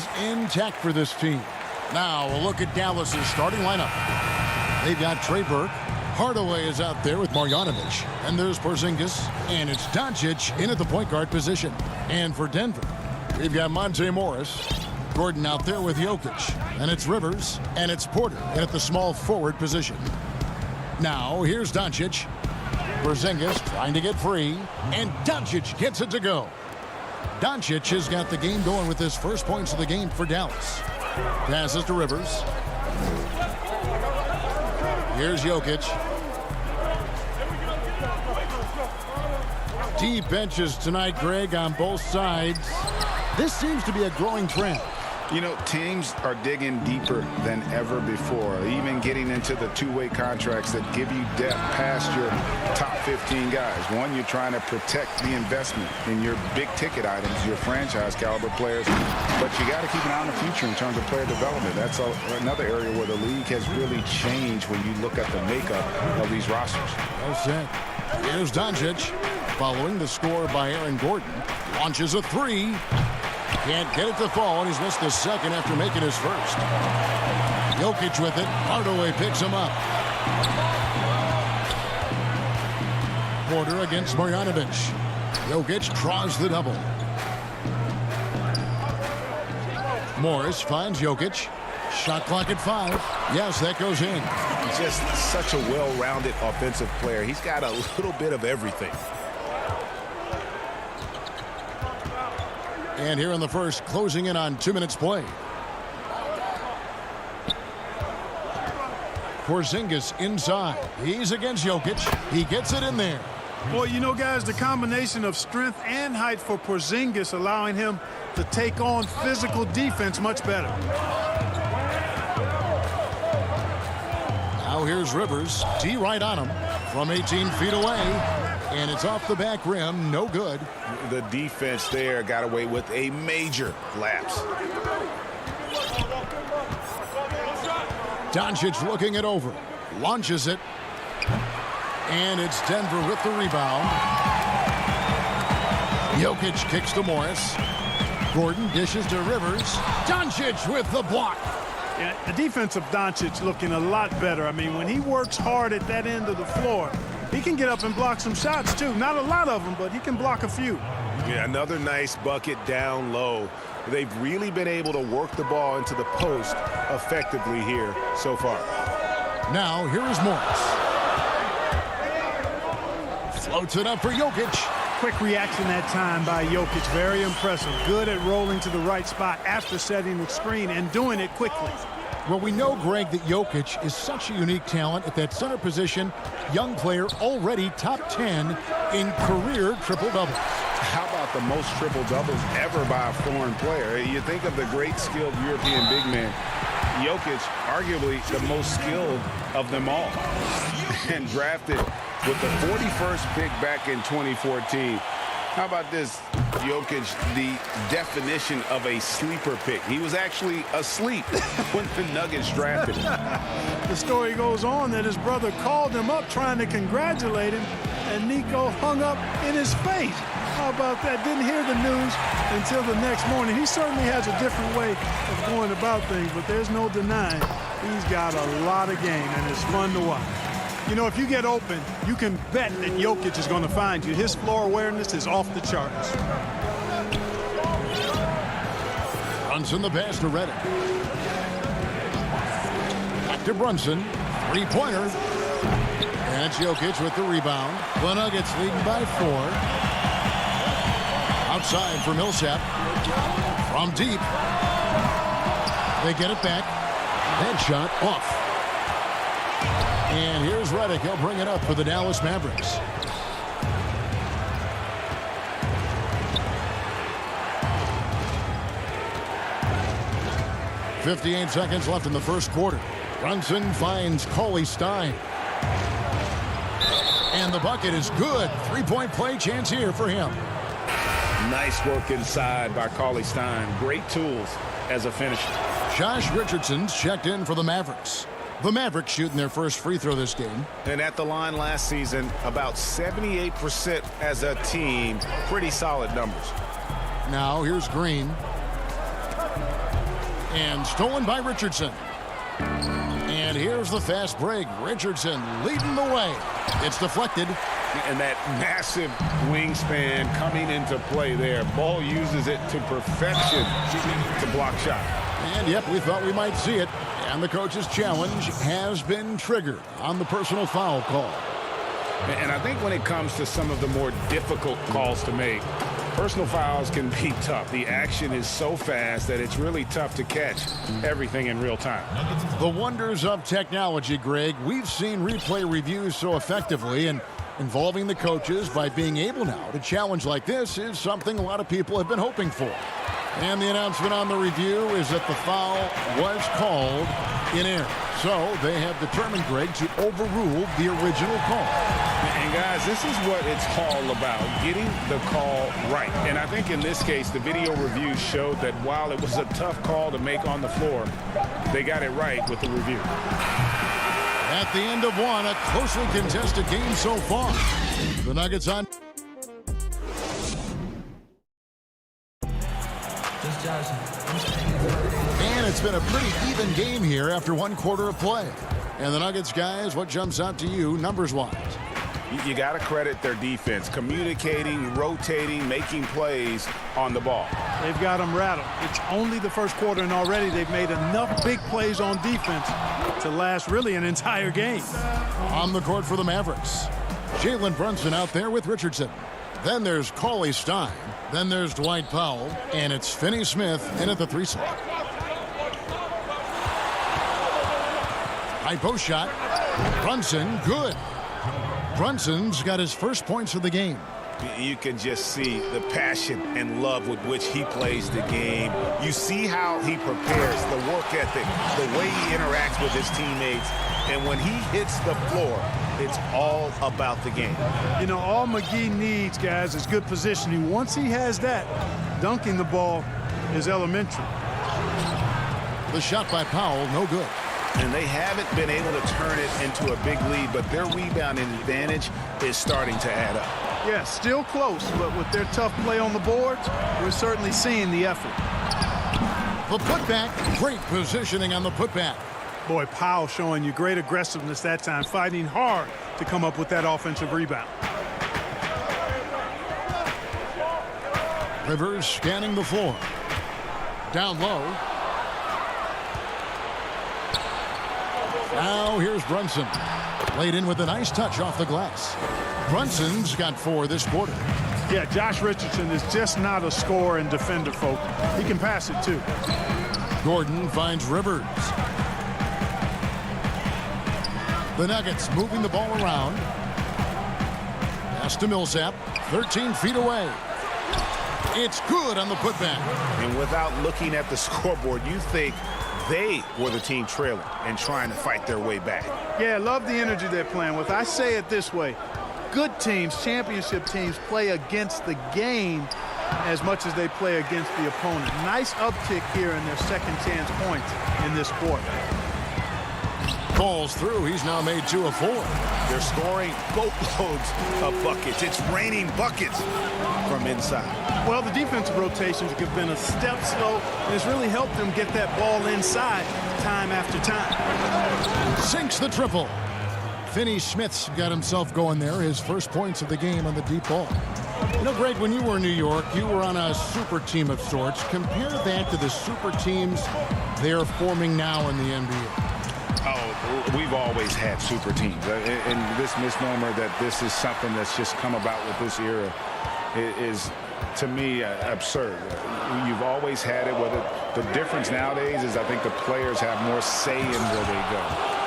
is intact for this team. Now a look at Dallas's starting lineup. They've got Trey Burke. Hardaway is out there with Marjanovic. And there's Porzingis. And it's Doncic in at the point guard position. And for Denver, we've got Monte Morris. Gordon out there with Jokic. And it's Rivers. And it's Porter in at the small forward position. Now here's Doncic. Porzingis trying to get free. And Doncic gets it to go. Doncic has got the game going with his first points of the game for Dallas. Passes to Rivers. Here's Jokic. Deep benches tonight, Greg, on both sides. This seems to be a growing trend. You know, teams are digging deeper than ever before, even getting into the two-way contracts that give you depth past your top 15 guys. One, you're trying to protect the investment in your big-ticket items, your franchise-caliber players, but you got to keep an eye on the future in terms of player development. That's another area where the league has really changed when you look at the makeup of these rosters. Well said. Here's Doncic, following the score by Aaron Gordon. Launches a three. Can't get it to fall, and he's missed the second after making his first. Jokic with it. Hardaway picks him up. Porter against Marjanovic. Jokic draws the double. Morris finds Jokic. Shot clock at 5. Yes, that goes in. He's just such a well-rounded offensive player. He's got a little bit of everything. And here in the first, closing in on 2 minutes play. Porzingis inside. He's against Jokic. He gets it in there. Boy, you know, guys, the combination of strength and height for Porzingis allowing him to take on physical defense much better. Now here's Rivers. D right on him from 18 feet away. And it's off the back rim. No good. The defense there got away with a major lapse. Doncic looking it over. Launches it. And it's Denver with the rebound. Jokic kicks to Morris. Gordon dishes to Rivers. Doncic with the block. Yeah, the defense of Doncic looking a lot better. I mean, when he works hard at that end of the floor, he can get up and block some shots, too. Not a lot of them, but he can block a few. Yeah, another nice bucket down low. They've really been able to work the ball into the post effectively here so far. Now, here is Morris. Floats it up for Jokic. Quick reaction that time by Jokic. Very impressive. Good at rolling to the right spot after setting the screen and doing it quickly. Well, we know, Greg, that Jokic is such a unique talent at that center position. Young player, already top 10 in career triple-doubles. How about the most triple-doubles ever by a foreign player? You think of the great skilled European big man. Jokic, arguably the most skilled of them all. And drafted with the 41st pick back in 2014. How about this? Jokic, the definition of a sleeper pick. He was actually asleep when the Nuggets drafted him. The story goes on that his brother called him up trying to congratulate him, and Nico hung up in his face. How about that? Didn't hear the news until the next morning. He certainly has a different way of going about things, but there's no denying he's got a lot of game, and it's fun to watch. You know, if you get open, you can bet that Jokic is going to find you. His floor awareness is off the charts. Brunson the pass to Redick. Back to Brunson. Three-pointer. And it's Jokic with the rebound. The Nuggets leading by 4. Outside for Millsap. From deep. They get it back. That shot off. And here's Redick. He'll bring it up for the Dallas Mavericks. .58 seconds left in the first quarter. Brunson finds Cauley Stein. And the bucket is good. Three-point play chance here for him. Nice work inside by Cauley Stein. Great tools as a finisher. Josh Richardson's checked in for the Mavericks. The Mavericks shooting their first free throw this game. And at the line last season, about 78% as a team. Pretty solid numbers. Now here's Green. And stolen by Richardson. And here's the fast break. Richardson leading the way. It's deflected. And that massive wingspan coming into play there. Ball uses it to perfection to block shot. And, yep, we thought we might see it. And the coach's challenge has been triggered on the personal foul call. And I think when it comes to some of the more difficult calls to make, personal fouls can be tough. The action is so fast that it's really tough to catch everything in real time. The wonders of technology, Greg. We've seen replay reviews so effectively, and involving the coaches by being able now to challenge like this is something a lot of people have been hoping for. And the announcement on the review is that the foul was called in error. So they have determined, Greg, to overrule the original call. And guys, this is what it's all about, getting the call right. And I think in this case, the video review showed that while it was a tough call to make on the floor, they got it right with the review. At the end of one, a closely contested game so far. The Nuggets on. And it's been a pretty even game here after one quarter of play. And the Nuggets, guys, what jumps out to you numbers-wise? You got to credit their defense, communicating, rotating, making plays on the ball. They've got them rattled. It's only the first quarter, and already they've made enough big plays on defense to last really an entire game. On the court for the Mavericks, Jalen Brunson out there with Richardson. Then there's Cauley Stein. Then there's Dwight Powell. And it's Finney Smith in at the 3 slot. High post shot. Brunson, good. Brunson's got his first points of the game. You can just see the passion and love with which he plays the game. You see how he prepares, the work ethic, the way he interacts with his teammates. And when he hits the floor, it's all about the game. You know, all McGee needs, guys, is good positioning. Once he has that, dunking the ball is elementary. The shot by Powell, no good. And they haven't been able to turn it into a big lead, but their rebounding advantage is starting to add up. Yeah, still close, but with their tough play on the boards, we're certainly seeing the effort. The putback, great positioning on the putback. Boy, Powell showing you great aggressiveness that time, fighting hard to come up with that offensive rebound. Rivers scanning the floor. Down low. Now here's Brunson. Laid in with a nice touch off the glass. Brunson's got 4 this quarter. Yeah, Josh Richardson is just not a scorer and defender, folks. He can pass it, too. Gordon finds Rivers. The Nuggets moving the ball around. Pass to Millsap. 13 feet away. It's good on the putback. And without looking at the scoreboard, you think they were the team trailing and trying to fight their way back. Yeah, love the energy they're playing with. I say it this way. Good teams, championship teams, play against the game as much as they play against the opponent. Nice uptick here in their second chance points in this quarter. Falls through. He's now made 2 of 4. They're scoring boatloads of buckets. It's raining buckets from inside. Well, the defensive rotations have been a step slow, and it's really helped them get that ball inside time after time. Sinks the triple. Finney Smith's got himself going there. His first points of the game on the deep ball. You know, Greg, when you were in New York, you were on a super team of sorts. Compare that to the super teams they're forming now in the NBA. Oh, we've always had super teams. And this misnomer that this is something that's just come about with this era is, to me, absurd. You've always had it. The difference nowadays is I think the players have more say in where they go.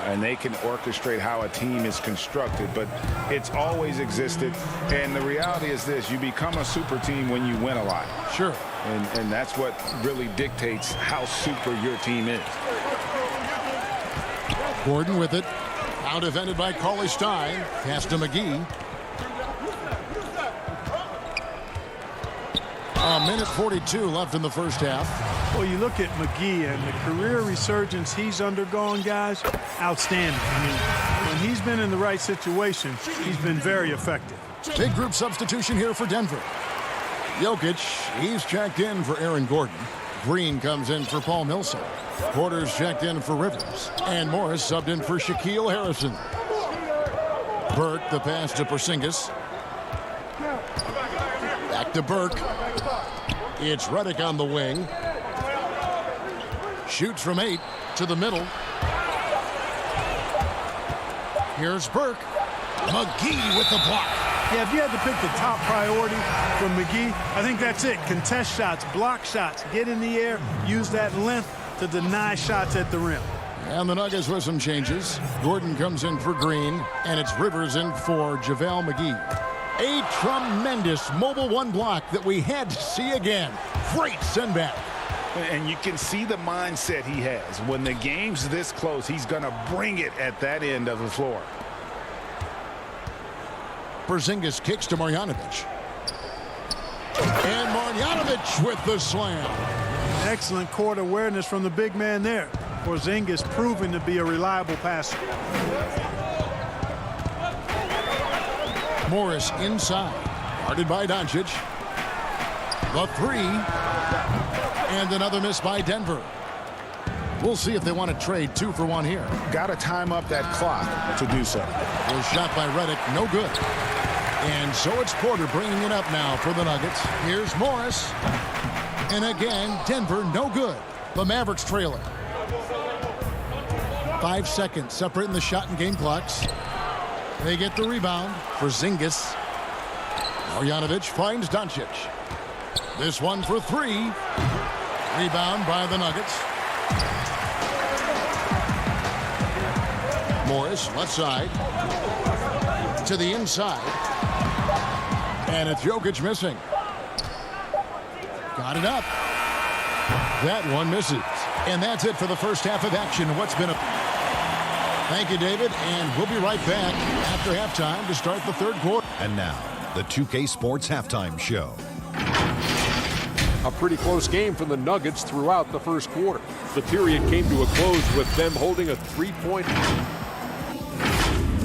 And they can orchestrate how a team is constructed, but it's always existed. And the reality is this: you become a super team when you win a lot. Sure. And that's what really dictates how super your team is. Gordon with it. Out defended by Cauley Stein. Pass to McGee. A minute 42 left in the first half. Well, you look at McGee and the career resurgence he's undergone, guys, outstanding. I mean, when he's been in the right situation, he's been very effective. Big group substitution here for Denver. Jokic, he's checked in for Aaron Gordon. Green comes in for Paul Millsap. Porter's checked in for Rivers. And Morris subbed in for Shaquille Harrison. Burke, the pass to Porzingis. Back to Burke. It's Redick on the wing. Shoots from 8 to the middle. Here's Burke. McGee with the block. Yeah, if you had to pick the top priority from McGee, I think that's it. Contest shots, block shots, get in the air, use that length to deny shots at the rim. And the Nuggets with some changes. Gordon comes in for Green, and it's Rivers in for JaVale McGee. A tremendous mobile one block that we had to see again. Great send back. And you can see the mindset he has. When the game's this close, he's going to bring it at that end of the floor. Porzingis kicks to Marjanovic. And Marjanovic with the slam. Excellent court awareness from the big man there. Porzingis proving to be a reliable passer. Morris inside. Guarded by Doncic. The 3. And another miss by Denver. We'll see if they want to trade 2 for 1 here. Got to time up that clock to do so. Was shot by Redick, no good. And so it's Porter bringing it up now for the Nuggets. Here's Morris. And again, Denver, no good. The Mavericks trailing. 5 seconds separating the shot and game clocks. They get the rebound. Porzingis. Marjanovic finds Doncic. This one for 3. Rebound by the Nuggets. Morris, left side. To the inside. And it's Jokic missing. Got it up. That one misses. And that's it for the first half of action. What's been a... Thank you, David. And we'll be right back after halftime to start the third quarter. And now, the 2K Sports Halftime Show. A pretty close game for the Nuggets throughout the first quarter. The period came to a close with them holding a 3-point.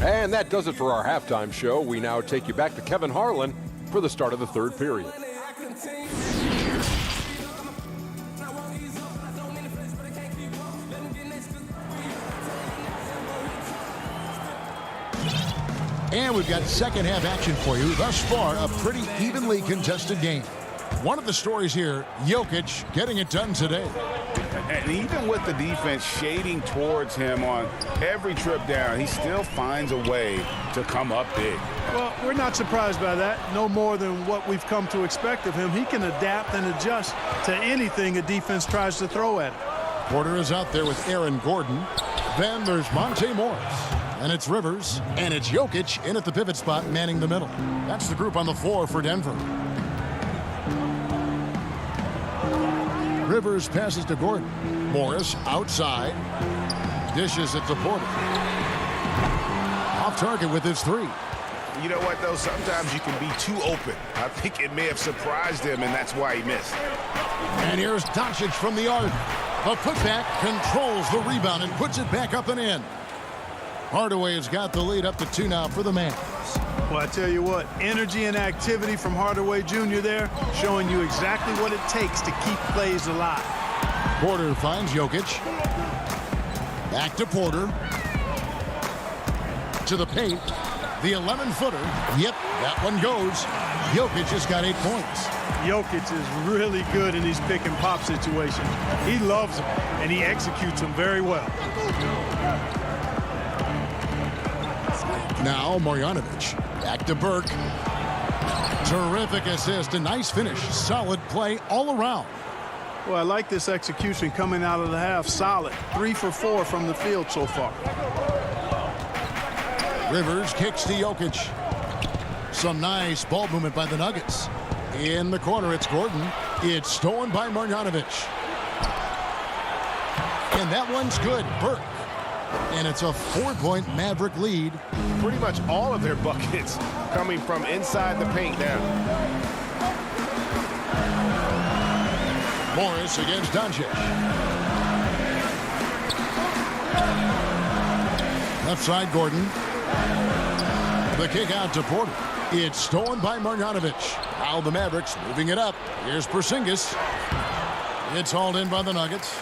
And that does it for our halftime show. We now take you back to Kevin Harlan for the start of the third period. And we've got second half action for you. Thus far, a pretty evenly contested game. One of the stories here, Jokic getting it done today. And even with the defense shading towards him on every trip down, he still finds a way to come up big. Well, we're not surprised by that. No more than what we've come to expect of him. He can adapt and adjust to anything a defense tries to throw at him. Porter is out there with Aaron Gordon. Then there's Monte Morris. And it's Rivers. And it's Jokic in at the pivot spot, manning the middle. That's the group on the floor for Denver. Rivers passes to Gordon. Morris outside. Dishes it to Porter. Off target with his 3. You know what, though? Sometimes you can be too open. I think it may have surprised him, and that's why he missed. And here's Doncic from the arc. The putback controls the rebound and puts it back up and in. Hardaway has got the lead up to 2 now for the Mavs. Well, I tell you what, energy and activity from Hardaway Jr. there, showing you exactly what it takes to keep plays alive. Porter finds Jokic. Back to Porter. To the paint. The 11-footer. Yep, that one goes. Jokic just got 8 points. Jokic is really good in these pick and pop situations. He loves them, and he executes them very well. Now Marjanovic. Back to Burke. Terrific assist. A nice finish. Solid play all around. Well, I like this execution coming out of the half. Solid. 3 for 4 from the field so far. Rivers kicks to Jokic. Some nice ball movement by the Nuggets. In the corner, it's Gordon. It's stolen by Marjanovic. And that one's good. Burke. And it's a 4-point Maverick lead. Pretty much all of their buckets coming from inside the paint now. Morris against Doncic. Left side, Gordon. The kick out to Porter. It's stolen by Marjanovic. Now the Mavericks moving it up. Here's Porzingis. It's hauled in by the Nuggets.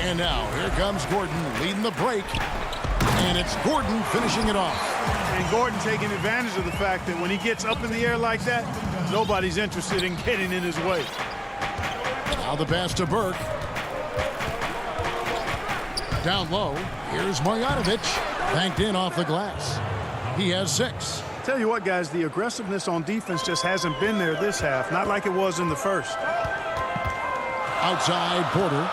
And now here comes Gordon leading the break. And it's Gordon finishing it off. And Gordon taking advantage of the fact that when he gets up in the air like that, nobody's interested in getting in his way. Now the pass to Burke. Down low, here's Marjanovic. Banked in off the glass. He has 6. Tell you what, guys, the aggressiveness on defense just hasn't been there this half. Not like it was in the first. Outside Porter.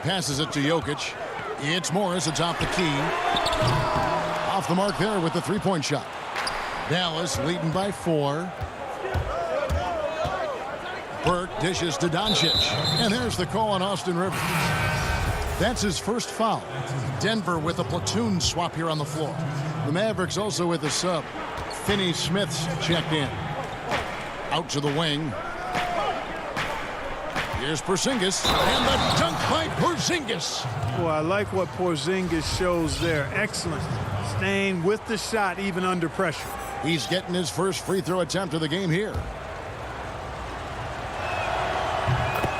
Passes it to Jokic. It's Morris atop the key. Off the mark there with the three-point shot. Dallas leading by 4. Burke dishes to Doncic. And there's the call on Austin Rivers. That's his first foul. Denver with a platoon swap here on the floor. The Mavericks also with a sub. Finney-Smith's checked in. Out to the wing. Here's Porzingis, and the dunk by Porzingis. Boy, I like what Porzingis shows there. Excellent. Staying with the shot even under pressure. He's getting his first free throw attempt of the game here.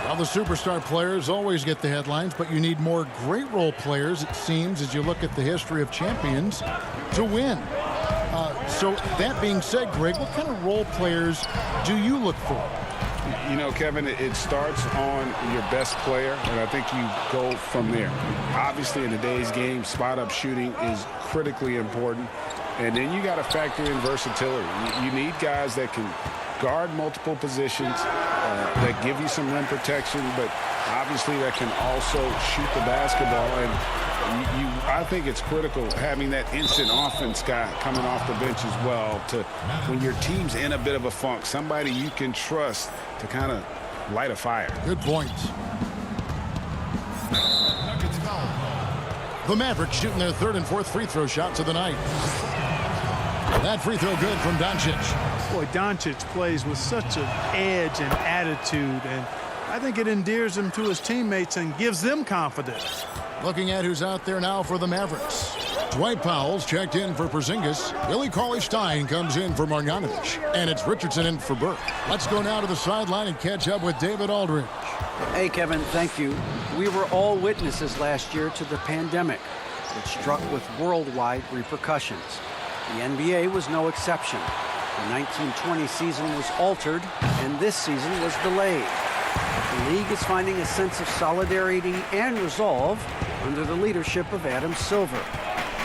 Well, the superstar players always get the headlines, but you need more great role players, it seems, as you look at the history of champions, to win. So that being said, Greg, what kind of role players do you look for? You know, Kevin, it starts on your best player, and I think you go from there. Obviously, in today's game, spot-up shooting is critically important. And then you got to factor in versatility. You need guys that can guard multiple positions, that give you some rim protection, but obviously that can also shoot the basketball. And I think it's critical having that instant offense guy coming off the bench as well, to when your team's in a bit of a funk, somebody you can trust to kind of light a fire. Good point. The Mavericks shooting their 3rd and 4th free throw shots of the night. That free throw good from Doncic. Boy, Doncic plays with such an edge and attitude, and I think it endears him to his teammates and gives them confidence. Looking at who's out there now for the Mavericks. Dwight Powell's checked in for Porzingis. Willie Cauley-Stein comes in for Marjanovic. And it's Richardson in for Burke. Let's go now to the sideline and catch up with David Aldridge. Hey, Kevin, thank you. We were all witnesses last year to the pandemic, which struck with worldwide repercussions. The NBA was no exception. The 1920 season was altered, and this season was delayed. The league is finding a sense of solidarity and resolve under the leadership of Adam Silver.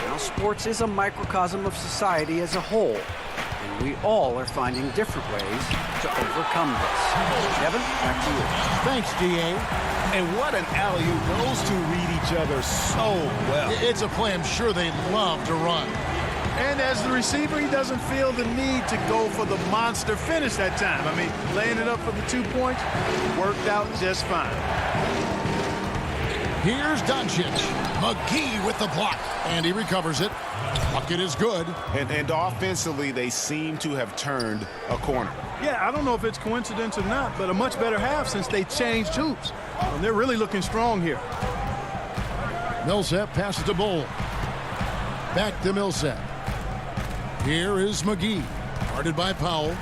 Now, sports is a microcosm of society as a whole, and we all are finding different ways to overcome this. Kevin, back to you. Thanks, D.A. And what an alley-oop. Those two read each other so well. It's a play I'm sure they love to run. And as the receiver, he doesn't feel the need to go for the monster finish that time. I mean, laying it up for the 2 points worked out just fine. Here's Doncic. McGee with the block. And he recovers it. Bucket is good. And offensively, they seem to have turned a corner. Yeah, I don't know if it's coincidence or not, but a much better half since they changed hoops. And they're really looking strong here. Millsap passes to Bull. Back to Millsap. Here is McGee. Guarded by Powell.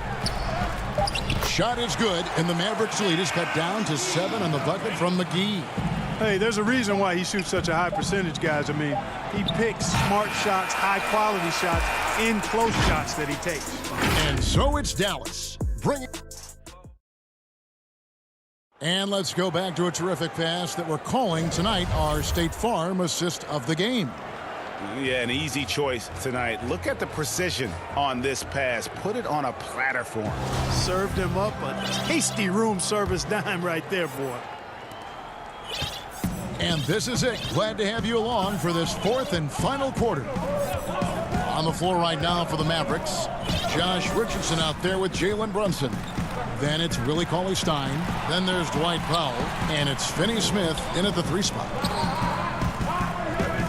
Shot is good, and the Mavericks lead is cut down to 7 on the bucket from McGee. Hey, there's a reason why he shoots such a high percentage, guys. I mean, he picks smart shots, high-quality shots, in close shots that he takes. And so it's Dallas. Bring it. And let's go back to a terrific pass that we're calling tonight our State Farm assist of the game. Yeah, an easy choice tonight. Look at the precision on this pass. Put it on a platter for him. Served him up a tasty room service dime right there, boy. And this is it. Glad to have you along for this 4th and final quarter. On the floor right now for the Mavericks, Josh Richardson out there with Jalen Brunson. Then it's Willie Cauley-Stein. Then there's Dwight Powell. And it's Finney-Smith in at the 3 spot.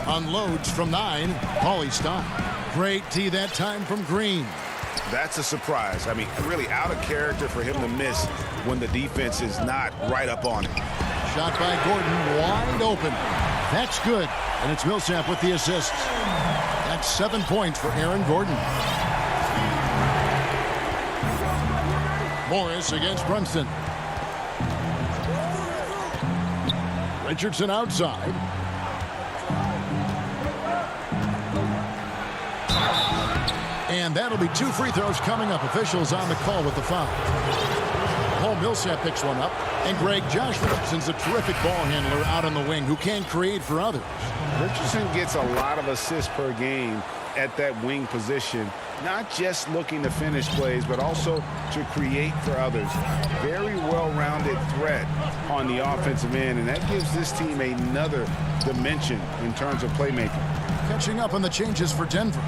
Unloads from 9, Cauley-Stein. Great tee that time from Green. That's a surprise. I mean, really out of character for him to miss when the defense is not right up on him. Shot by Gordon, wide open. That's good. And it's Millsap with the assists. That's 7 points for Aaron Gordon. Morris against Brunson. Richardson outside. And that'll be 2 free throws coming up. Officials on the call with the foul. Paul Millsap picks one up. And Greg, Josh Richardson's a terrific ball handler out on the wing who can create for others. Richardson gets a lot of assists per game at that wing position, not just looking to finish plays, but also to create for others. Very well-rounded threat on the offensive end, and that gives this team another dimension in terms of playmaking. Catching up on the changes for Denver.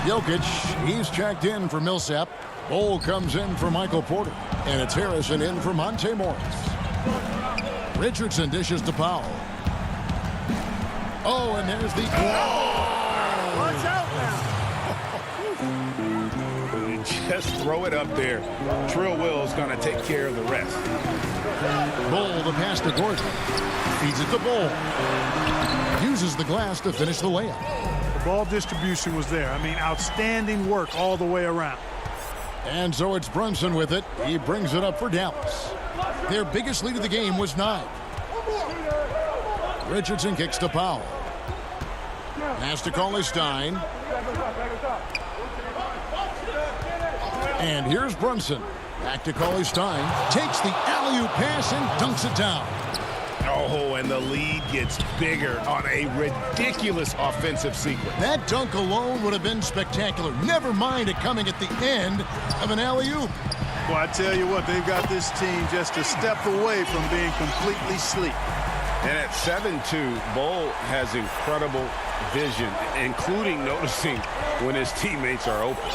Jokic, he's checked in for Millsap. Bol comes in for Michael Porter. And it's Harrison in for Monte Morris. Richardson dishes to Powell. Oh, and there's the... Watch out now. Just throw it up there. Trill Will's going to take care of the rest. Bol the pass to Gordon. Feeds it to Bol. Uses the glass to finish the layup. The ball distribution was there. I mean, outstanding work all the way around. And so it's Brunson with it. He brings it up for Dallas. Their biggest lead of the game was 9. Richardson kicks to Powell. Pass to Cauley-Stein. And here's Brunson. Back to Cauley-Stein. Takes the alley-oop pass and dunks it down. Oh, and the lead gets bigger on a ridiculous offensive sequence. That dunk alone would have been spectacular. Never mind it coming at the end of an alley-oop. Well, I tell you what, they've got this team just a step away from being completely asleep. And at 7'2", Bol has incredible vision, including noticing when his teammates are open.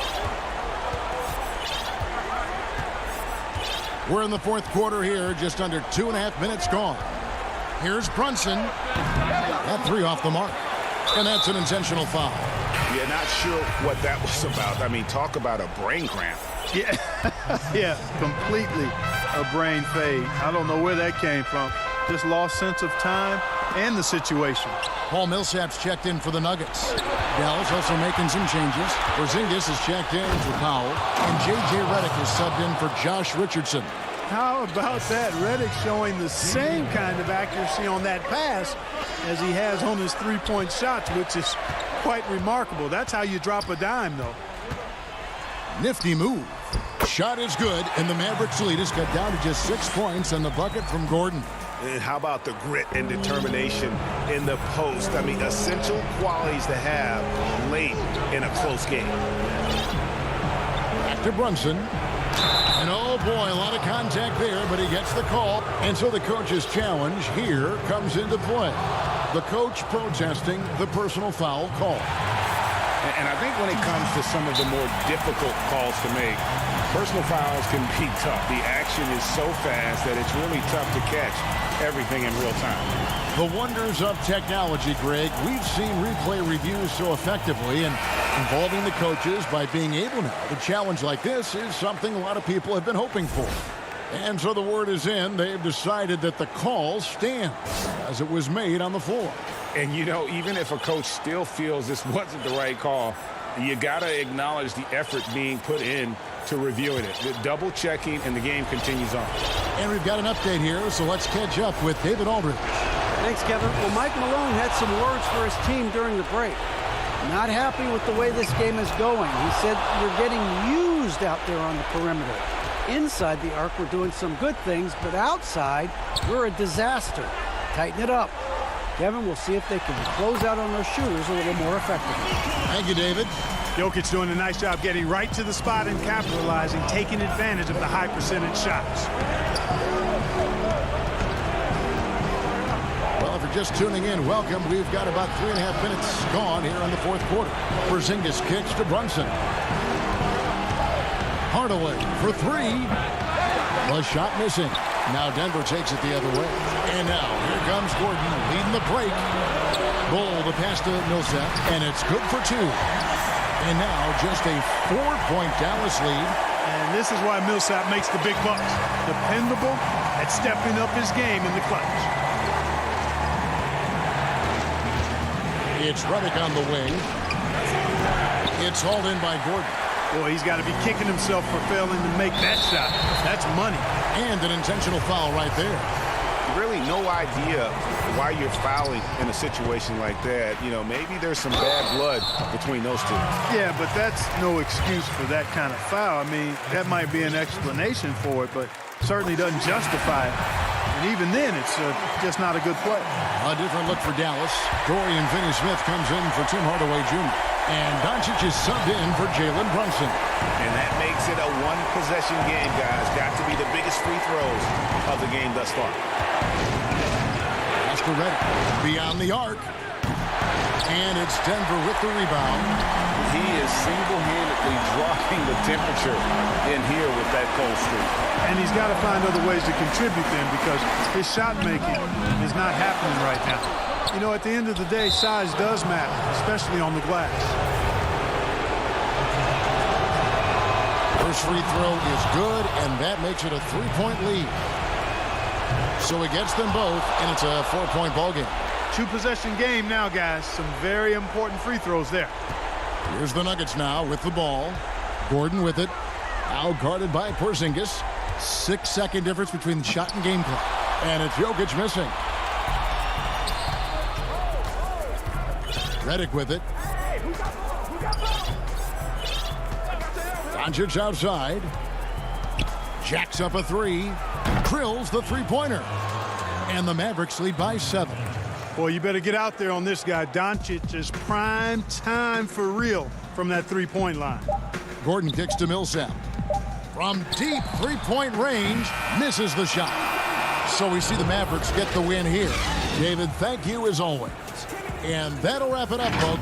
We're in the 4th quarter here, just under 2.5 minutes gone. Here's Brunson. That 3 off the mark. And that's an intentional foul. Yeah, not sure what that was about. I mean, talk about a brain cramp. Yeah, yeah, completely a brain fade. I don't know where that came from. Just lost sense of time and the situation. Paul Millsap's checked in for the Nuggets. Dallas also making some changes. Porzingis is checked in for Powell. And J.J. Redick is subbed in for Josh Richardson. How about that? Redick showing the same kind of accuracy on that pass as he has on his three-point shots, which is quite remarkable. That's how you drop a dime, though. Nifty move. Shot is good, and the Mavericks lead is cut down to just 6 points on the bucket from Gordon. And how about the grit and determination in the post? I mean, essential qualities to have late in a close game. Back to Brunson. And oh boy, a lot of contact there, but he gets the call. And so the coach's challenge here comes into play. The coach protesting the personal foul call. And I think when it comes to some of the more difficult calls to make, personal fouls can be tough. The action is so fast that it's really tough to catch everything in real time. The wonders of technology, Greg. We've seen replay reviews so effectively, and involving the coaches by being able now to challenge like this is something a lot of people have been hoping for. And so the word is in. They've decided that the call stands as it was made on the floor. And, you know, even if a coach still feels this wasn't the right call, you got to acknowledge the effort being put in to reviewing it. The double checking, and the game continues on. And we've got an update here, so let's catch up with David Aldridge. Thanks, Kevin. Well, Mike Malone had some words for his team during the break. Not happy with the way this game is going. He said, "You're getting used out there on the perimeter. Inside the arc, we're doing some good things, but outside, we're a disaster. Tighten it up." Kevin, we'll see if they can close out on those shooters a little more effectively. Thank you, David. Jokic doing a nice job getting right to the spot and capitalizing, taking advantage of the high percentage shots. Well, if you're just tuning in, welcome. We've got about 3.5 minutes gone here in the 4th quarter. Porzingis kicks to Brunson. Hardaway for 3. The shot missing. Now Denver takes it the other way. And now here comes Gordon leading the break. Bol the pass to Millsap, and it's good for 2. And now just a 4-point Dallas lead. And this is why Millsap makes the big bucks. Dependable at stepping up his game in the clutch. It's Redick on the wing. It's hauled in by Gordon. Boy, he's got to be kicking himself for failing to make that shot. That's money. And an intentional foul right there. Really no idea why you're fouling in a situation like that. You know, maybe there's some bad blood between those two. Yeah, but that's no excuse for that kind of foul. I mean, that might be an explanation for it, but certainly doesn't justify it. And even then, it's just not a good play. A different look for Dallas. Dorian Finney-Smith comes in for Tim Hardaway Jr. And Doncic is subbed in for Jalen Brunson. And that makes it a one-possession game, guys. Got to be the biggest free throws of the game thus far. Oscar ready. Beyond the arc. And it's Denver with the rebound. He is single-handedly dropping the temperature in here with that cold streak. And he's got to find other ways to contribute then, because his shot making is not happening right now. You know, at the end of the day, size does matter, especially on the glass. First free throw is good, and that makes it a 3-point lead. So he gets them both, and it's a 4-point ball game. 2-possession game now, guys. Some very important free throws there. Here's the Nuggets now with the ball. Gordon with it. Out guarded by Porzingis. 6-second difference between the shot and game clock. And it's Jokic missing. Redick with it. Doncic outside. Jacks up a three. Drills the three-pointer. And the Mavericks lead by 7. Boy, you better get out there on this guy. Doncic is prime time for real from that three-point line. Gordon kicks to Millsap. From deep three-point range, misses the shot. So we see the Mavericks get the win here. David, thank you as always. And that'll wrap it up, folks.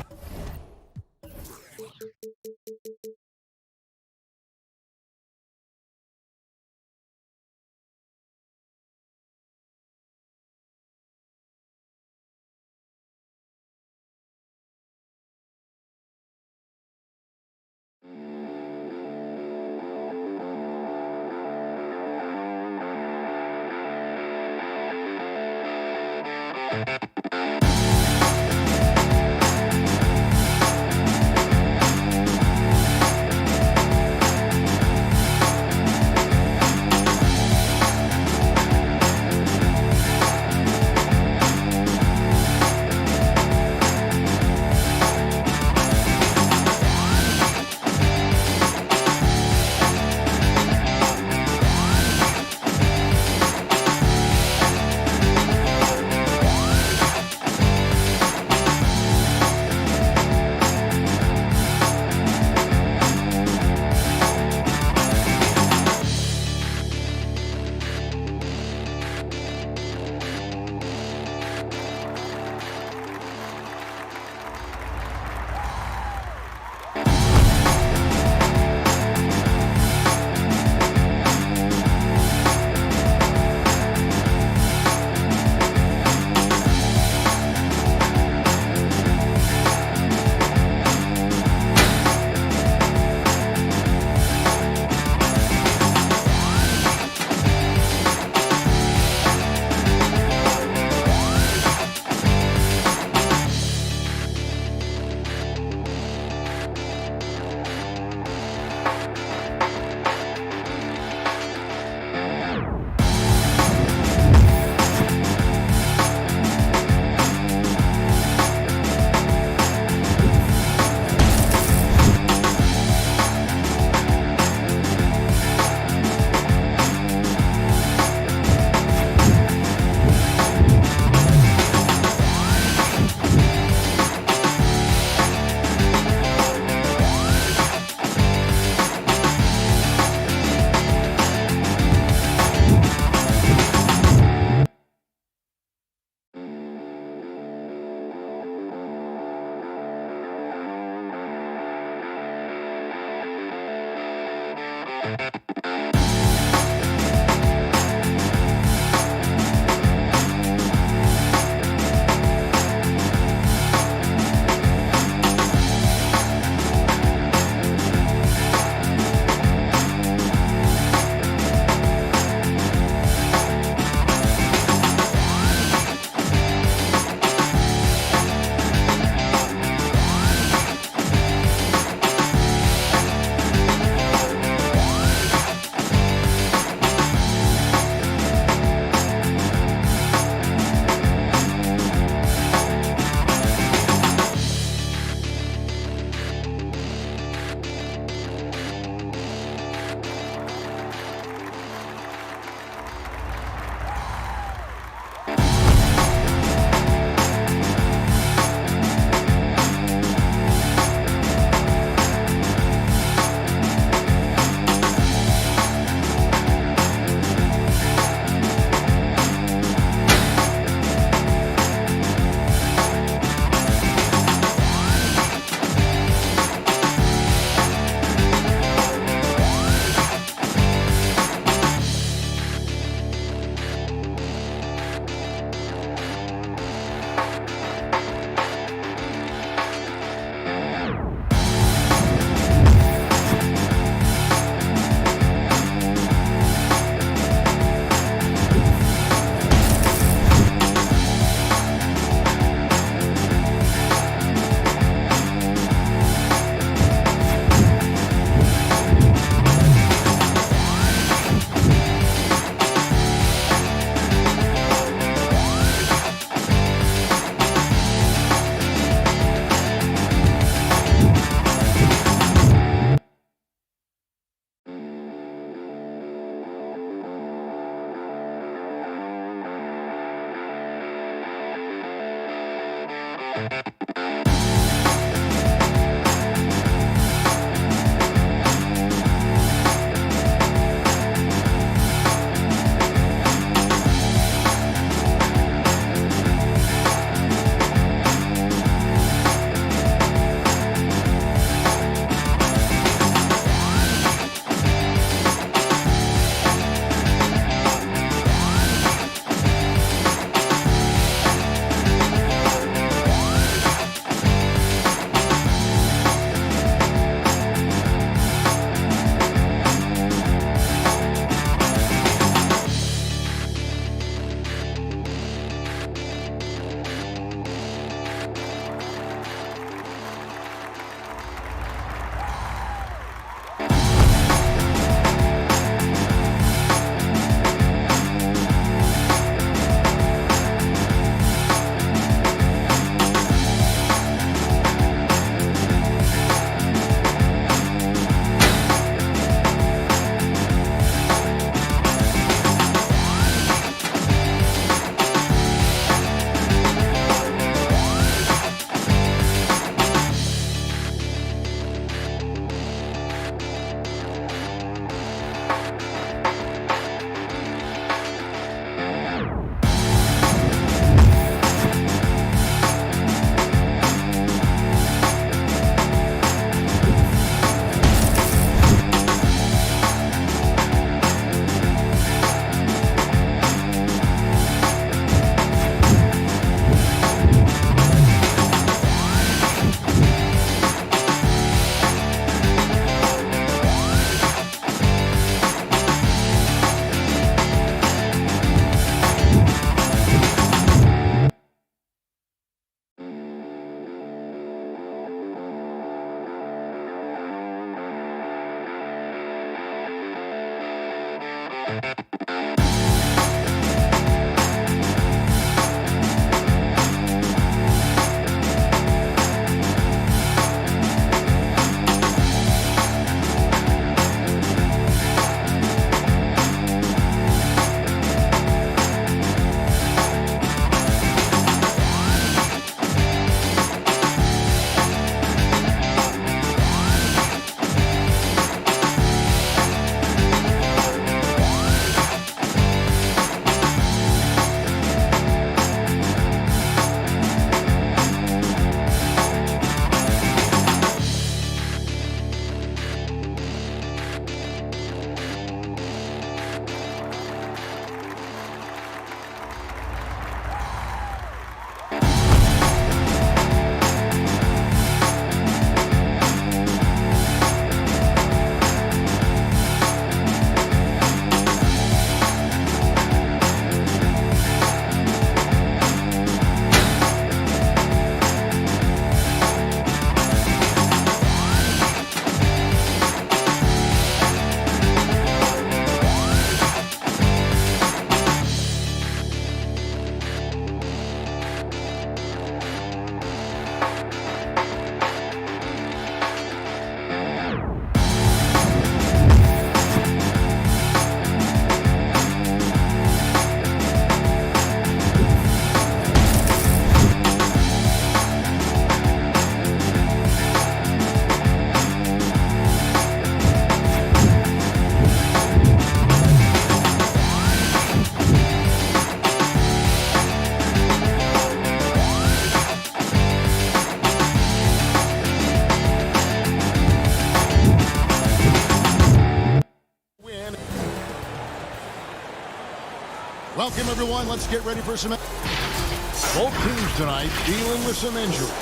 Welcome, everyone. Let's get ready for some... Both teams tonight dealing with some injuries.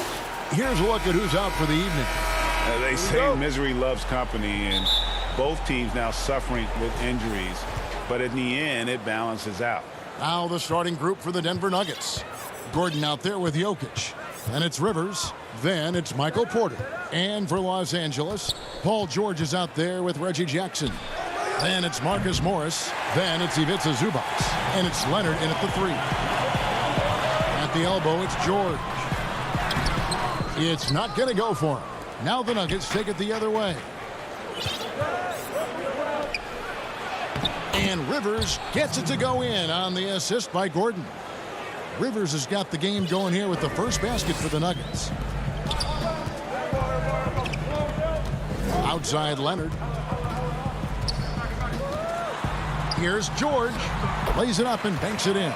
Here's a look at who's out for the evening. They say misery loves company, and both teams now suffering with injuries. But in the end, it balances out. Now the starting group for the Denver Nuggets. Gordon out there with Jokic. Then it's Rivers. Then it's Michael Porter. And for Los Angeles, Paul George is out there with Reggie Jackson. Then it's Marcus Morris. Then it's Ivica Zubac. And it's Leonard in at the 3. At the elbow, it's George. It's not going to go for him. Now the Nuggets take it the other way. And Rivers gets it to go in on the assist by Gordon. Rivers has got the game going here with the first basket for the Nuggets. Outside Leonard. Here's George. Lays it up and banks it in.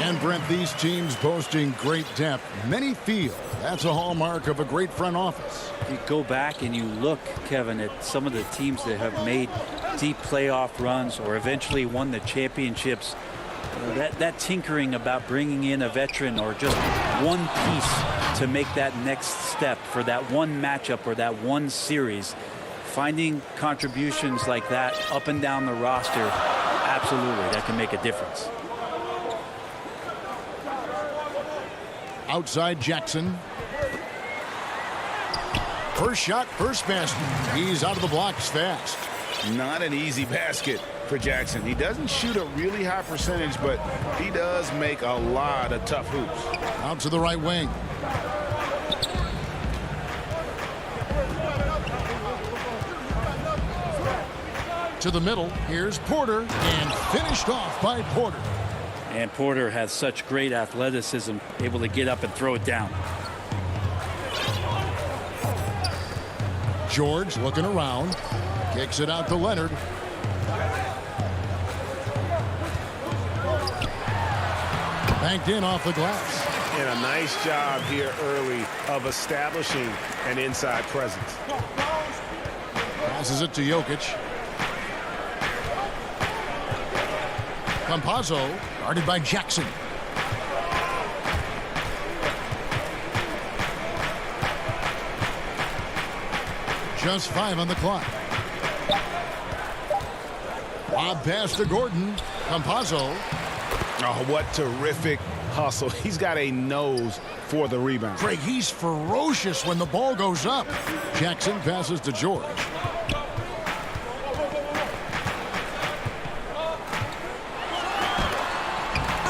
And Brent, these teams boasting great depth. Many feel that's a hallmark of a great front office. You go back and you look, Kevin, at some of the teams that have made deep playoff runs or eventually won the championships. That tinkering about bringing in a veteran or just one piece to make that next step for that one matchup or that one series, finding contributions like that up and down the roster, absolutely, that can make a difference. Outside Jackson. First shot, first basket. He's out of the blocks fast. Not an easy basket for Jackson. He doesn't shoot a really high percentage, but he does make a lot of tough hoops. Out to the right wing. To the middle. Here's Porter, and finished off by Porter. And Porter has such great athleticism, able to get up and throw it down. George looking around. Kicks it out to Leonard. Banked in off the glass. And a nice job here early of establishing an inside presence. Passes it to Jokic. Campazzo, guarded by Jackson. Just 5 on the clock. Lob pass to Gordon. Campazzo. Oh, what terrific hustle. He's got a nose for the rebound. Craig, he's ferocious when the ball goes up. Jackson passes to George.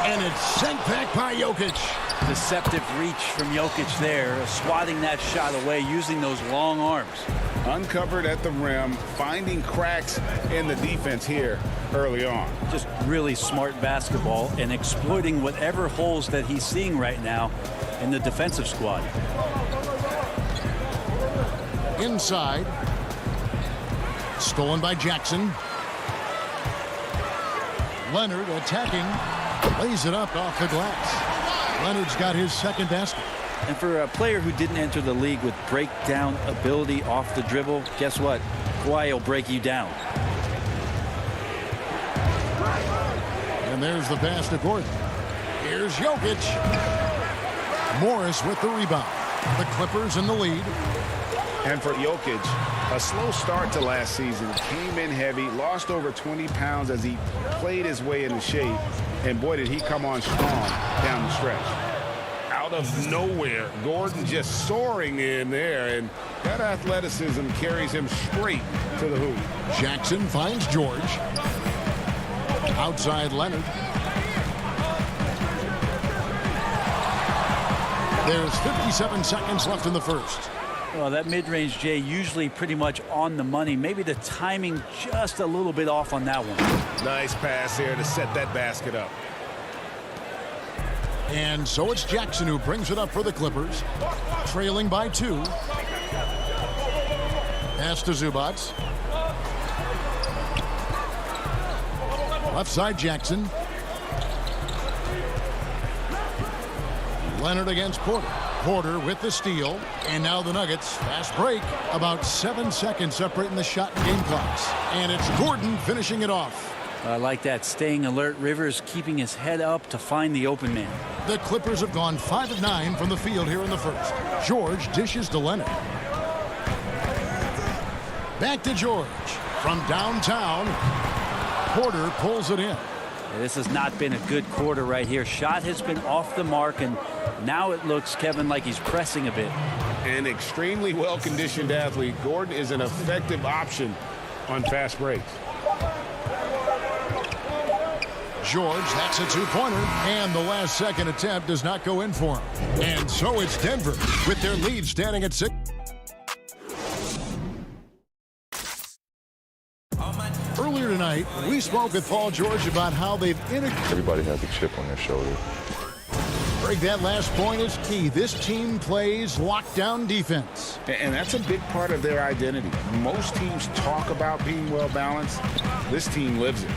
And it's sent back by Jokic. Deceptive reach from Jokic there, swatting that shot away, using those long arms. Uncovered at the rim, finding cracks in the defense here early on. Just really smart basketball and exploiting whatever holes that he's seeing right now in the defensive squad. Inside. Stolen by Jackson. Leonard attacking. Lays it up off the glass. Leonard's got his second basket. And for a player who didn't enter the league with breakdown ability off the dribble, guess what? Kawhi will break you down. And there's the pass to Gordon. Here's Jokic. Morris with the rebound. The Clippers in the lead. And for Jokic, a slow start to last season. Came in heavy, lost over 20 pounds as he played his way into shape. And boy, did he come on strong down the stretch. Out of nowhere, Gordon just soaring in there, and that athleticism carries him straight to the hoop. Jackson finds George. Outside Leonard. There's 57 seconds left in the first. Well, that mid-range, Jay, usually pretty much on the money. Maybe the timing just a little bit off on that one. Nice pass here to set that basket up. And so it's Jackson who brings it up for the Clippers. Trailing by 2. Pass to Zubats. Left side Jackson. Leonard against Porter. Porter with the steal. And now the Nuggets. Fast break. About 7 seconds separating the shot and game clocks. And it's Gordon finishing it off. I like that, staying alert. Rivers keeping his head up to find the open man. The Clippers have gone 5 of 9 from the field here in the first. George dishes to Leonard. Back to George. From downtown. Porter pulls it in. This has not been a good quarter right here. Shot has been off the mark, and now it looks, Kevin, like he's pressing a bit. An extremely well-conditioned athlete. Gordon is an effective option on fast breaks. George, that's a 2-pointer, and the last second attempt does not go in for him. And so it's Denver with their lead standing at 6. Earlier tonight, we spoke with Paul George about how they've integrated. Everybody has a chip on their shoulder. Greg, that last point is key. This team plays lockdown defense. And that's a big part of their identity. Most teams talk about being well-balanced. This team lives it.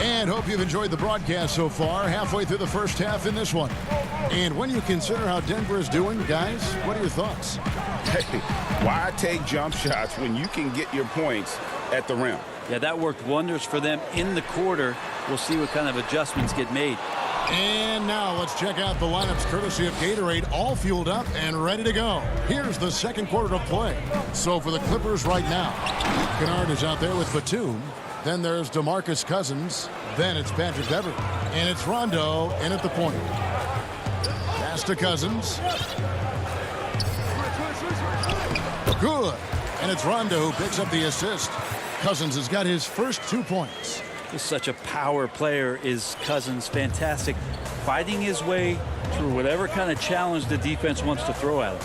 And hope you've enjoyed the broadcast so far. Halfway through the first half in this one. And when you consider how Denver is doing, guys, what are your thoughts? Hey, why take jump shots when you can get your points at the rim? Yeah, that worked wonders for them in the quarter. We'll see what kind of adjustments get made. And now let's check out the lineups courtesy of Gatorade, all fueled up and ready to go. Here's the second quarter of play. So for the Clippers right now, Kennard is out there with Batum. Then there's DeMarcus Cousins. Then it's Patrick Beverley. And it's Rondo in at the point. Pass to Cousins. Good. And it's Rondo who picks up the assist. Cousins has got his first 2 points. Just such a power player is Cousins. Fantastic. Fighting his way through whatever kind of challenge the defense wants to throw at him.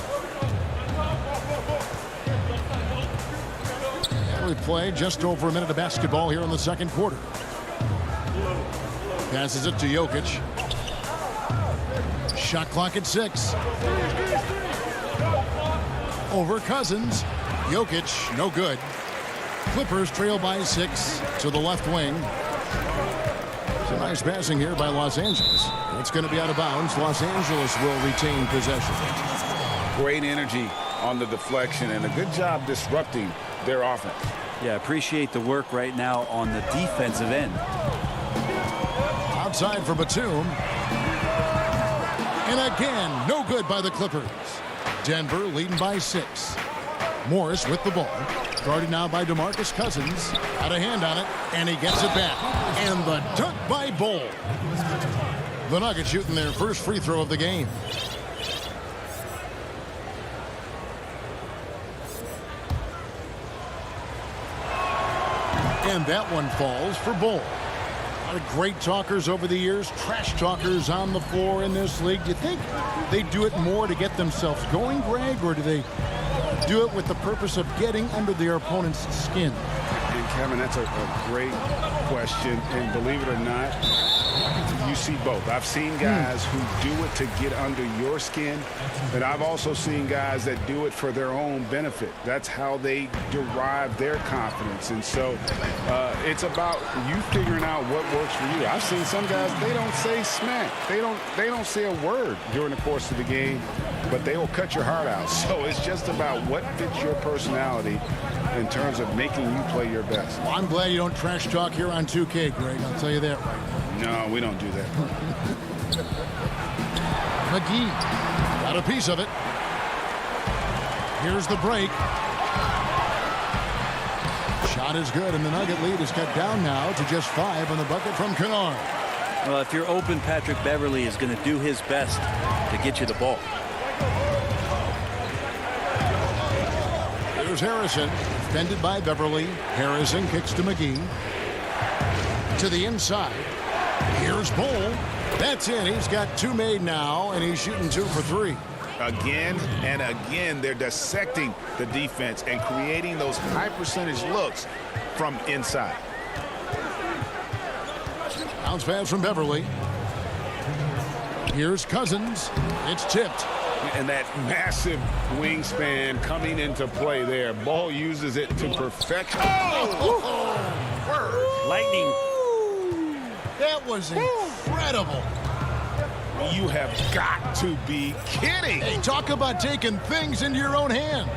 We play just over a minute of basketball here in the second quarter. Passes it to Jokic. Shot clock at 6. Over Cousins. Jokic, no good. Clippers trail by 6 to the left wing. It's a nice passing here by Los Angeles. It's going to be out of bounds. Los Angeles will retain possession. Great energy on the deflection and a good job disrupting their offense. Yeah, appreciate the work right now on the defensive end. Outside for Batum. And again, no good by the Clippers. Denver leading by 6. Morris with the ball. Guarded now by DeMarcus Cousins. Had a hand on it, and he gets it back. And the dunk by Bol. The Nuggets shooting their first free throw of the game. And that one falls for Bol. A lot of great talkers over the years, trash talkers on the floor in this league. Do you think they do it more to get themselves going, Greg, or do they do it with the purpose of getting under their opponent's skin? And Kevin, that's a great question. And believe it or not, you see both. I've seen guys who do it to get under your skin, but I've also seen guys that do it for their own benefit. That's how they derive their confidence. And so it's about you figuring out what works for you. I've seen some guys, they don't say smack. They don't say a word during the course of the game, but they will cut your heart out. So it's just about what fits your personality in terms of making you play your best. Well, I'm glad you don't trash talk here on 2K, Greg. I'll tell you that right now. No, we don't do that. McGee got a piece of it. Here's the break. Shot is good, and the Nugget lead is cut down now to just 5 on the bucket from Kennard. Well, if you're open, Patrick Beverley is going to do his best to get you the ball. Here's Harrison, defended by Beverley. Harrison kicks to McGee. To the inside. Here's Bol. That's in. He's got 2 made now, and he's shooting 2 for 3. Again and again, they're dissecting the defense and creating those high percentage looks from inside. Bounce pass from Beverley. Here's Cousins. It's tipped. And that massive wingspan coming into play there. Ball uses it to perfection. Lightning. That was incredible. You have got to be kidding. Hey, talk about taking things into your own hands.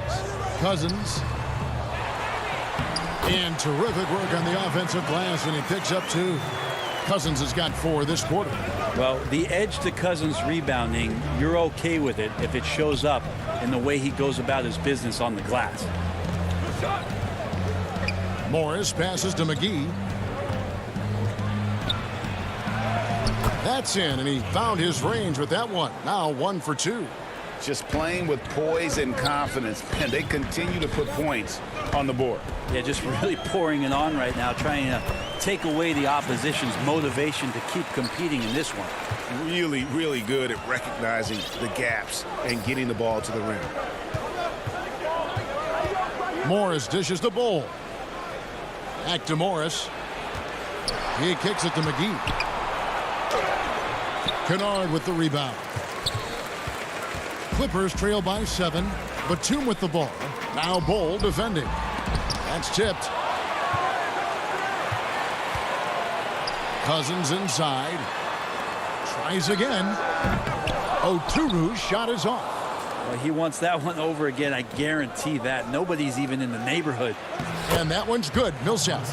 Cousins. And terrific work on the offensive glass, and he picks up 2. Cousins has got 4 this quarter. Well, the edge to Cousins rebounding, you're okay with it if it shows up in the way he goes about his business on the glass. Morris passes to McGee. That's in, and he found his range with that one. Now 1 for 2. Just playing with poise and confidence, and they continue to put points on the board. Yeah, just really pouring it on right now, trying to take away the opposition's motivation to keep competing in this one. Really, really good at recognizing the gaps and getting the ball to the rim. Morris dishes the Bol. Back to Morris. He kicks it to McGee. Kennard with the rebound. Clippers trail by 7. Batum with the ball. Now Bol defending. That's tipped. Cousins inside. Tries again. Oturu's shot is off. Well, he wants that one over again. I guarantee that. Nobody's even in the neighborhood. And that one's good. Millsap.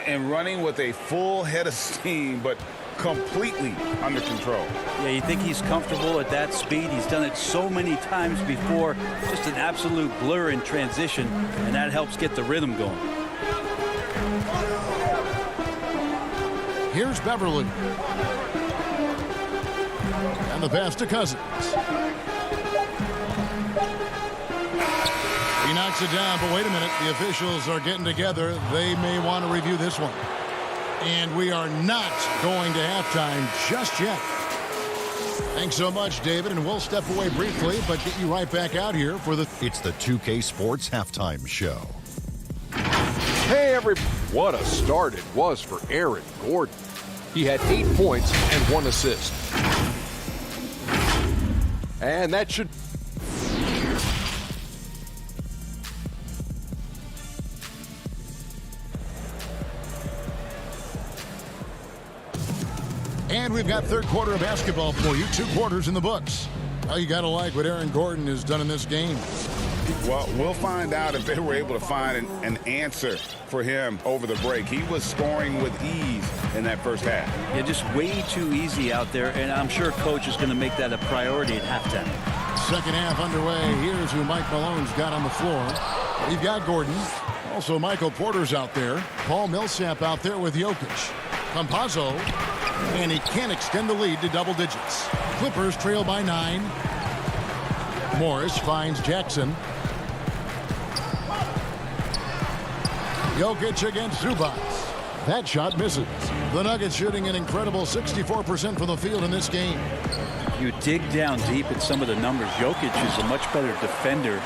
And running with a full head of steam, but completely under control. Yeah, you think he's comfortable at that speed. He's done it so many times before. Just an absolute blur in transition, and that helps get the rhythm going. Here's Beverly. And the pass to Cousins. He knocks it down, but wait a minute. The officials are getting together. They may want to review this one. And we are not going to halftime just yet. Thanks so much, David, and we'll step away briefly, but get you right back out here for the... It's the 2K Sports Halftime Show. Hey, everybody. What a start it was for Aaron Gordon. He had 8 points and 1 assist. And that should... And we've got third quarter of basketball for you. 2 quarters in the books. Well, you got to like what Aaron Gordon has done in this game. Well, we'll find out if they were able to find an answer for him over the break. He was scoring with ease in that first half. Yeah, just way too easy out there, and I'm sure Coach is going to make that a priority at halftime. Second half underway. Here's who Mike Malone's got on the floor. We've got Gordon. Also, Michael Porter's out there. Paul Millsap out there with Jokic. Campazzo. And he can't extend the lead to double digits. Clippers trail by 9. Morris finds Jackson. Jokic against Zubac. That shot misses. The Nuggets shooting an incredible 64% from the field in this game. You dig down deep at some of the numbers. Jokic is a much better defender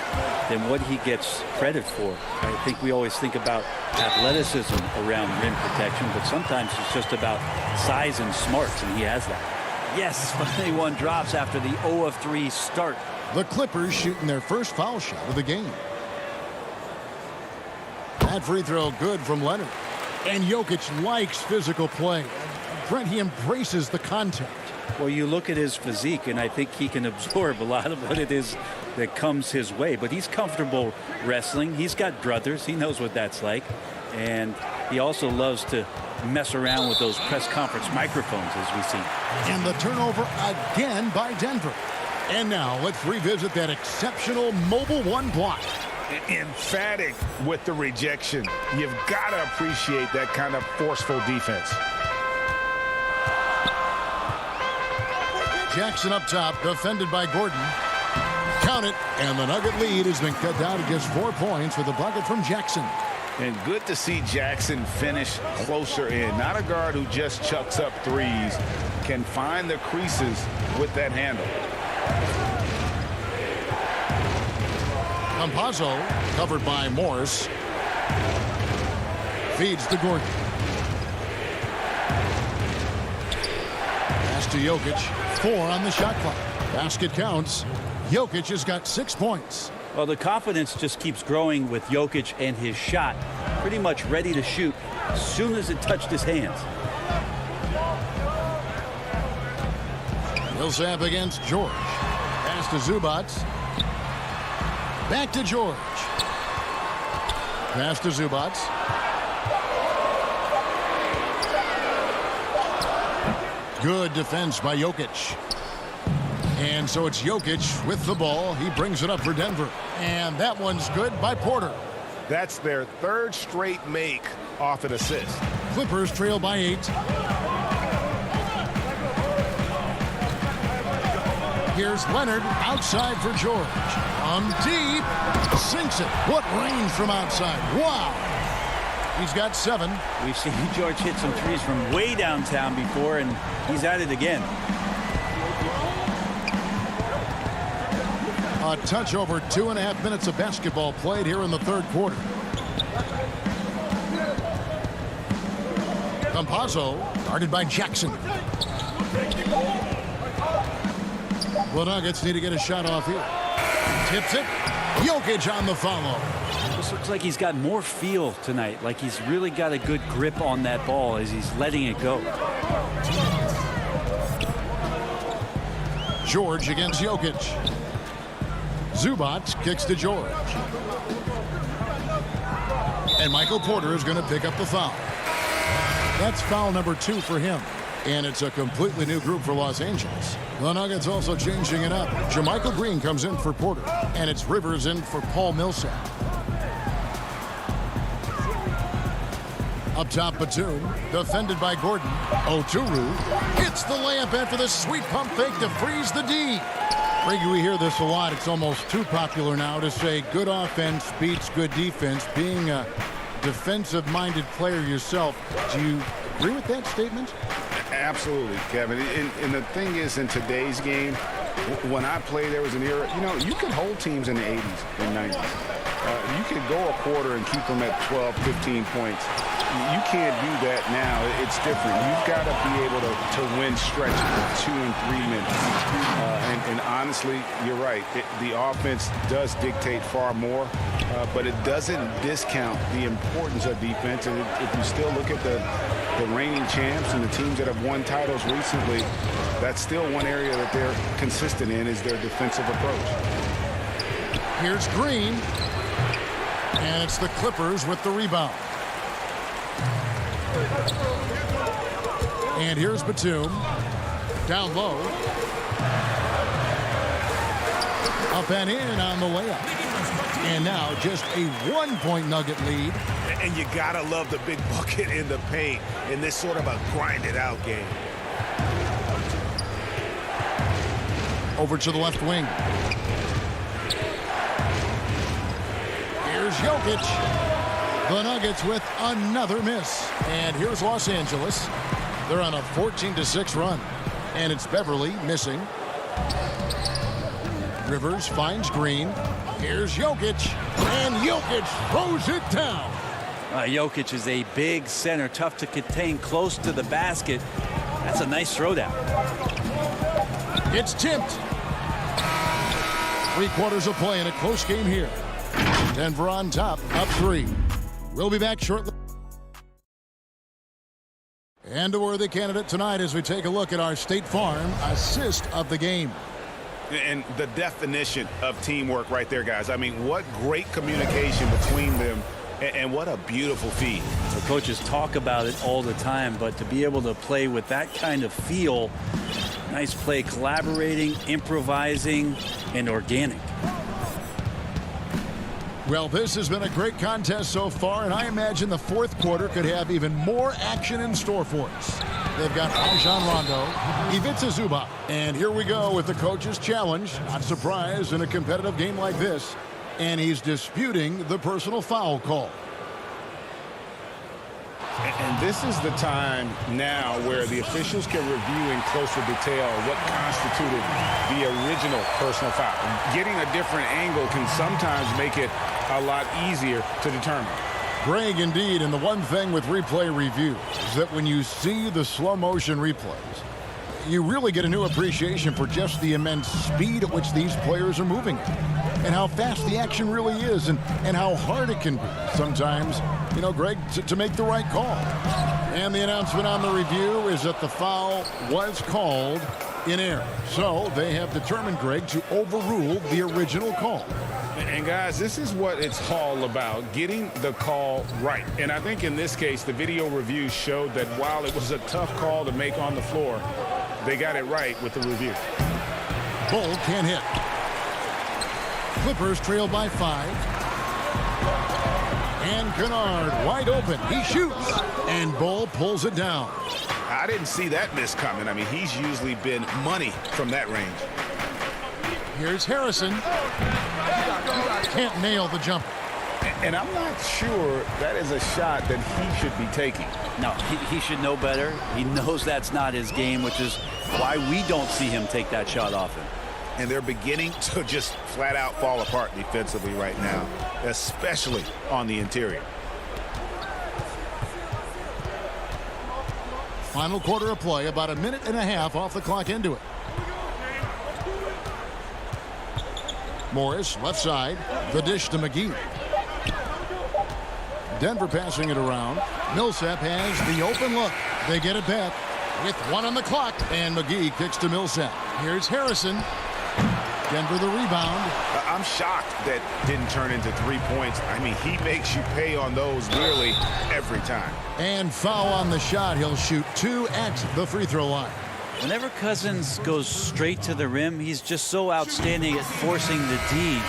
than what he gets credit for. I think we always think about athleticism around rim protection, but sometimes it's just about size and smarts, and he has that. Yes, finally one drops after the 0 of 3 start. The Clippers shooting their first foul shot of the game. That free throw good from Leonard. And Jokic likes physical play. Brent, he embraces the contact. Well, you look at his physique, and I think he can absorb a lot of what it is that comes his way. But he's comfortable wrestling. He's got brothers. He knows what that's like. And he also loves to mess around with those press conference microphones, as we see. And the turnover again by Denver. And now let's revisit that exceptional Mobile One block. Emphatic with the rejection. You've got to appreciate that kind of forceful defense. Jackson up top, defended by Gordon. Count it, and the Nugget lead has been cut down to just 4 points with a bucket from Jackson. And good to see Jackson finish closer in. Not a guard who just chucks up threes. Can find the creases with that handle. Campazzo, covered by Morris. Feeds to Gordon. Pass to Jokic. 4 on the shot clock. Basket counts. Jokic has got 6 points. Well, the confidence just keeps growing with Jokic and his shot. Pretty much ready to shoot as soon as it touched his hands. Millsap against George. Pass to Zubac. Back to George. Pass to Zubac. Good defense by Jokic. And so it's Jokic with the ball. He brings it up for Denver. And that one's good by Porter. That's their 3rd straight make off an assist. Clippers trail by 8. Here's Leonard outside for George. Deep. Sinks it. What range from outside. Wow. He's got 7. We've seen George hit some threes from way downtown before, and he's at it again. A touch over 2.5 minutes of basketball played here in the third quarter. Campazzo guarded by Jackson. The Nuggets need to get a shot off here. Tips it. Jokic on the follow. This looks like he's got more feel tonight, like he's really got a good grip on that ball as he's letting it go. George against Jokic. Zubac kicks to George. And Michael Porter is going to pick up the foul. That's foul number 2 for him. And it's a completely new group for Los Angeles. The Nuggets also changing it up. Jermichael Green comes in for Porter. And it's Rivers in for Paul Millsap. Up top, Batum, defended by Gordon. Oturu hits the layup after the sweet pump fake to freeze the D. Brady, we hear this a lot. It's almost too popular now to say good offense beats good defense. Being a defensive-minded player yourself, do you agree with that statement? Absolutely, Kevin. And the thing is, in today's game, when I played, there was an era, you could hold teams in the 80s and 90s. You could go a quarter and keep them at 12, 15 points. You can't do that now. It's different. You've got to be able to win stretches of 2 and 3 minutes. And honestly, you're right. The offense does dictate far more, but it doesn't discount the importance of defense. And if you still look at the reigning champs and the teams that have won titles recently, that's still one area that they're consistent in is their defensive approach. Here's Green. And it's the Clippers with the rebound. And here's Batum. Down low. Up and in on the layup. And now just a 1-point Nugget lead. And you gotta love the big bucket in the paint in this sort of a grinded-out game. Over to the left wing. Here's Jokic. The Nuggets with another miss. And here's Los Angeles. They're on a 14-6 run. And it's Beverly missing. Rivers finds Green. Here's Jokic. And Jokic throws it down. Jokic is a big center, tough to contain, close to the basket. That's a nice throwdown. It's tipped. 3/4 of play in a close game here. Denver on top, up 3. We'll be back shortly. And a worthy candidate tonight as we take a look at our State Farm assist of the game. And the definition of teamwork right there, guys. I mean, what great communication between them, and what a beautiful feed. The coaches talk about it all the time, but to be able to play with that kind of feel, nice play, collaborating, improvising, and organic. Well, this has been a great contest so far, and I imagine the 4th quarter could have even more action in store for us. They've got Rajon Rondo, Ivica Zubac, and here we go with the coach's challenge. Not surprised in a competitive game like this, and he's disputing the personal foul call. And this is the time now where the officials can review in closer detail what constituted the original personal foul. Getting a different angle can sometimes make it a lot easier to determine. Greg, indeed, and the one thing with replay review is that when you see the slow motion replays, you really get a new appreciation for just the immense speed at which these players are moving and how fast the action really is and how hard it can be sometimes, Greg, to make the right call. And the announcement on the review is that the foul was called in error. So they have determined, Greg, to overrule the original call. And guys, this is what it's all about, getting the call right. And I think in this case, the video review showed that while it was a tough call to make on the floor, they got it right with the review. Bull can't hit. Clippers trail by 5. And Kennard wide open. He shoots. And Bull pulls it down. I didn't see that miss coming. I mean, he's usually been money from that range. Here's Harrison. Can't nail the jumper. And I'm not sure that is a shot that he should be taking. No, he should know better. He knows that's not his game, which is why we don't see him take that shot often. And they're beginning to just flat out fall apart defensively right now, especially on the interior. Final quarter of play, about a minute and a half off the clock into it. Morris, left side. The dish to McGee. Denver passing it around. Millsap has the open look. They get it back with 1 on the clock. And McGee kicks to Millsap. Here's Harrison. Denver the rebound. I'm shocked that didn't turn into 3 points. I mean, he makes you pay on those nearly every time. And foul on the shot. He'll shoot 2 at the free throw line. Whenever Cousins goes straight to the rim, he's just so outstanding at forcing the D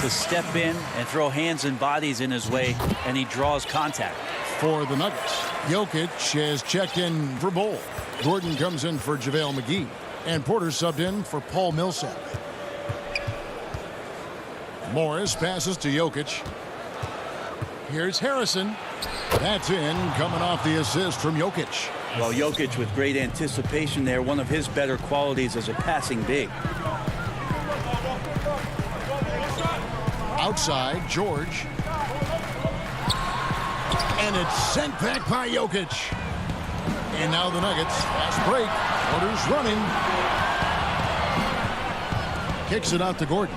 to step in and throw hands and bodies in his way, and he draws contact. For the Nuggets, Jokic has checked in for Bol. Gordon comes in for JaVale McGee. And Porter subbed in for Paul Millsap. Morris passes to Jokic. Here's Harrison. That's in, coming off the assist from Jokic. Well, Jokic with great anticipation there, one of his better qualities as a passing big. Outside, George. And it's sent back by Jokic. And now the Nuggets, fast break. Porter's running. Kicks it out to Gordon.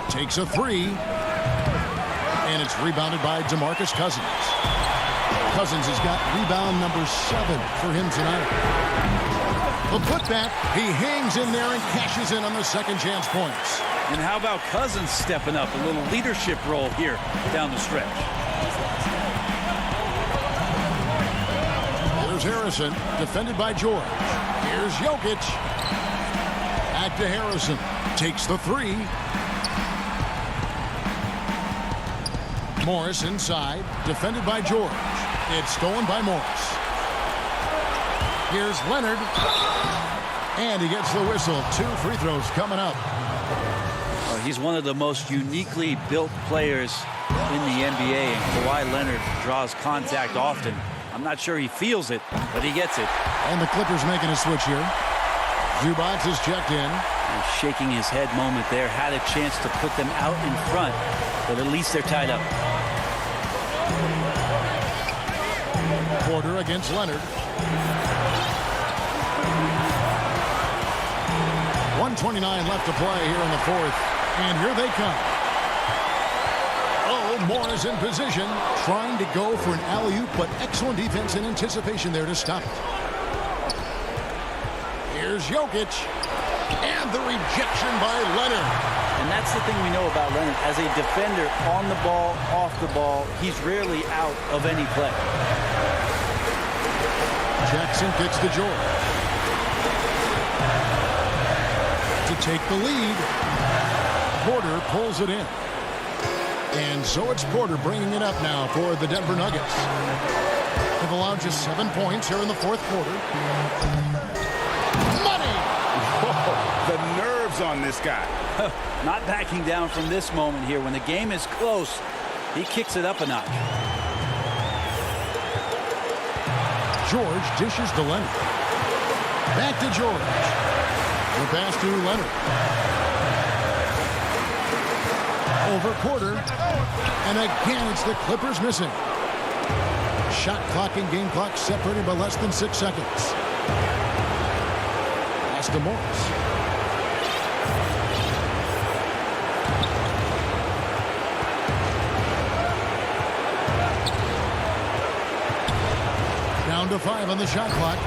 Takes a 3. And it's rebounded by DeMarcus Cousins. Cousins has got rebound number 7 for him tonight. The putback, he hangs in there and cashes in on the second chance points. And how about Cousins stepping up, a little leadership role here down the stretch. Here's Harrison, defended by George. Here's Jokic. Back to Harrison. Takes the 3. Morris inside, defended by George. It's stolen by Morris. Here's Leonard. And he gets the whistle. 2 free throws coming up. He's one of the most uniquely built players in the NBA, and Kawhi Leonard draws contact often. I'm not sure he feels it, but he gets it. And the Clippers making a switch here. Zubac is checked in. Shaking his head moment there. Had a chance to put them out in front, but at least they're tied up. Porter against Leonard. 1:29 left to play here in the fourth. And here they come. Oh, Morris in position. Trying to go for an alley-oop, but excellent defense and anticipation there to stop it. Here's Jokic. And the rejection by Leonard. And that's the thing we know about Leonard. As a defender, on the ball, off the ball, he's rarely out of any play. Jackson kicks to George. To take the lead. Porter pulls it in. And so it's Porter bringing it up now for the Denver Nuggets. They've allowed just 7 points here in the fourth quarter. Money! Whoa, the nerves on this guy. Not backing down from this moment here. When the game is close, he kicks it up a notch. George dishes to Leonard. Back to George. The pass to Leonard. Over Porter. And again, it's the Clippers missing. Shot clock and game clock separated by less than 6 seconds. Pass to Morris. Down to 5 on the shot clock.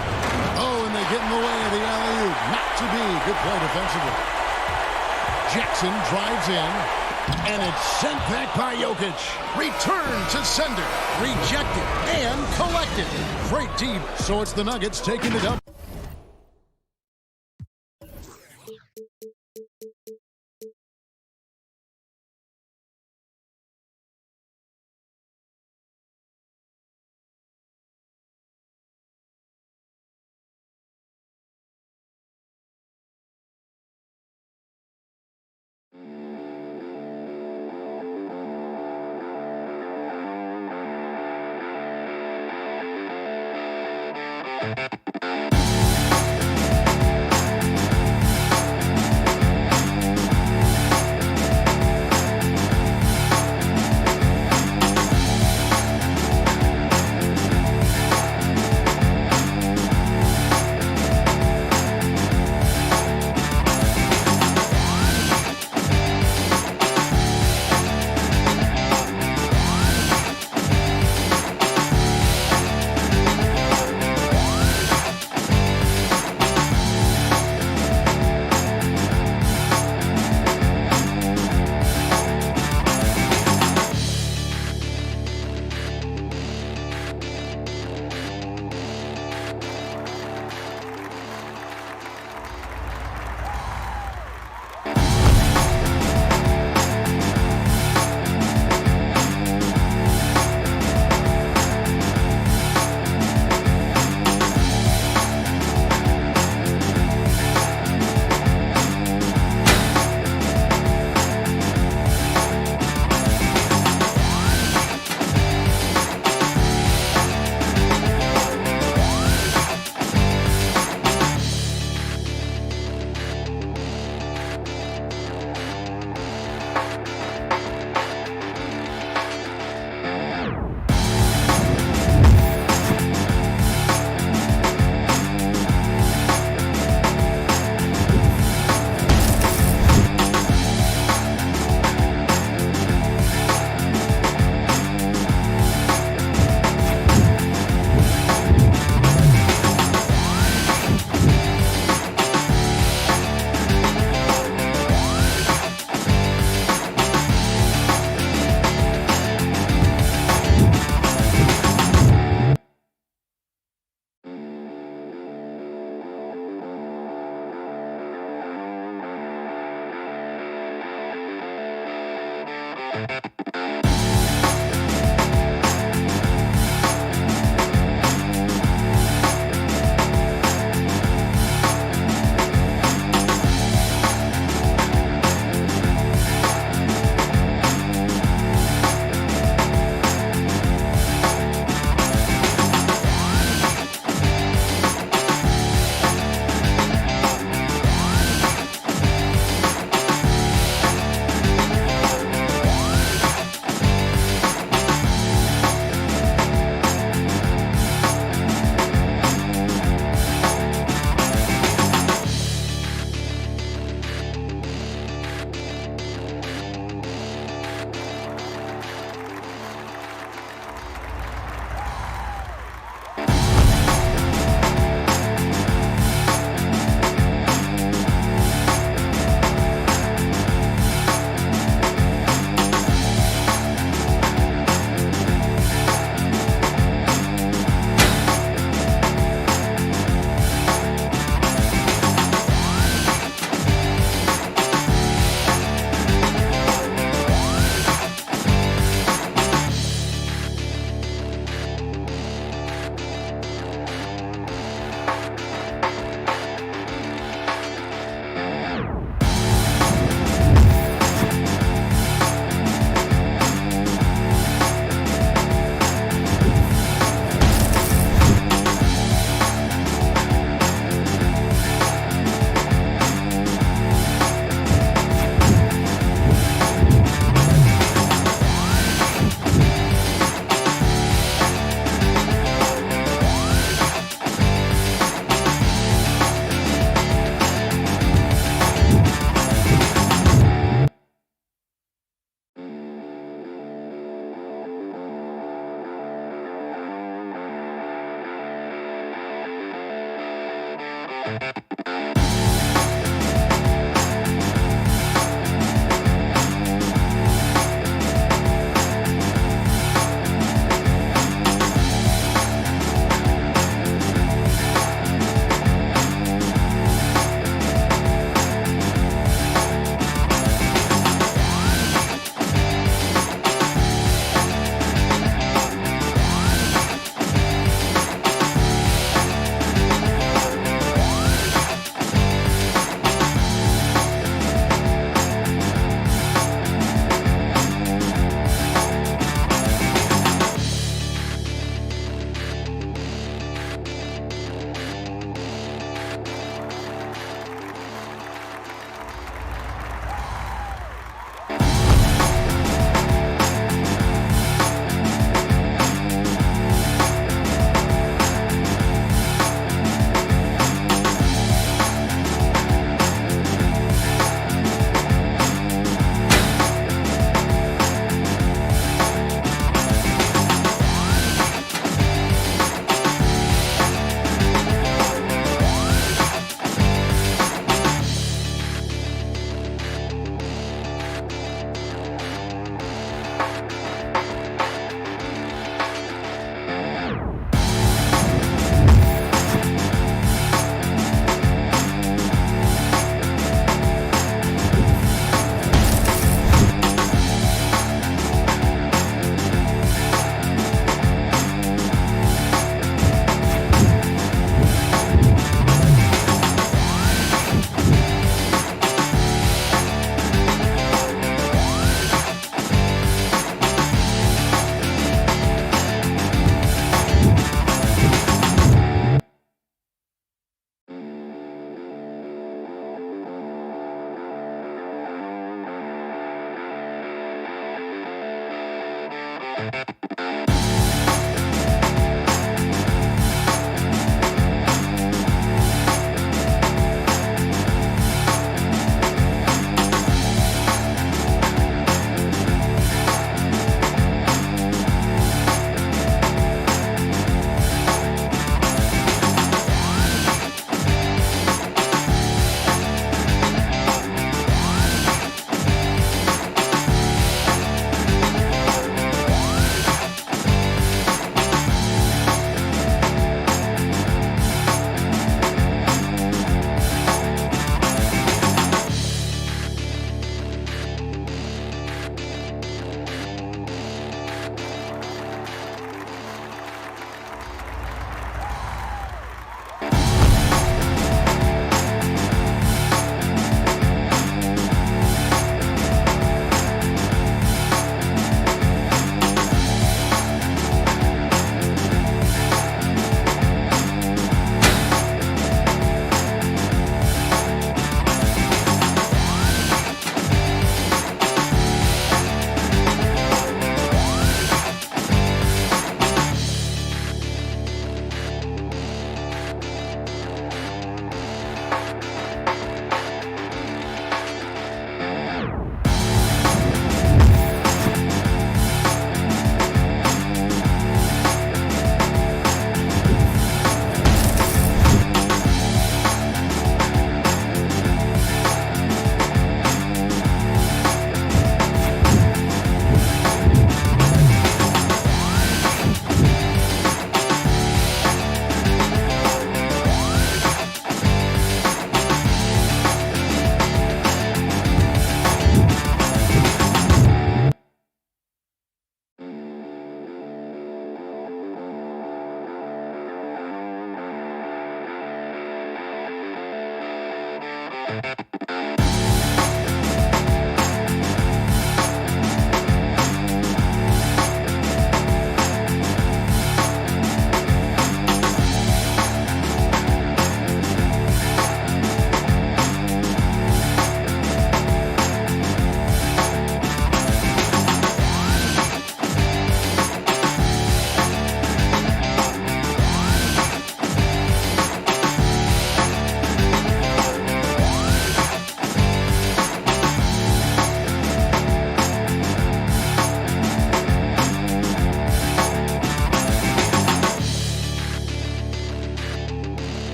Oh, and they get in the way of the alley-oop. Not to be. Good play defensively. Jackson drives in, and it's sent back by Jokic. Return to sender. Rejected and collected. Great deep. So it's the Nuggets taking it up.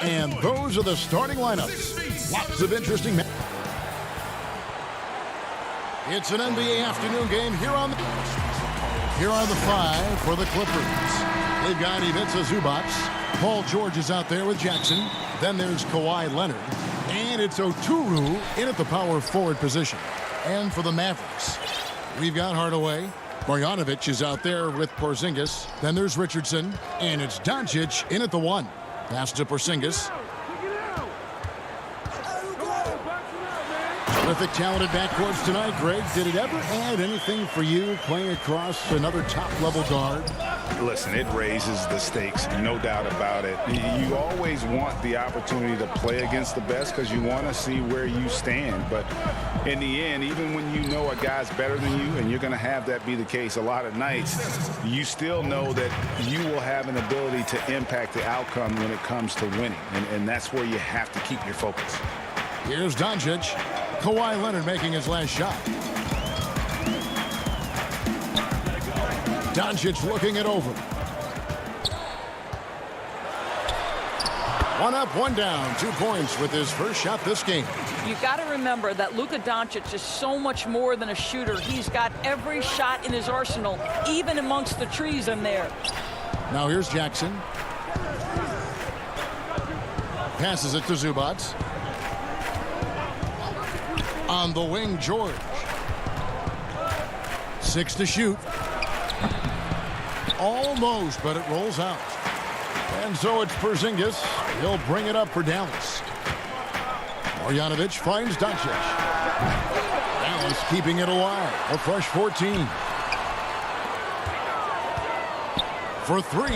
And those are the starting lineups. Lots of interesting matches. It's an NBA afternoon game here are the five for the Clippers. They've got Ivica Zubac. Paul George is out there with Jackson. Then there's Kawhi Leonard. And it's Oturu in at the power forward position. And for the Mavericks, we've got Hardaway. Marjanovic is out there with Porzingis. Then there's Richardson. And it's Doncic in at the 1. Pass to Porzingis. Terrific, talented backcourts tonight, Greg. Did it ever add anything for you playing across another top-level guard? Listen, it raises the stakes, no doubt about it. You always want the opportunity to play against the best because you want to see where you stand. But in the end, even when you know a guy's better than you, and you're going to have that be the case a lot of nights, you still know that you will have an ability to impact the outcome when it comes to winning. And that's where you have to keep your focus. Here's Doncic. Kawhi Leonard making his last shot. Doncic looking it over. One up, one down. 2 points with his first shot this game. You got to remember that Luka Doncic is so much more than a shooter. He's got every shot in his arsenal, even amongst the trees in there. Now here's Jackson. Passes it to Zubac. On the wing, George. 6 to shoot. Almost, but it rolls out. And so it's Porzingis. He'll bring it up for Dallas. Marjanovic finds Doncic. Dallas keeping it alive. A fresh 14. For 3.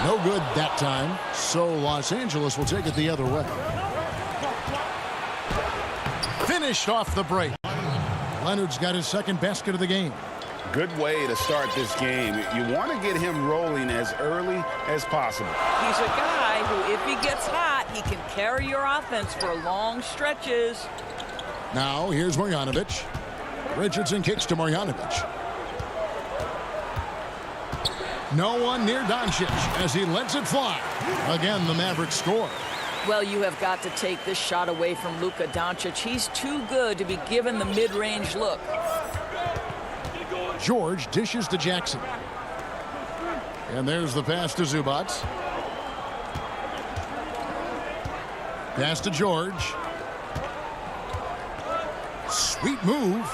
No good that time. So Los Angeles will take it the other way. Finished off the break. Leonard's got his second basket of the game. Good way to start this game. You want to get him rolling as early as possible. He's a guy who, if he gets hot, he can carry your offense for long stretches. Now, here's Marjanovic. Richardson kicks to Marjanovic. No one near Doncic as he lets it fly. Again, the Mavericks score. Well, you have got to take this shot away from Luka Doncic. He's too good to be given the mid-range look. George dishes to Jackson. And there's the pass to Zubac. Pass to George. Sweet move.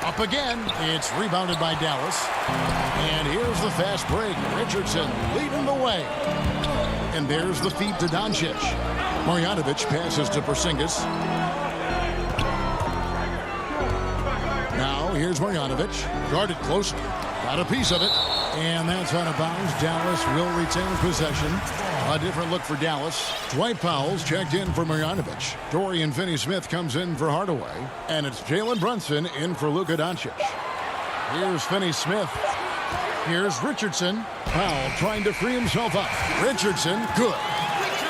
Up again. It's rebounded by Dallas. And here's the fast break. Richardson leading the way. And there's the feed to Doncic. Marjanovic passes to Porzingis. Now here's Marjanovic. Guarded closely. Got a piece of it. And that's out of bounds. Dallas will retain possession. A different look for Dallas. Dwight Powell's checked in for Marjanovic. Dorian Finney-Smith comes in for Hardaway. And it's Jalen Brunson in for Luka Doncic. Here's Finney-Smith. Here's Richardson. Powell trying to free himself up. Richardson, good.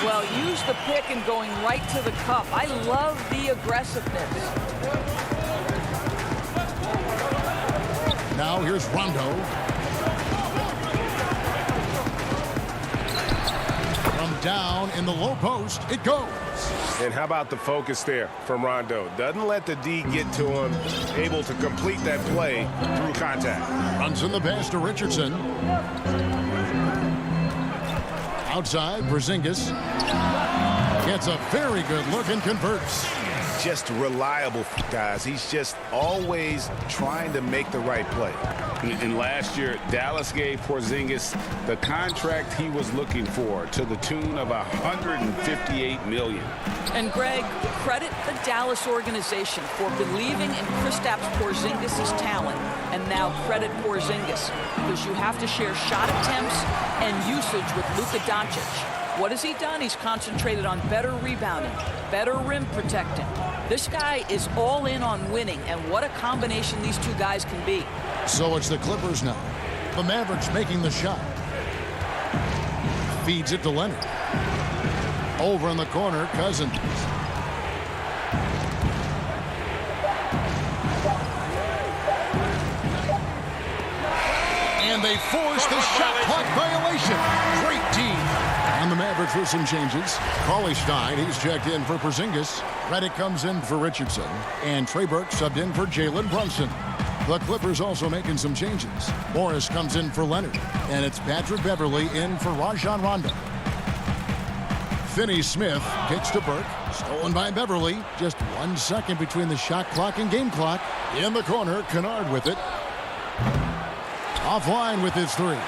Well, use the pick and going right to the cup. I love the aggressiveness. Now here's Rondo. From down in the low post, it goes. And how about the focus there from Rondo? Doesn't let the D get to him, able to complete that play through contact. Runs in the pass to Richardson. Outside, Porzingis gets a very good look and converts. Just reliable, guys. He's just always trying to make the right play. And last year, Dallas gave Porzingis the contract he was looking for to the tune of $158 million. And Greg, credit the Dallas organization for believing in Kristaps Porzingis' talent. And now credit Porzingis because you have to share shot attempts and usage with Luka Doncic. What has he done? He's concentrated on better rebounding, better rim protecting. This guy is all in on winning, and what a combination these two guys can be. So it's the Clippers now. The Mavericks making the shot. Feeds it to Leonard. Over in the corner, Cousins. And they force the shot clock violation. Great team. And the for some changes. Cauley Stein, he's checked in for Porzingis. Redick comes in for Richardson. And Trey Burke subbed in for Jalen Brunson. The Clippers also making some changes. Morris comes in for Leonard. And it's Patrick Beverley in for Rajon Rondo. Finney Smith kicks to Burke. Stolen by Beverley. Just 1 second between the shot clock and game clock. In the corner, Kennard with it. Offline with his three.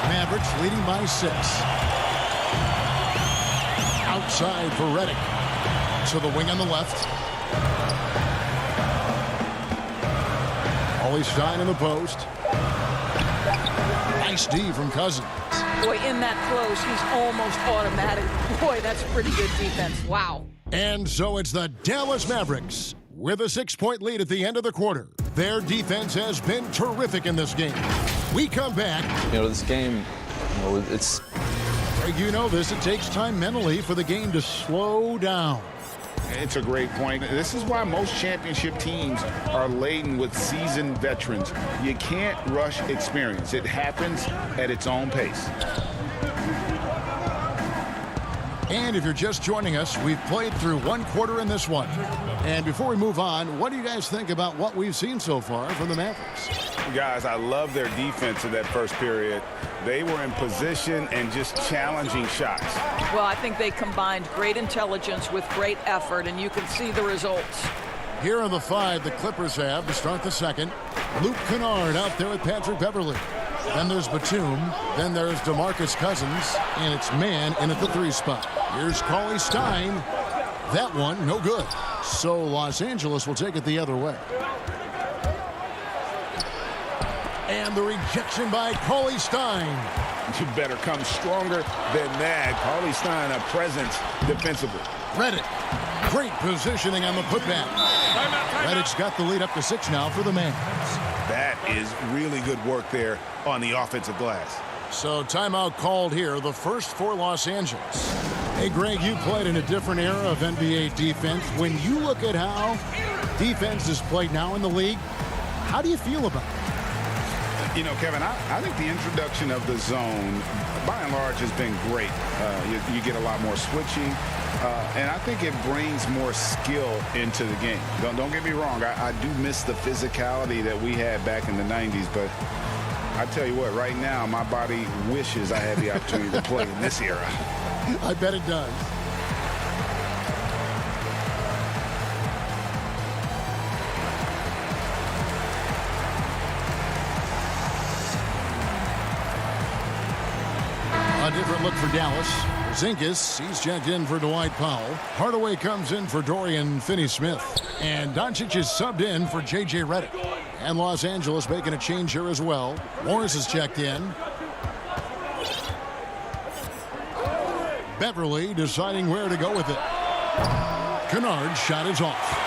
Mavericks leading by 6. Outside for Redick. To the wing on the left. Cauley Stein in the post. Nice D from Cousins. Boy, in that close, he's almost automatic. Boy, that's pretty good defense. Wow. And so it's the Dallas Mavericks with a 6-point lead at the end of the quarter. Their defense has been terrific in this game. We come back. This game, it's... Greg, you know this. It takes time mentally for the game to slow down. It's a great point. This is why most championship teams are laden with seasoned veterans. You can't rush experience. It happens at its own pace. And if you're just joining us, we've played through 1 quarter in this one. And before we move on, what do you guys think about what we've seen so far from the Mavericks? Guys, I love their defense in that first period. They were in position and just challenging shots. Well, I think they combined great intelligence with great effort, and you can see the results. Here are the 5 the Clippers have to start the second. Luke Kennard out there with Patrick Beverley. Then there's Batum. Then there's DeMarcus Cousins. And it's man in at the 3 spot. Here's Cauley Stein. That one, no good. So Los Angeles will take it the other way. And the rejection by Cauley Stein. You better come stronger than that. Cauley Stein, a presence defensively. Redick. Great positioning on the putback. Redick's got the lead up to 6 now for the Mavs. That is really good work there on the offensive glass. So timeout called here, the first for Los Angeles. Hey, Greg, you played in a different era of NBA defense. When you look at how defense is played now in the league, how do you feel about it? Kevin, I think the introduction of the zone, by and large, has been great. You get a lot more switching, and I think it brings more skill into the game. Don't get me wrong. I do miss the physicality that we had back in the 90s, but I tell you what, right now, my body wishes I had the opportunity to play in this era. I bet it does. A different look for Dallas. Porzingis, he's checked in for Dwight Powell. Hardaway comes in for Dorian Finney-Smith. And Doncic is subbed in for J.J. Redick. And Los Angeles making a change here as well. Morris is checked in. Beverley deciding where to go with it. Kennard's shot is off.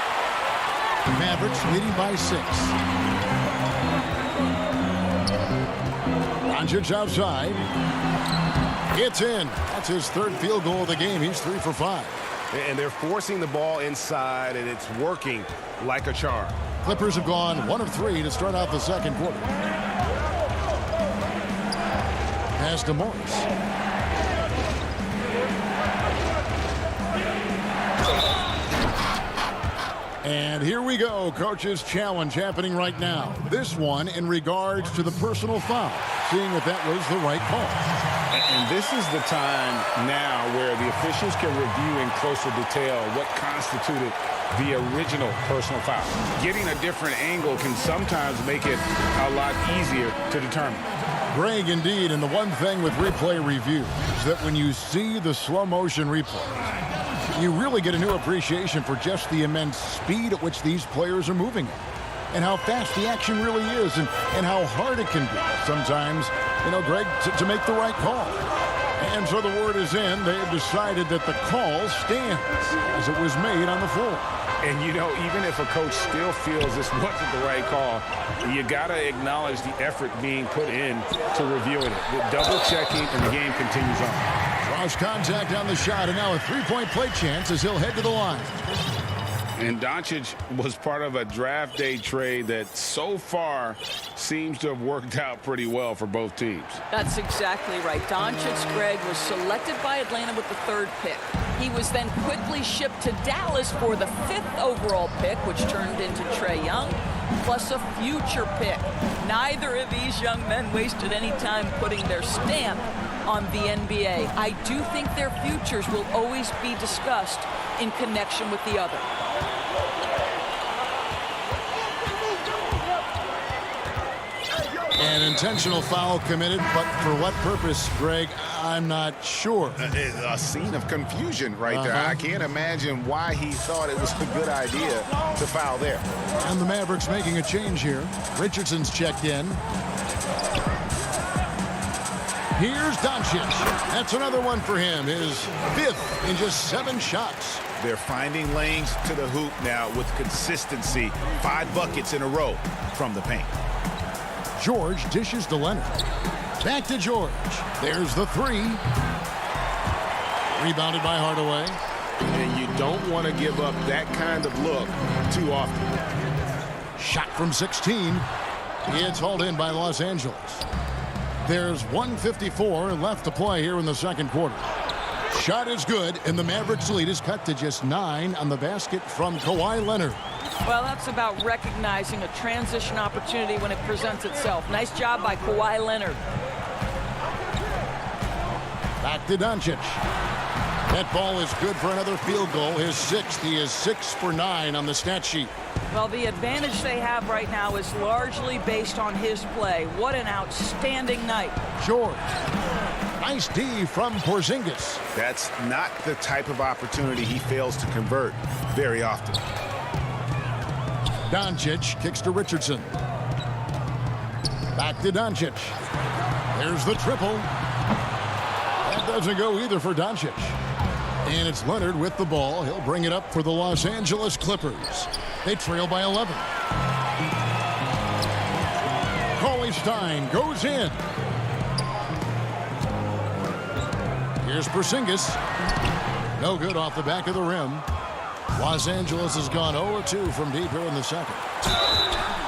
Mavericks leading by 6. Doncic outside. It's in. That's his 3rd field goal of the game. He's 3 for 5. And they're forcing the ball inside, and it's working like a charm. Clippers have gone 1 of 3 to start out the second quarter. Pass to Morris. And here we go. Coach's challenge happening right now. This one in regards to the personal foul. Seeing if that was the right call. And this is the time now where the officials can review in closer detail what constituted the original personal foul. Getting a different angle can sometimes make it a lot easier to determine. Greg, indeed, and the one thing with replay review is that when you see the slow motion replay, you really get a new appreciation for just the immense speed at which these players are moving at, and how fast the action really is, and how hard it can be sometimes, Greg, to make the right call. And so the word is in. They have decided that the call stands as it was made on the floor. And, even if a coach still feels this wasn't the right call, you got to acknowledge the effort being put in to reviewing it. With double-checking, and the game continues on. Draws contact on the shot, and now a 3-point play chance as he'll head to the line. And Doncic was part of a draft day trade that so far seems to have worked out pretty well for both teams. That's exactly right. Doncic, Greg, was selected by Atlanta with the 3rd pick. He was then quickly shipped to Dallas for the 5th overall pick, which turned into Trae Young, plus a future pick. Neither of these young men wasted any time putting their stamp on the NBA. I do think their futures will always be discussed in connection with the other. An intentional foul committed, but for what purpose, Greg? I'm not sure. A scene of confusion right there. I can't imagine why he thought it was a good idea to foul there. And the Mavericks making a change here. Richardson's checked in. Here's Doncic. That's another one for him. His 5th in just 7 shots. They're finding lanes to the hoop now with consistency. 5 buckets in a row from the paint. George dishes to Leonard. Back to George. There's the 3. Rebounded by Hardaway. And you don't want to give up that kind of look too often. Shot from 16. It's hauled in by Los Angeles. There's 1:54 left to play here in the 2nd quarter. Shot is good, and the Mavericks lead is cut to just 9 on the basket from Kawhi Leonard. Well, that's about recognizing a transition opportunity when it presents itself. Nice job by Kawhi Leonard. Back to Doncic. That ball is good for another field goal. His 6th. He is 6 for 9 on the stat sheet. Well, the advantage they have right now is largely based on his play. What an outstanding night. George. Nice D from Porzingis. That's not the type of opportunity he fails to convert very often. Doncic kicks to Richardson. Back to Doncic. There's the triple. That doesn't go either for Doncic. And it's Leonard with the ball. He'll bring it up for the Los Angeles Clippers. They trail by 11. Cauley-Stein goes in. Here's Porzingis. No good off the back of the rim. Los Angeles has gone 0-2 from deep here in the 2nd.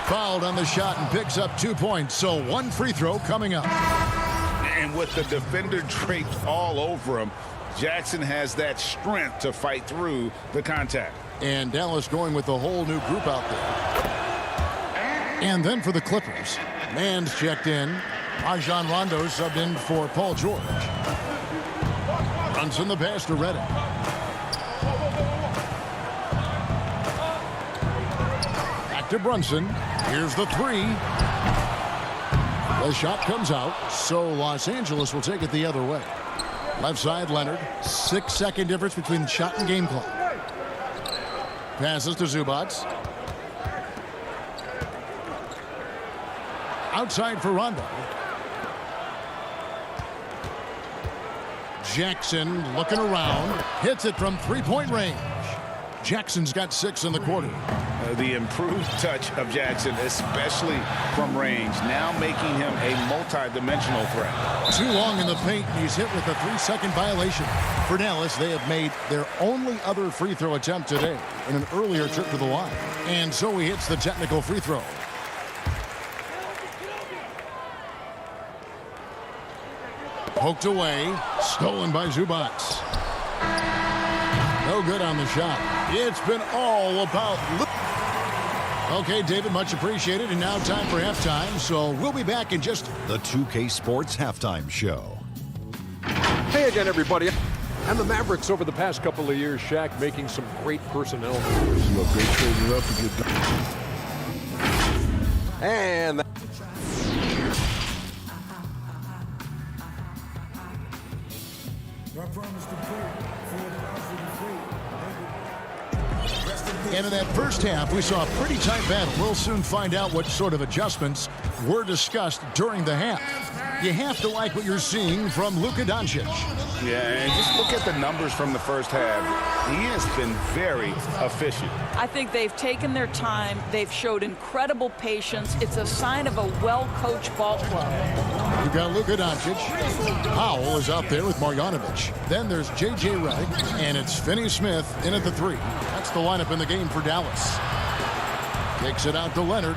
Fouled on the shot and picks up 2 points. So 1 free throw coming up. And with the defender draped all over him, Jackson has that strength to fight through the contact. And Dallas going with a whole new group out there. And then for the Clippers, Mann's checked in. Rajon Rondo subbed in for Paul George. Brunson the pass to Redick. Back to Brunson. Here's the 3. The shot comes out, so Los Angeles will take it the other way. Left side, Leonard. 6-second difference between shot and game clock. Passes to Zubac. Outside for Rondo. Jackson looking around. Hits it from 3-point range. Jackson's got 6 in the quarter. The improved touch of Jackson, especially from range, now making him a multi-dimensional threat. Too long in the paint, and he's hit with a 3-second violation. For Dallas, they have made their only other free throw attempt today in an earlier trip to the line. And so he hits the technical free throw. Poked away, stolen by Zubac. No good on the shot. It's been all about... Okay, David, much appreciated. And now time for halftime. So we'll be back in just... The 2K Sports Halftime Show. Hey again, everybody. And the Mavericks over the past couple of years, Shaq, making some great personnel moves. Great trading up to get done. And... And in that first half, we saw a pretty tight battle. We'll soon find out what sort of adjustments were discussed during the half. You have to like what you're seeing from Luka Doncic. Yeah, and just look at the numbers from the first half. He has been very efficient. I think they've taken their time. They've showed incredible patience. It's a sign of a well-coached ball club. You've got Luka Doncic. Powell is out there with Marjanovic. Then there's J.J. Redick, and it's Finney-Smith in at the 3. That's the lineup in the game for Dallas. Takes it out to Leonard.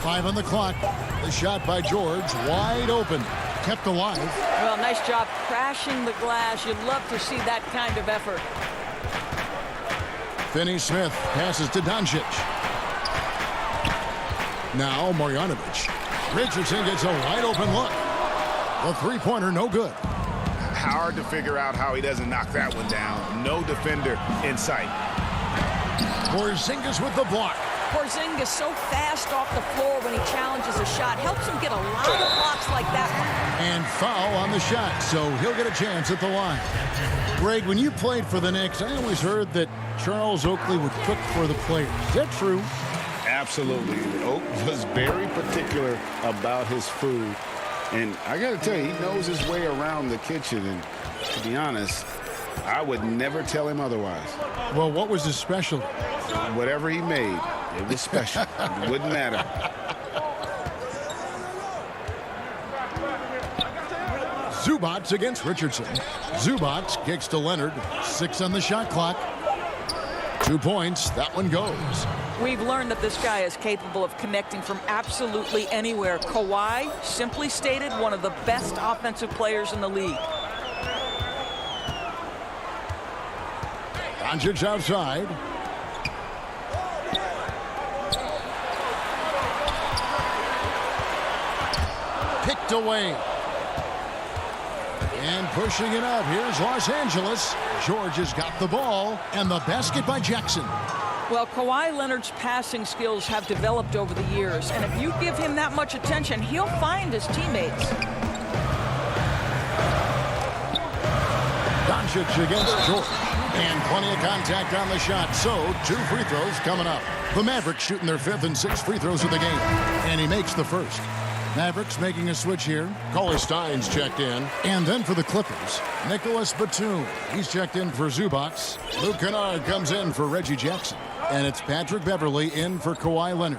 5 on the clock. The shot by George, wide open. Kept alive. Well, nice job crashing the glass. You'd love to see that kind of effort. Finney-Smith passes to Doncic. Now Marjanovic. Richardson gets a wide open look. The three-pointer no good. Hard to figure out how he doesn't knock that one down. No defender in sight. Porzingis with the block. Porzingis so fast off the floor when he challenges a shot. Helps him get a lot of blocks like that one. And foul on the shot, so he'll get a chance at the line. Greg, when you played for the Knicks, I always heard that Charles Oakley would cook for the players. Is that true? Absolutely. Oak was very particular about his food. And I got to tell you, he knows his way around the kitchen. And to be honest, I would never tell him otherwise. Well, what was his specialty? Whatever he made, it was special. It wouldn't matter. Zubac against Richardson. Zubac kicks to Leonard. 6 on the shot clock. 2 points. That one goes. We've learned that this guy is capable of connecting from absolutely anywhere. Kawhi, simply stated, one of the best offensive players in the league. Doncic outside. Picked away. And pushing it up. Here's Los Angeles. George has got the ball. And the basket by Jackson. Well, Kawhi Leonard's passing skills have developed over the years. And if you give him that much attention, he'll find his teammates. Doncic against George. And plenty of contact on the shot. So, 2 free throws coming up. The Mavericks shooting their 5th and 6th free throws of the game. And he makes the first. Mavericks making a switch here. Cauley Stein's checked in. And then for the Clippers, Nicholas Batum. He's checked in for Zubac. Luke Kennard comes in for Reggie Jackson. And it's Patrick Beverley in for Kawhi Leonard.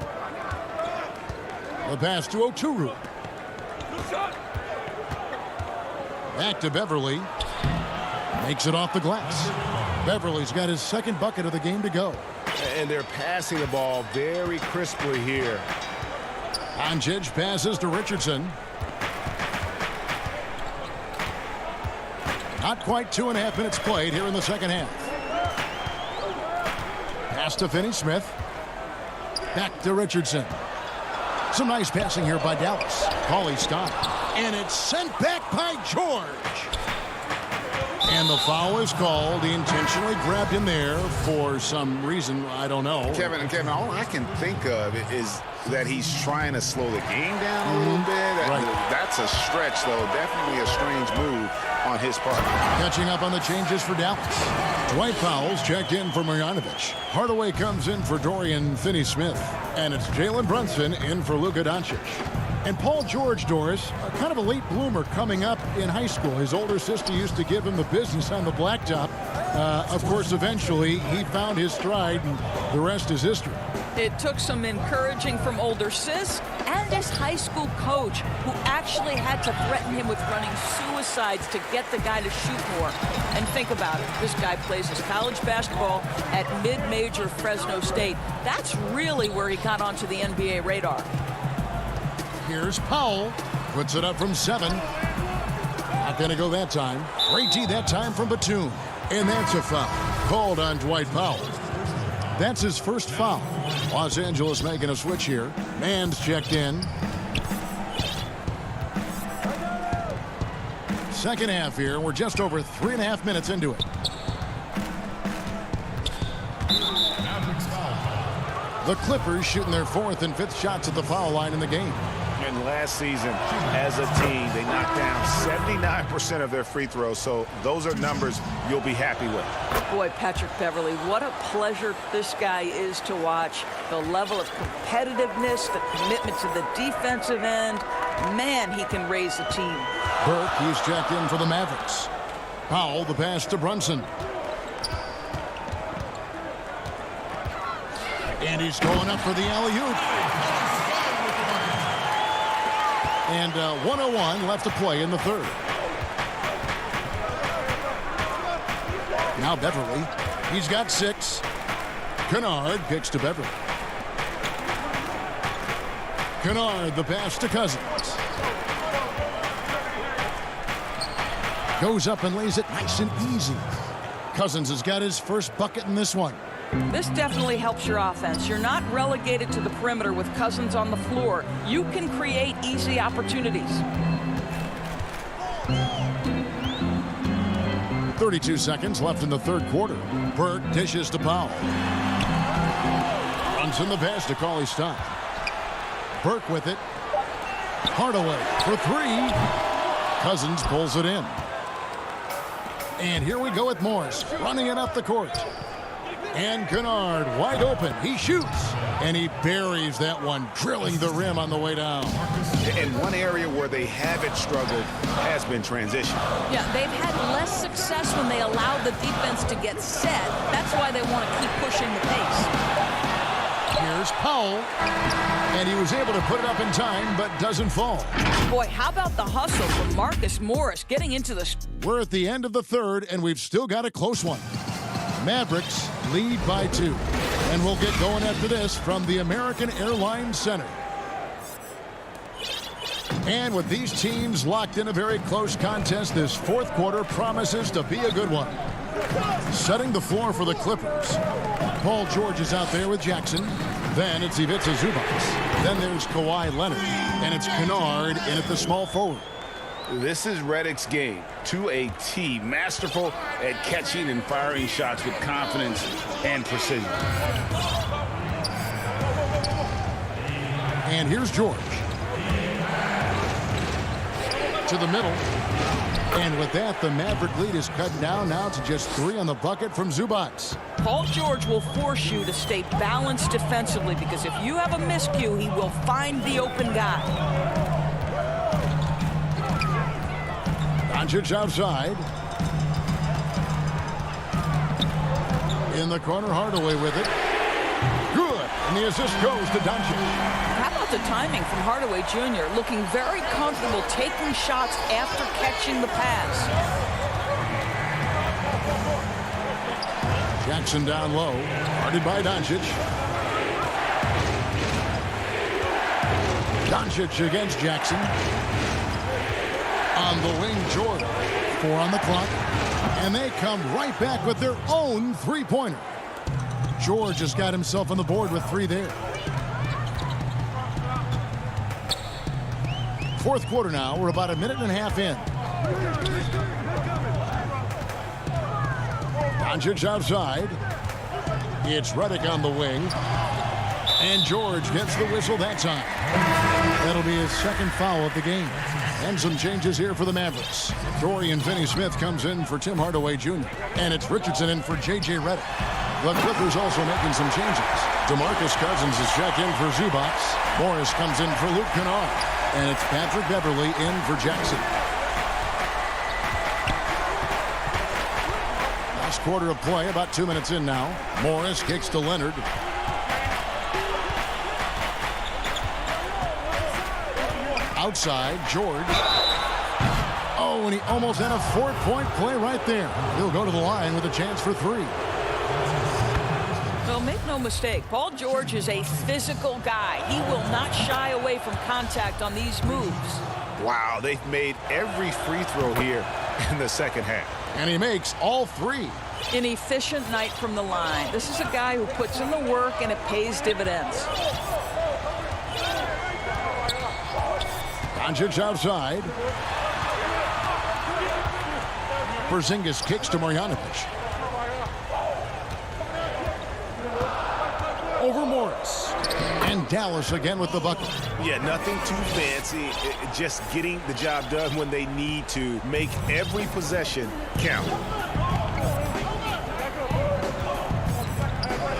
The pass to Oturu. Back to Beverley. Makes it off the glass. Beverley's got his 2nd bucket of the game to go. And they're passing the ball very crisply here. Doncic passes to Richardson. Not quite 2.5 minutes played here in the 2nd half. Pass to Finney-Smith. Back to Richardson. Some nice passing here by Dallas. Cauley Stein. And it's sent back by George. And the foul is called. He intentionally grabbed him there for some reason. I don't know. Kevin, all I can think of is that he's trying to slow the game down a little bit. Right. That's a stretch, though. Definitely a strange move on his part. Catching up on the changes for Dallas. Dwight Powell's checked in for Marjanovic. Hardaway comes in for Dorian Finney-Smith. And it's Jalen Brunson in for Luka Doncic. And Paul George, Doris, kind of a late bloomer coming up in high school. His older sister used to give him the business on the blacktop. Of course, eventually, he found his stride, and the rest is history. It took some encouraging from older sis and his high school coach, who actually had to threaten him with running suicides to get the guy to shoot more. And think about it. This guy plays his college basketball at mid-major Fresno State. That's really where he got onto the NBA radar. Here's Powell. Puts it up from 7. Not going to go that time. Great D that time from Batum. And that's a foul. Called on Dwight Powell. That's his first foul. Los Angeles making a switch here. Mann's checked in. 2nd half here. We're just over 3.5 minutes into it. The Clippers shooting their 4th and 5th shots at the foul line in the game. And last season, as a team, they knocked down 79% of their free throws. So those are numbers you'll be happy with. Boy, Patrick Beverley, what a pleasure this guy is to watch. The level of competitiveness, the commitment to the defensive end, Man, he can raise the team. Burke, he's checked in for the Mavericks. Powell, the pass to Brunson. And he's going up for the alley-oop. And 1:01 left to play in the third. Now Beverly. He's got 6. Kennard kicks to Beverly. Kennard, the pass to Cousins. Goes up and lays it nice and easy. Cousins has got his first bucket in this one. This definitely helps your offense. You're not relegated to the perimeter with Cousins on the floor. You can create easy opportunities. 32 seconds left in the third quarter. Burke dishes to Powell. Runs in the pass to Cauley Stein. Burke with it. Hardaway for 3. Cousins pulls it in. And here we go with Morris running it up the court. And Kennard wide open. He shoots. And he buries that one, drilling the rim on the way down. And one area where they haven't struggled has been transition. Yeah, they've had less success when they allow the defense to get set. That's why they want to keep pushing the pace. Here's Powell. And he was able to put it up in time, but doesn't fall. Boy, how about the hustle from Marcus Morris getting into the... We're at the end of the third, and we've still got a close one. Mavericks lead by 2. And we'll get going after this from the American Airlines Center. And with these teams locked in a very close contest, this fourth quarter promises to be a good one. Setting the floor for the Clippers. Paul George is out there with Jackson. Then it's Ivica Zubac. Then there's Kawhi Leonard. And it's Kennard in at the small forward. This is Redick's game to a T. Masterful at catching and firing shots with confidence and precision. And here's George. To the middle. And with that, the Maverick lead is cut down now to just 3 on the bucket from Zubac. Paul George will force you to stay balanced defensively because if you have a miscue, he will find the open guy. Doncic outside. In the corner, Hardaway with it. Good. And the assist goes to Doncic. How about the timing from Hardaway Jr. looking very comfortable taking shots after catching the pass. Jackson down low. Guarded by Doncic. Doncic against Jackson. On the wing, Jordan. 4 on the clock. And they come right back with their own three-pointer. George has got himself on the board with 3 there. Fourth quarter now. We're about a minute and a half in. Doncic outside. It's Redick on the wing. And George gets the whistle that time. That'll be his second foul of the game. And some changes here for the Mavericks. Dorian Finney-Smith comes in for Tim Hardaway Jr. And it's Richardson in for J.J. Redick. The Clippers also making some changes. DeMarcus Cousins is checked in for Zubac. Morris comes in for Luke Kennard. And it's Patrick Beverly in for Jackson. Last quarter of play, about 2 minutes in now. Morris kicks to Leonard. Outside, George. Oh, and he almost had a 4-point play right there. He'll go to the line with a chance for 3. Well, make no mistake, Paul George is a physical guy. He will not shy away from contact on these moves. Wow, they've made every free throw here in the second half. And he makes all 3. An efficient night from the line. This is a guy who puts in the work and it pays dividends. Doncic outside. Porzingis kicks to Marjanovic. Over Morris. And Dallas again with the bucket. Yeah, nothing too fancy. Just getting the job done when they need to. Make every possession count.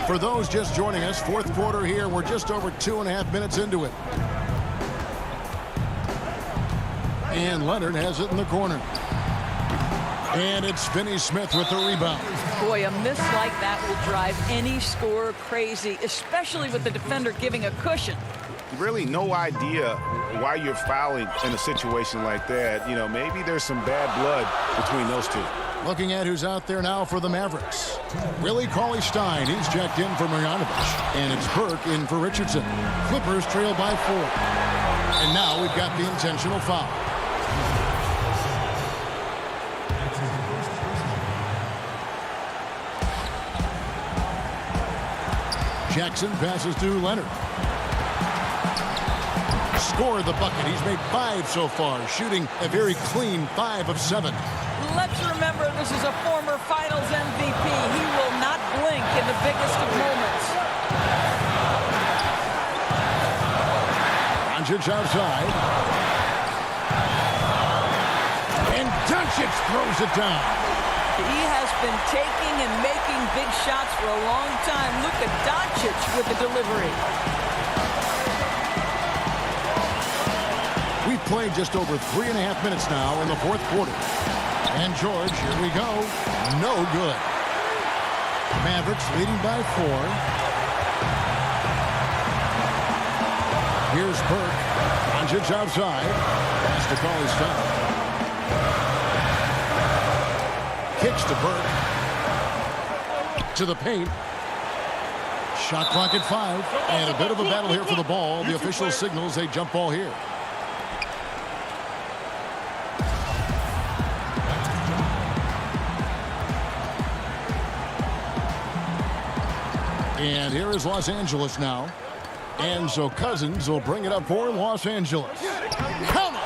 For those just joining us, fourth quarter here. We're just over 2.5 minutes into it. And Leonard has it in the corner. And it's Finney Smith with the rebound. Boy, a miss like that will drive any scorer crazy, especially with the defender giving a cushion. Really no idea why you're fouling in a situation like that. You know, maybe there's some bad blood between those two. Looking at who's out there now for the Mavericks. Willie Cauley-Stein, he's checked in for Marjanovic. And it's Burke in for Richardson. Clippers trail by 4. And now we've got the intentional foul. Jackson passes to Leonard. Scored the bucket. He's made 5 so far, shooting a very clean 5 of 7. Let's remember this is a former Finals MVP. He will not blink in the biggest of moments. Doncic outside. And Doncic throws it down. He has been taking and making big shots for a long time. Look at Doncic with the delivery. We've played just over 3.5 minutes now in the 4th quarter. And George, here we go. No good. Mavericks leading by 4. Here's Burke. Doncic outside. Pass to Cauley-Stein. Kicks to Burke. To the paint. Shot clock at 5. And a bit of a battle here for the ball. The official signals a jump ball here. And here is Los Angeles now. And so Cousins will bring it up for Los Angeles. Count it!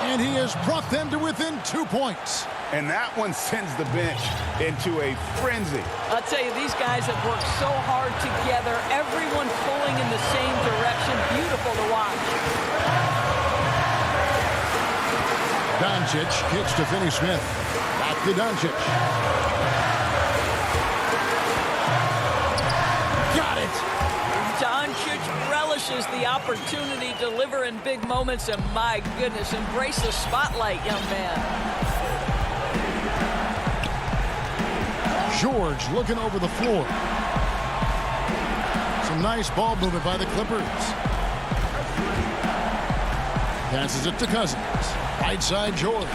And he has brought them to within 2 points. And that one sends the bench into a frenzy. I'll tell you, these guys have worked so hard together. Everyone pulling in the same direction. Beautiful to watch. Doncic kicks to Finney Smith. Back to Doncic. Got it! Doncic relishes the opportunity to deliver in big moments, and my goodness, embrace the spotlight, young man. George looking over the floor. Some nice ball movement by the Clippers. Passes it to Cousins. Right side George.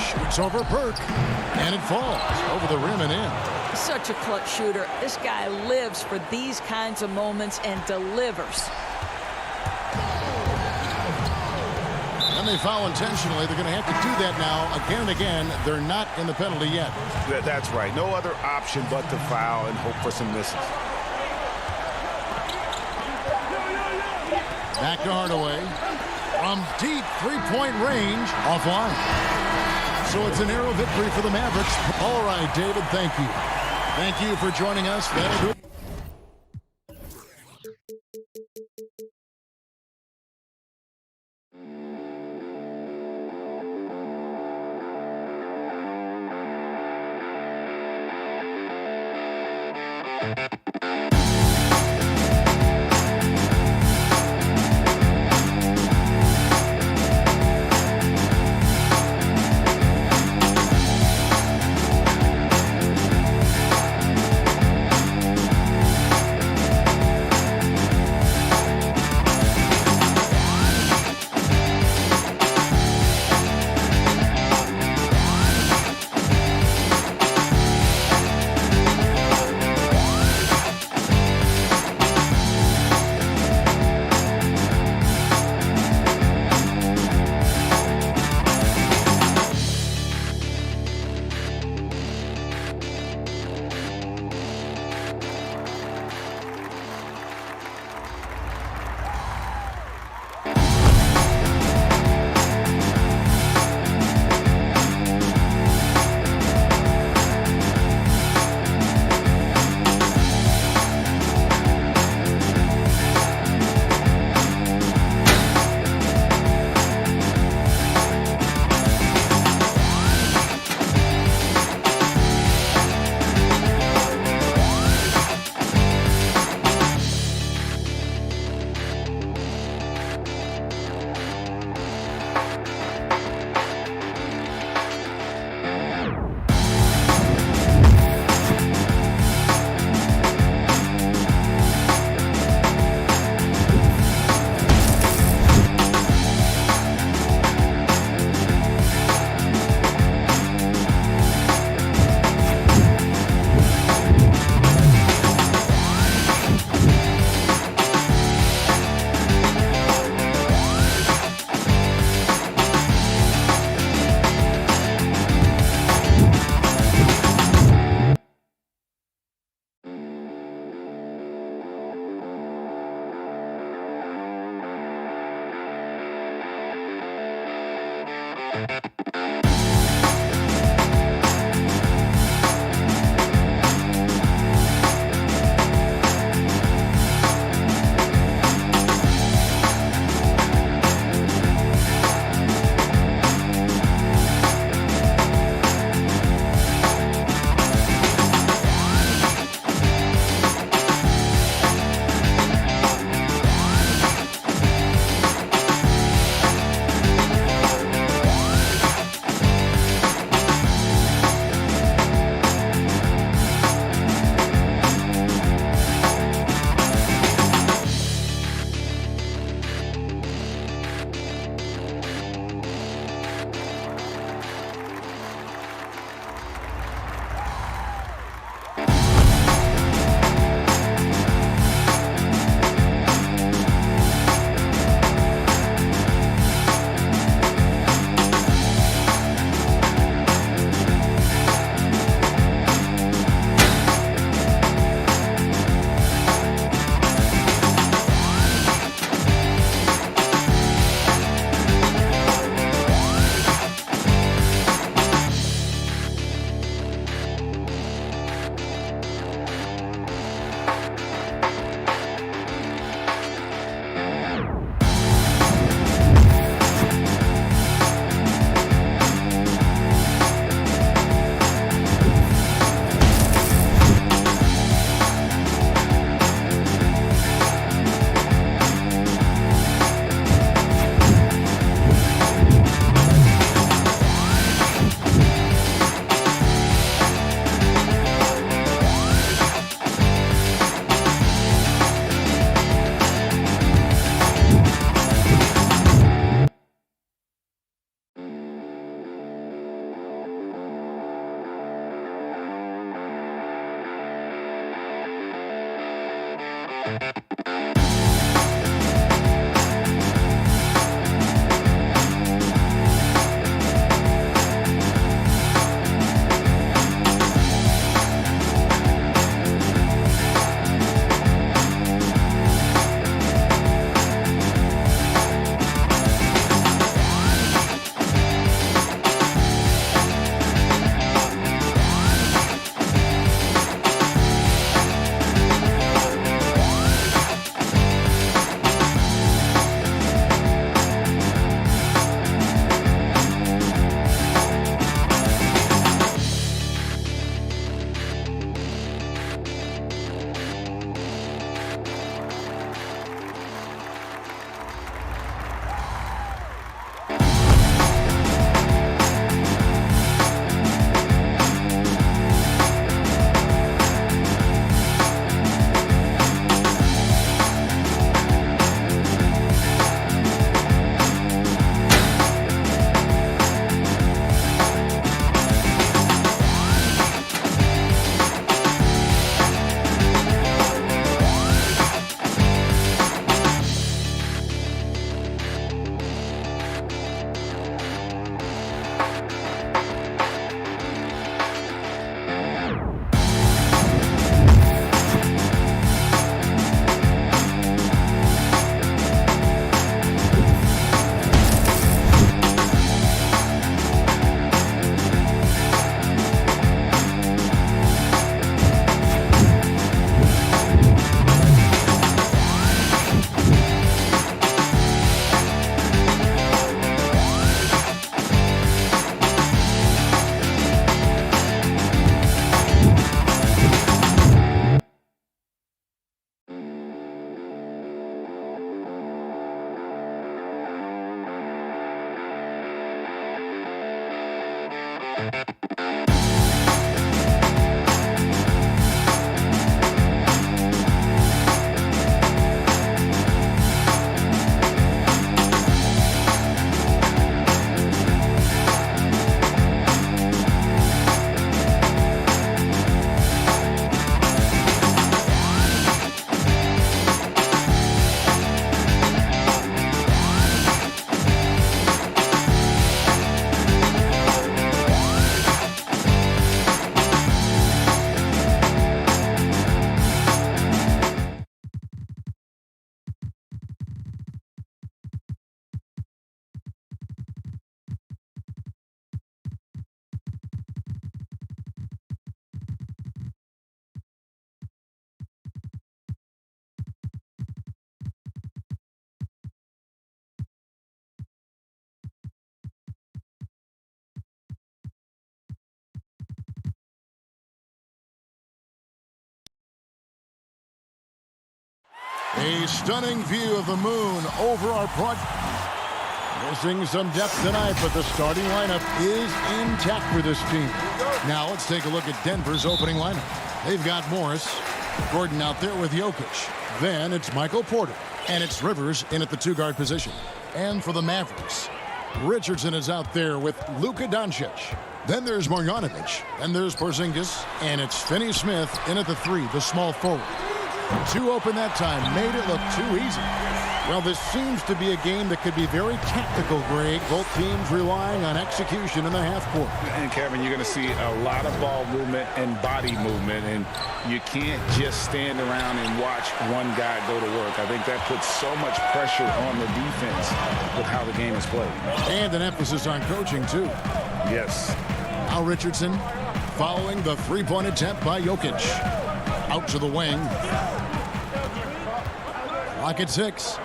Shoots over Burke. And it falls over the rim and in. Such a clutch shooter. This guy lives for these kinds of moments and delivers. And they foul intentionally. They're going to have to do that now again and again. They're not in the penalty yet. That's right. No other option but to foul and hope for some misses. Back to Hardaway. From deep three-point range, offline. So it's a narrow victory for the Mavericks. All right, David, thank you. Thank you for joining us. That'll do it. A stunning view of the moon over our project. Missing some depth tonight, but the starting lineup is intact for this team. Now let's take a look at Denver's opening lineup. They've got Morris, Gordon out there with Jokic. Then it's Michael Porter, and it's Rivers in at the two-guard position. And for the Mavericks, Richardson is out there with Luka Doncic. Then there's Marjanovic, and there's Porzingis, and it's Finney Smith in at the three, the small forward. Two open that time, made it look too easy. Well, this seems to be a game that could be very tactical, Greg. Both teams relying on execution in the half court. And, Kevin, you're going to see a lot of ball movement and body movement, and you can't just stand around and watch one guy go to work. I think that puts so much pressure on the defense with how the game is played. And an emphasis on coaching, too. Yes. Now Richardson following the three-point attempt by Jokic. Out to the wing. Clock at 6.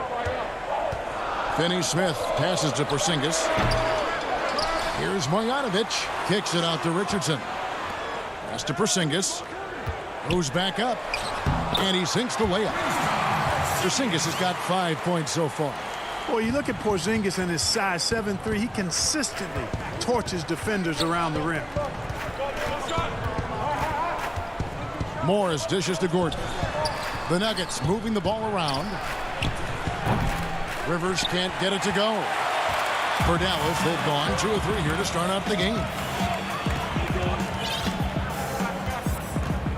Finney Smith passes to Porzingis. Here's Marjanovic. Kicks it out to Richardson. Pass to Porzingis. Goes back up. And he sinks the layup. Porzingis has got 5 points so far. Well, you look at Porzingis and his size 7'3", he consistently torches defenders around the rim. Morris dishes to Gordon. The Nuggets moving the ball around. Rivers can't get it to go. For Dallas, they've gone 2 of 3 here to start out the game.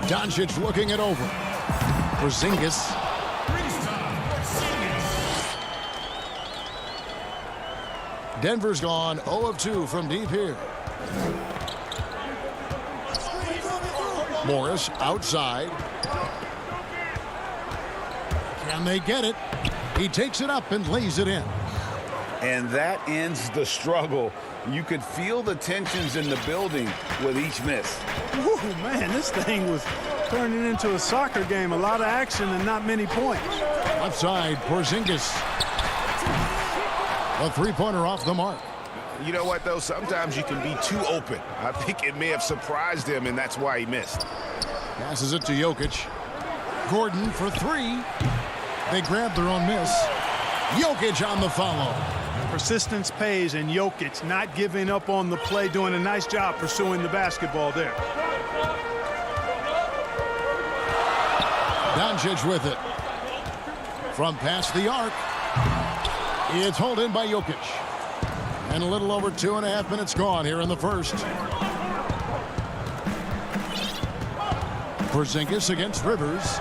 Doncic looking it over. Porzingis Denver's gone 0 of 2 from deep here. Morris outside. Can they get it? He takes it up and lays it in. And that ends the struggle. You could feel the tensions in the building with each miss. Woo, man, this thing was turning into a soccer game. A lot of action and not many points. Left side, Porzingis. A three-pointer off the mark. You know what, though? Sometimes you can be too open. I think it may have surprised him, and that's why he missed. Passes it to Jokic. Gordon for three. They grab their own miss. Jokic on the follow. Persistence pays, and Jokic not giving up on the play, doing a nice job pursuing the basketball there. Doncic with it. From past the arc. It's hauled in by Jokic. And a little over 2.5 minutes gone here in the first. Porzingis against Rivers.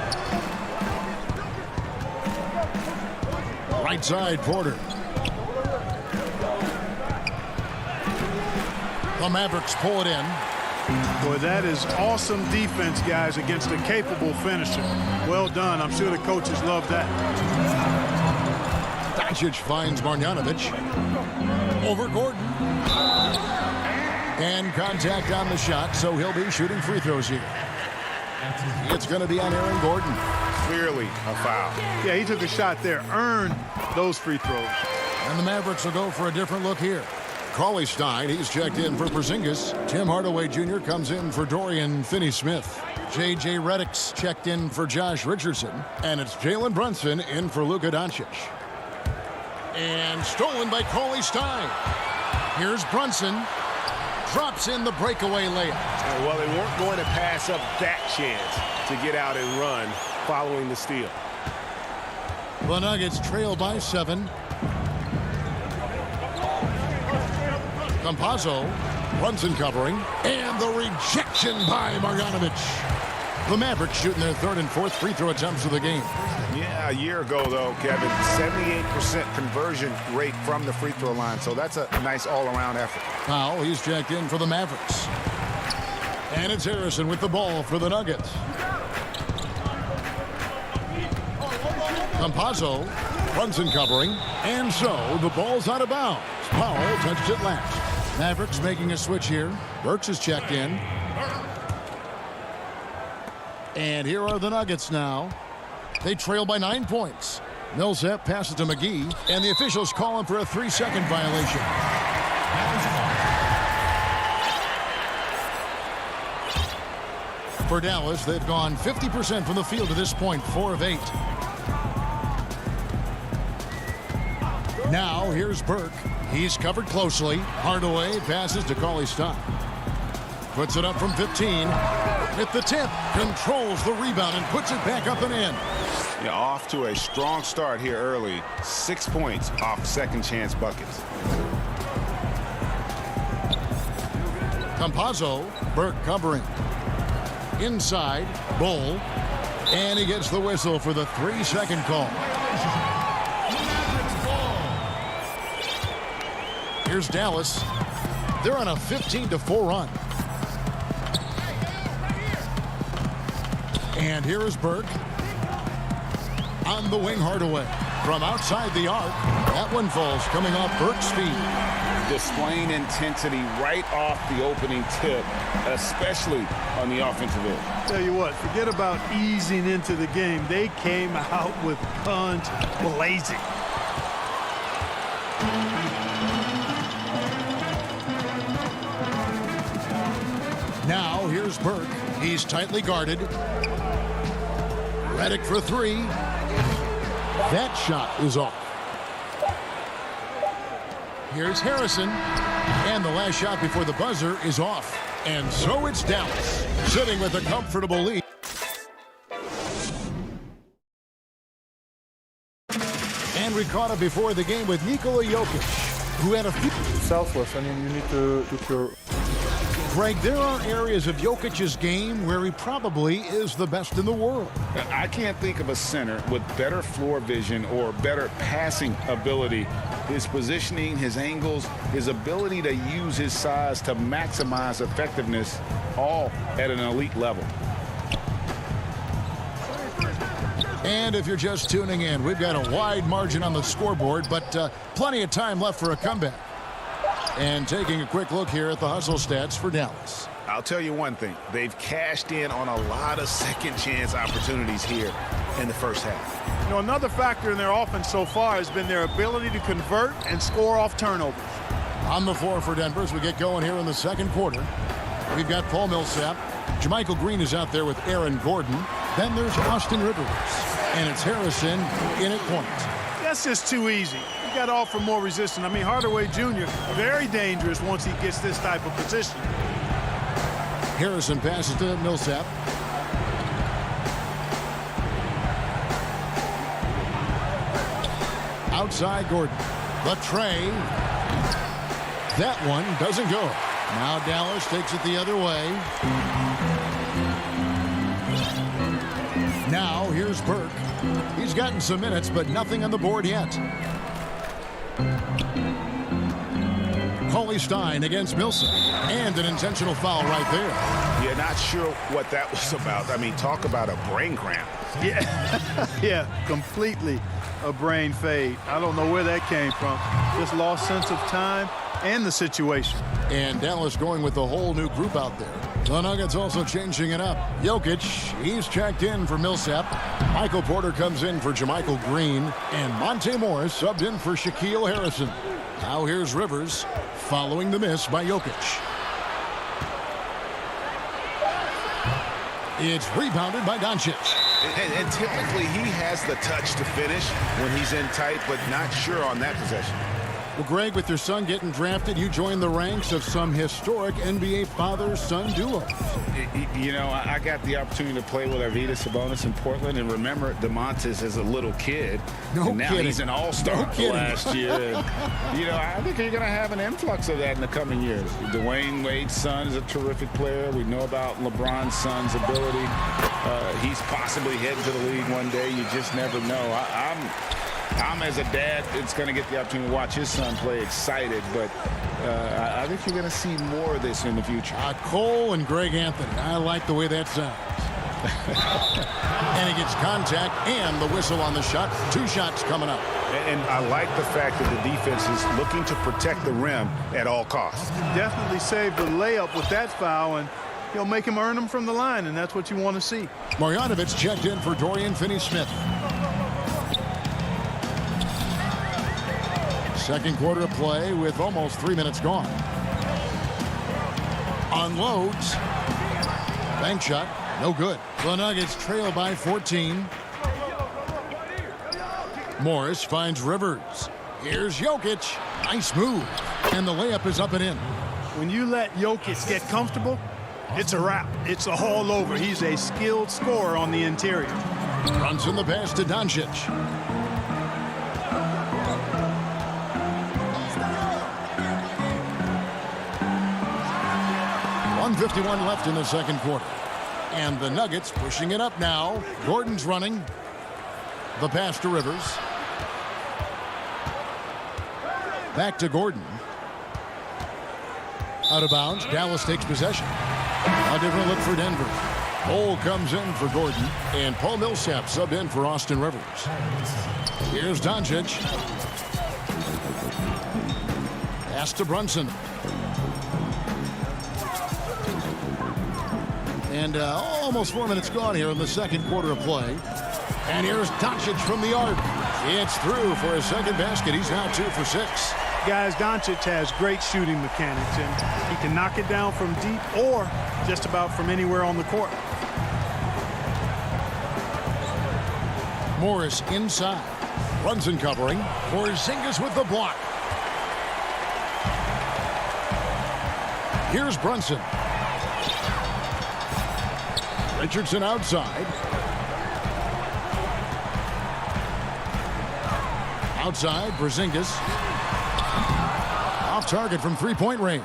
Right side, Porter. The Mavericks pull it in. Boy, that is awesome defense, guys, against a capable finisher. Well done. I'm sure the coaches love that. Doncic finds Marjanovic. Over Gordon. And contact on the shot, so he'll be shooting free throws here. It's going to be on Aaron Gordon. Clearly a foul. Yeah, he took a shot there, earned those free throws. And the Mavericks will go for a different look here. Cauley Stein, he's checked in for Porzingis. Tim Hardaway Jr. comes in for Dorian Finney-Smith. J.J. Redick's checked in for Josh Richardson. And it's Jalen Brunson in for Luka Doncic. And stolen by Cauley Stein. Here's Brunson. Drops in the breakaway layup. Well, they weren't going to pass up that chance to get out and run following the steal. The Nuggets trail by 7. Campazzo, Brunson covering, and the rejection by Marjanovic. The Mavericks shooting their third and fourth free throw attempts of the game. Yeah, a year ago, though, Kevin, 78% conversion rate from the free throw line, so that's a nice all-around effort. Powell, he's checked in for the Mavericks. And it's Harrison with the ball for the Nuggets. Campazzo, Brunson covering, and so the ball's out of bounds. Powell touched it last. Mavericks making a switch here. Burks is checked in. And here are the Nuggets now. They trail by 9 points. Millsap passes to McGee, and the officials call him for a 3-second violation. For Dallas, they've gone 50% from the field to this point, 4 of 8. Now, here's Burke. He's covered closely. Hardaway passes to Cauley Stein. Puts it up from 15. At the tip, controls the rebound and puts it back up and in. Yeah, off to a strong start here early. 6 points off second chance buckets. Campazzo, Burke covering. Inside, Bull. And he gets the whistle for the 3-second call. Here's Dallas. They're on a 15-4 run. And here is Burke. On the wing, Hardaway. From outside the arc. That one falls coming off Burke's feet. Displaying intensity right off the opening tip, especially on the offensive end. Tell you what, forget about easing into the game. They came out with guns blazing. Now, here's Burke. He's tightly guarded. Redick for 3. That shot is off. Here's Harrison. And the last shot before the buzzer is off. And so it's Dallas, sitting with a comfortable lead. And we caught up before the game with Nikola Jokic, who had a few... Selfless. I mean, you need to put your Greg, there are areas of Jokic's game where he probably is the best in the world. I can't think of a center with better floor vision or better passing ability. His positioning, his angles, his ability to use his size to maximize effectiveness, all at an elite level. And if you're just tuning in, we've got a wide margin on the scoreboard, but plenty of time left for a comeback. And taking a quick look here at the hustle stats for Dallas. I'll tell you one thing. They've cashed in on a lot of second chance opportunities here in the first half. You know, another factor in their offense so far has been their ability to convert and score off turnovers. On the floor for Denver as we get going here in the second quarter. We've got Paul Millsap. JaMychal Green is out there with Aaron Gordon. Then there's Austin Rivers. And it's Harrison in at point. That's just too easy. You got to offer more resistance. I mean, Hardaway Jr., very dangerous once he gets this type of position. Harrison passes to Millsap. Outside Gordon. The tray. That one doesn't go. Now Dallas takes it the other way. Now here's Burke. He's gotten some minutes, but nothing on the board yet. Cauley Stein against Millsap. And an intentional foul right there. You're not sure what that was about. I mean, talk about a brain cramp. Yeah, yeah, completely a brain fade. I don't know where that came from. Just lost sense of time and the situation. And Dallas going with a whole new group out there. The Nuggets also changing it up. Jokic, he's checked in for Millsap. Michael Porter comes in for JaMychal Green. And Monte Morris subbed in for Shaquille Harrison. Now here's Rivers following the miss by Jokic. It's rebounded by Doncic. And typically he has the touch to finish when he's in tight, but not sure on that possession. Well, Greg, with your son getting drafted, you joined the ranks of some historic NBA father-son duos. You know, I got the opportunity to play with Arvydas Sabonis in Portland, and remember DeMontis as a little kid. No and now kidding. He's an all-star kidding. last year. And, you know, I think you're going to have an influx of that in the coming years. Dwayne Wade's son is a terrific player. We know about LeBron's son's ability. He's possibly heading to the league one day. You just never know. I'm as a dad, it's going to get the opportunity to watch his son play excited, but I think you're going to see more of this in the future. Cole and Greg Anthony. I like the way that sounds. And he gets contact and the whistle on the shot. 2 shots coming up. And I like the fact that the defense is looking to protect the rim at all costs. Definitely saved the layup with that foul, and he'll make him earn them from the line, and that's what you want to see. Marjanovic checked in for Dorian Finney-Smith. Second quarter of play with almost 3 minutes gone. Unloads. Bank shot. No good. The Nuggets trail by 14. Morris finds Rivers. Here's Jokic. Nice move. And the layup is up and in. When you let Jokic get comfortable, it's a wrap. It's all over. He's a skilled scorer on the interior. Brunson the pass to Doncic. .151 left in the second quarter. And the Nuggets pushing it up now. Gordon's running. The pass to Rivers. Back to Gordon. Out of bounds. Dallas takes possession. A different look for Denver. Cole comes in for Gordon. And Paul Millsap subbed in for Austin Rivers. Here's Doncic. Pass to Brunson. And almost 4 minutes gone here in the second quarter of play. And here's Doncic from the arc. It's through for his second basket. He's now 2 for 6. Guys, Doncic has great shooting mechanics, and he can knock it down from deep or just about from anywhere on the court. Morris inside. Brunson covering. Porzingis with the block. Here's Brunson. Richardson outside. Outside, Porzingis. Off target from 3-point range.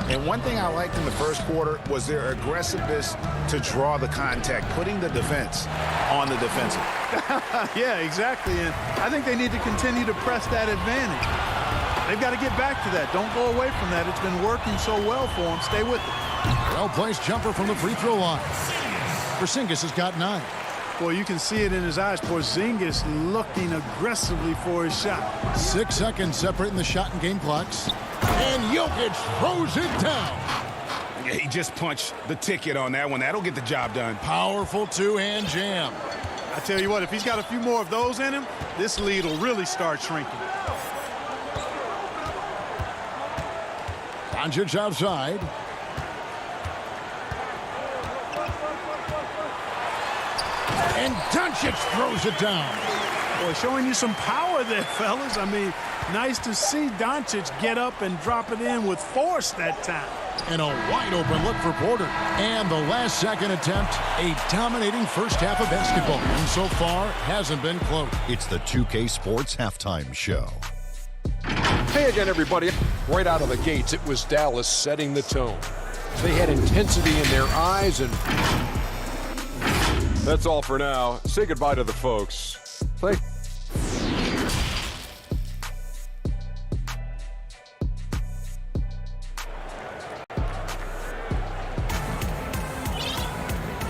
And one thing I liked in the first quarter was their aggressiveness to draw the contact, putting the defense on the defensive. Yeah, exactly. And I think they need to continue to press that advantage. They've got to get back to that. Don't go away from that. It's been working so well for them. Stay with it. Well-placed jumper from the free throw line. Porzingis has got 9. Boy, you can see it in his eyes. Porzingis looking aggressively for his shot. 6 seconds separating the shot and game clocks. And Jokic throws it down. Yeah, he just punched the ticket on that one. That'll get the job done. Powerful two-hand jam. I tell you what, if he's got a few more of those in him, this lead will really start shrinking. Doncic outside. And Doncic throws it down. Boy, showing you some power there, fellas. I mean, nice to see Doncic get up and drop it in with force that time. And a wide open look for Porter. And the last second attempt, a dominating first half of basketball. And so far, hasn't been close. It's the 2K Sports Halftime Show. Hey again, everybody. Right out of the gates, it was Dallas setting the tone. They had intensity in their eyes, and that's all for now. Say goodbye to the folks. Play.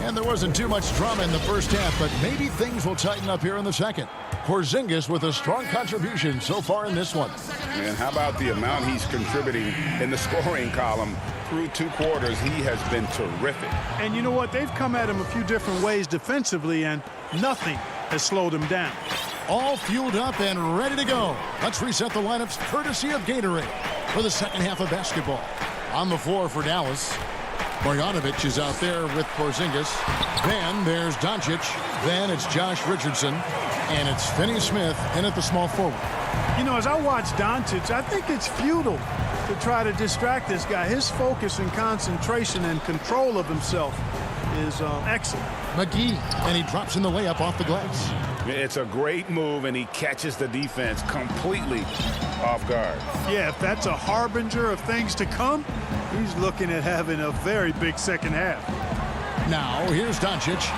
And there wasn't too much drama in the first half, but maybe things will tighten up here in the second. Porzingis with a strong contribution so far in this one. And how about the amount he's contributing in the scoring column? Through 2 quarters, he has been terrific. And you know what? They've come at him a few different ways defensively, and nothing has slowed him down. All fueled up and ready to go. Let's reset the lineups courtesy of Gatorade for the second half of basketball. On the floor for Dallas, Marjanovic is out there with Porzingis. Then there's Doncic. Then it's Josh Richardson. And it's Finney Smith in at the small forward. You know, as I watch Doncic, I think it's futile to try to distract this guy. His focus and concentration and control of himself is excellent. McGee, and he drops in the layup off the glass. It's a great move, and he catches the defense completely off guard. Yeah, if that's a harbinger of things to come, he's looking at having a very big second half. Now, here's Doncic.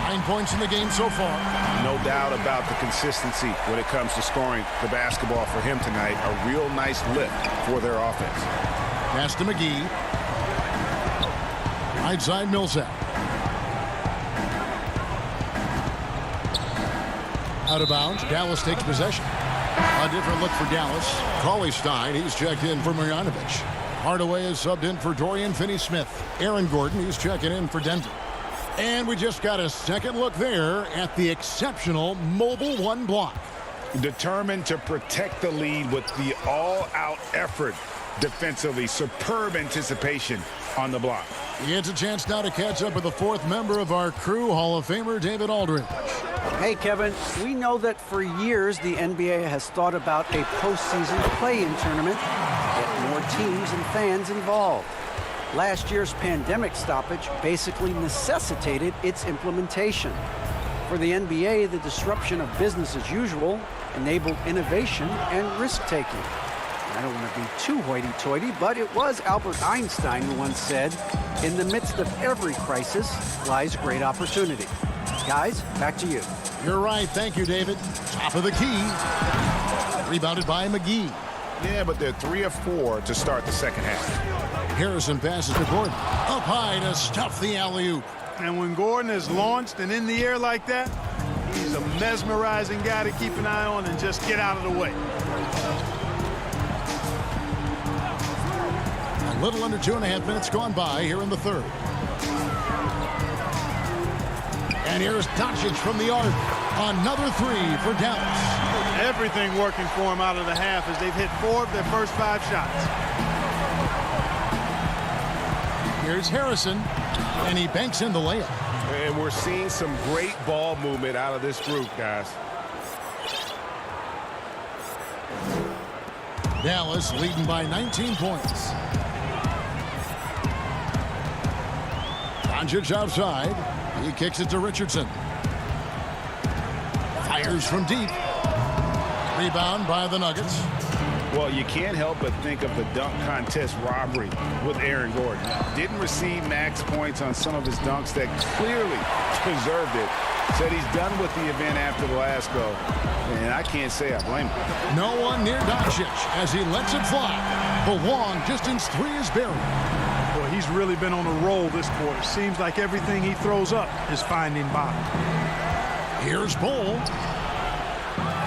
9 points in the game so far. No doubt about the consistency when it comes to scoring the basketball for him tonight. A real nice lift for their offense. Pass to McGee. Right side, Millsap. Out of bounds. Dallas takes possession. A different look for Dallas. Cauley Stein, he's checked in for Marjanovic. Hardaway is subbed in for Dorian Finney-Smith. Aaron Gordon, he's checking in for Denver. And we just got a second look there at the exceptional mobile 1 block. Determined to protect the lead with the all-out effort defensively. Superb anticipation on the block. He gets a chance now to catch up with the 4th member of our crew, Hall of Famer David Aldridge. Hey, Kevin, we know that for years the NBA has thought about a postseason play-in tournament to get more teams and fans involved. Last year's pandemic stoppage basically necessitated its implementation. For the NBA, the disruption of business as usual enabled innovation and risk-taking. I don't want to be too hoity-toity, but it was Albert Einstein who once said, "In the midst of every crisis lies great opportunity." Guys, back to you. You're right. Thank you, David. Top of the key. Rebounded by McGee. Yeah, but they're 3 of 4 to start the second half. Harrison passes to Gordon. Up high to stuff the alley-oop. And when Gordon is launched and in the air like that, he's a mesmerizing guy to keep an eye on and just get out of the way. A little under 2.5 minutes gone by here in the third. And here's Doncic from the arc. Another 3 for Dallas. Everything working for him out of the half as they've hit 4 of their first 5 shots. Here's Harrison, and he banks in the layup. And we're seeing some great ball movement out of this group, guys. Dallas leading by 19 points. Doncic outside. He kicks it to Richardson. Fires from deep. Rebound by the Nuggets. Well, you can't help but think of the dunk contest robbery with Aaron Gordon. Didn't receive max points on some of his dunks that clearly deserved it. Said he's done with the event after the last go, and I can't say I blame him. No one near Doncic as he lets it fly. The long distance three is buried. Boy, he's really been on a roll this quarter. Seems like everything he throws up is finding bottom. Here's Bull.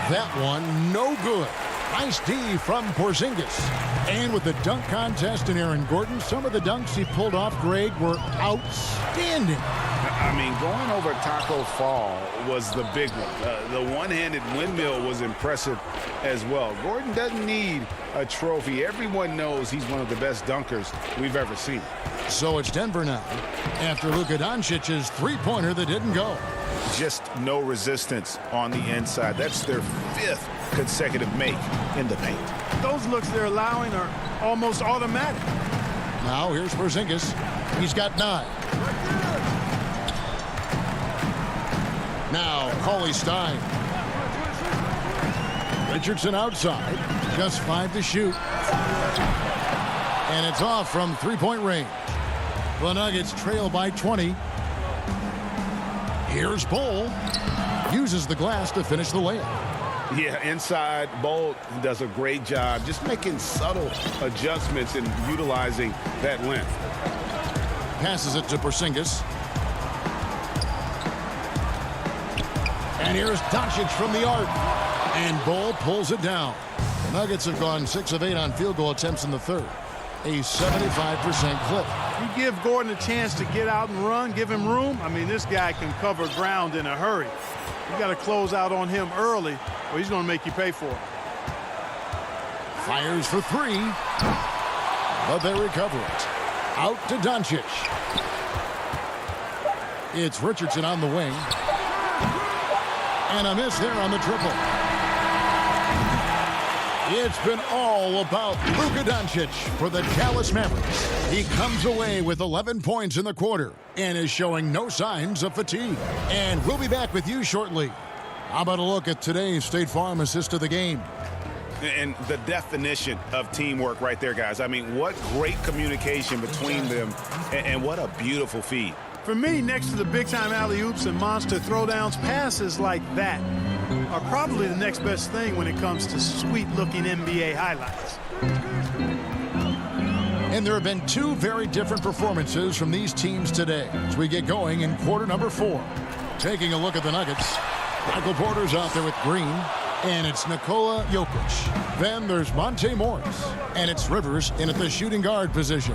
That one no good. Nice D from Porzingis. And with the dunk contest in Aaron Gordon, some of the dunks he pulled off, Greg, were outstanding. I mean, going over Taco Fall was the big one. The one-handed windmill was impressive as well. Gordon doesn't need a trophy. Everyone knows he's one of the best dunkers we've ever seen. So it's Denver now after Luka Doncic's three-pointer that didn't go. Just no resistance on the inside. That's their 5th consecutive make in the paint. Those looks they're allowing are almost automatic. Now here's Porzingis. He's got 9. Now Cauley Stein. Richardson outside. Just 5 to shoot. And it's off from three-point range. The Nuggets trail by 20. Here's Bull. Uses the glass to finish the layup. Yeah, inside, Bull does a great job just making subtle adjustments and utilizing that length. Passes it to Porzingis. And here's Doncic from the arc. And Bull pulls it down. The Nuggets have gone 6 of 8 on field goal attempts in the third. A 75% clip. You give Gordon a chance to get out and run, give him room. I mean, this guy can cover ground in a hurry. You got to close out on him early, or he's going to make you pay for it. Fires for 3. But they recover it. Out to Doncic. It's Richardson on the wing. And a miss there on the triple. It's been all about Luka Doncic for the Dallas Mavericks. He comes away with 11 points in the quarter and is showing no signs of fatigue. And we'll be back with you shortly. How about a look at today's State Farm assist of the game? And the definition of teamwork right there, guys. I mean, what great communication between them, and what a beautiful feed. For me, next to the big-time alley-oops and monster throwdowns, passes like that are probably the next best thing when it comes to sweet-looking NBA highlights. And there have been 2 very different performances from these teams today as we get going in quarter number 4. Taking a look at the Nuggets, Michael Porter's out there with Green, and it's Nikola Jokic. Then there's Monte Morris, and it's Rivers in at the shooting guard position.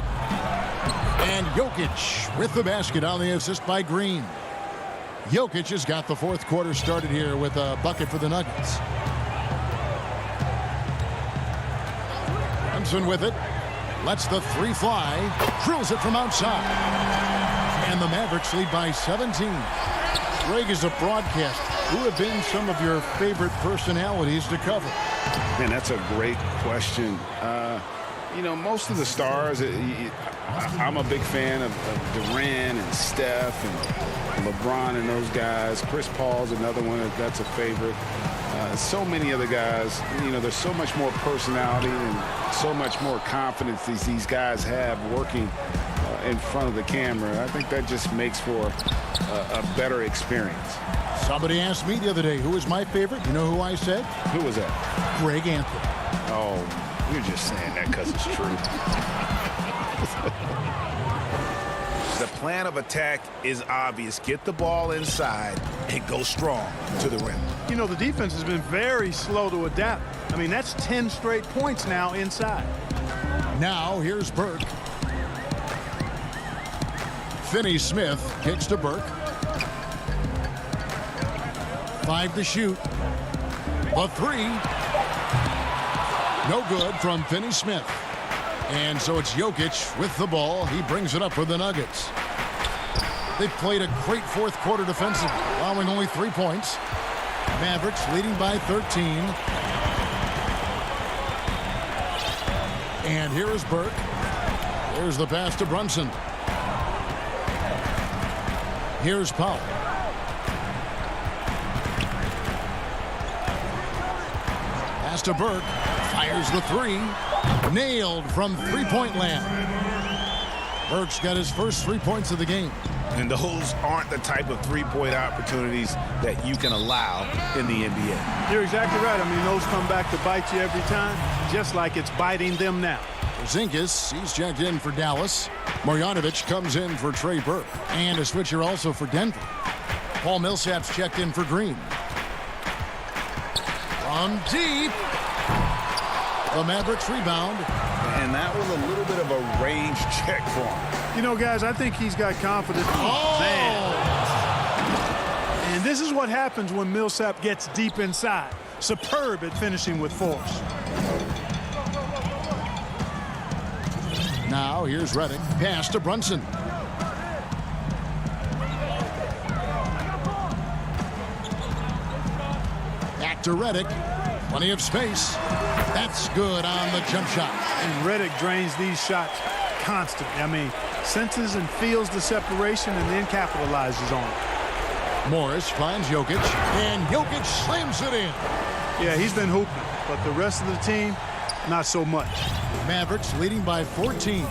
And Jokic with the basket on the assist by Green. Jokic has got the fourth quarter started here with a bucket for the Nuggets. Brunson with it. Lets the 3 fly. Drills it from outside. And the Mavericks lead by 17. Greg, is a broadcast. Who have been some of your favorite personalities to cover? Man, that's a great question. You know, most of the stars, I'm a big fan of Durant and Steph and LeBron and those guys. Chris Paul's another one that's a favorite. So many other guys, you know, there's so much more personality and so much more confidence these guys have working in front of the camera. I think that just makes for a better experience. Somebody asked me the other day, who was my favorite? You know who I said? Who was that? Greg Anthony. Oh, you're just saying that because it's true. The plan of attack is obvious. Get the ball inside and go strong to the rim. You know, the defense has been very slow to adapt. I mean, that's 10 straight points now inside. Now here's Burke. Finney-Smith kicks to Burke. 5 to shoot. A 3. No good from Finney-Smith. And so it's Jokic with the ball. He brings it up for the Nuggets. They've played a great fourth quarter defensively, allowing only 3 points. Mavericks leading by 13. And here is Burke. Here's the pass to Brunson. Here's Powell. Pass to Burke. Fires the three. Nailed from three-point land. Burke's got his first 3 points of the game. And those aren't the type of three-point opportunities that you can allow in the NBA. You're exactly right. I mean, those come back to bite you every time, just like it's biting them now. Porzingis, he's checked in for Dallas. Marjanovic comes in for Trey Burke. And a switcher also for Denver. Paul Millsap's checked in for Green. From deep. The Mavericks rebound. And that was a little bit of a range check for him. You know, guys, I think he's got confidence. Man. And this is what happens when Millsap gets deep inside. Superb at finishing with force. Now here's Redick. Pass to Brunson. Back to Redick. Plenty of space. That's good on the jump shot. And Redick drains these shots constantly. I mean, senses and feels the separation and then capitalizes on it. Morris finds Jokic, and Jokic slams it in. Yeah, he's been hooping, but the rest of the team, not so much. Mavericks leading by 14.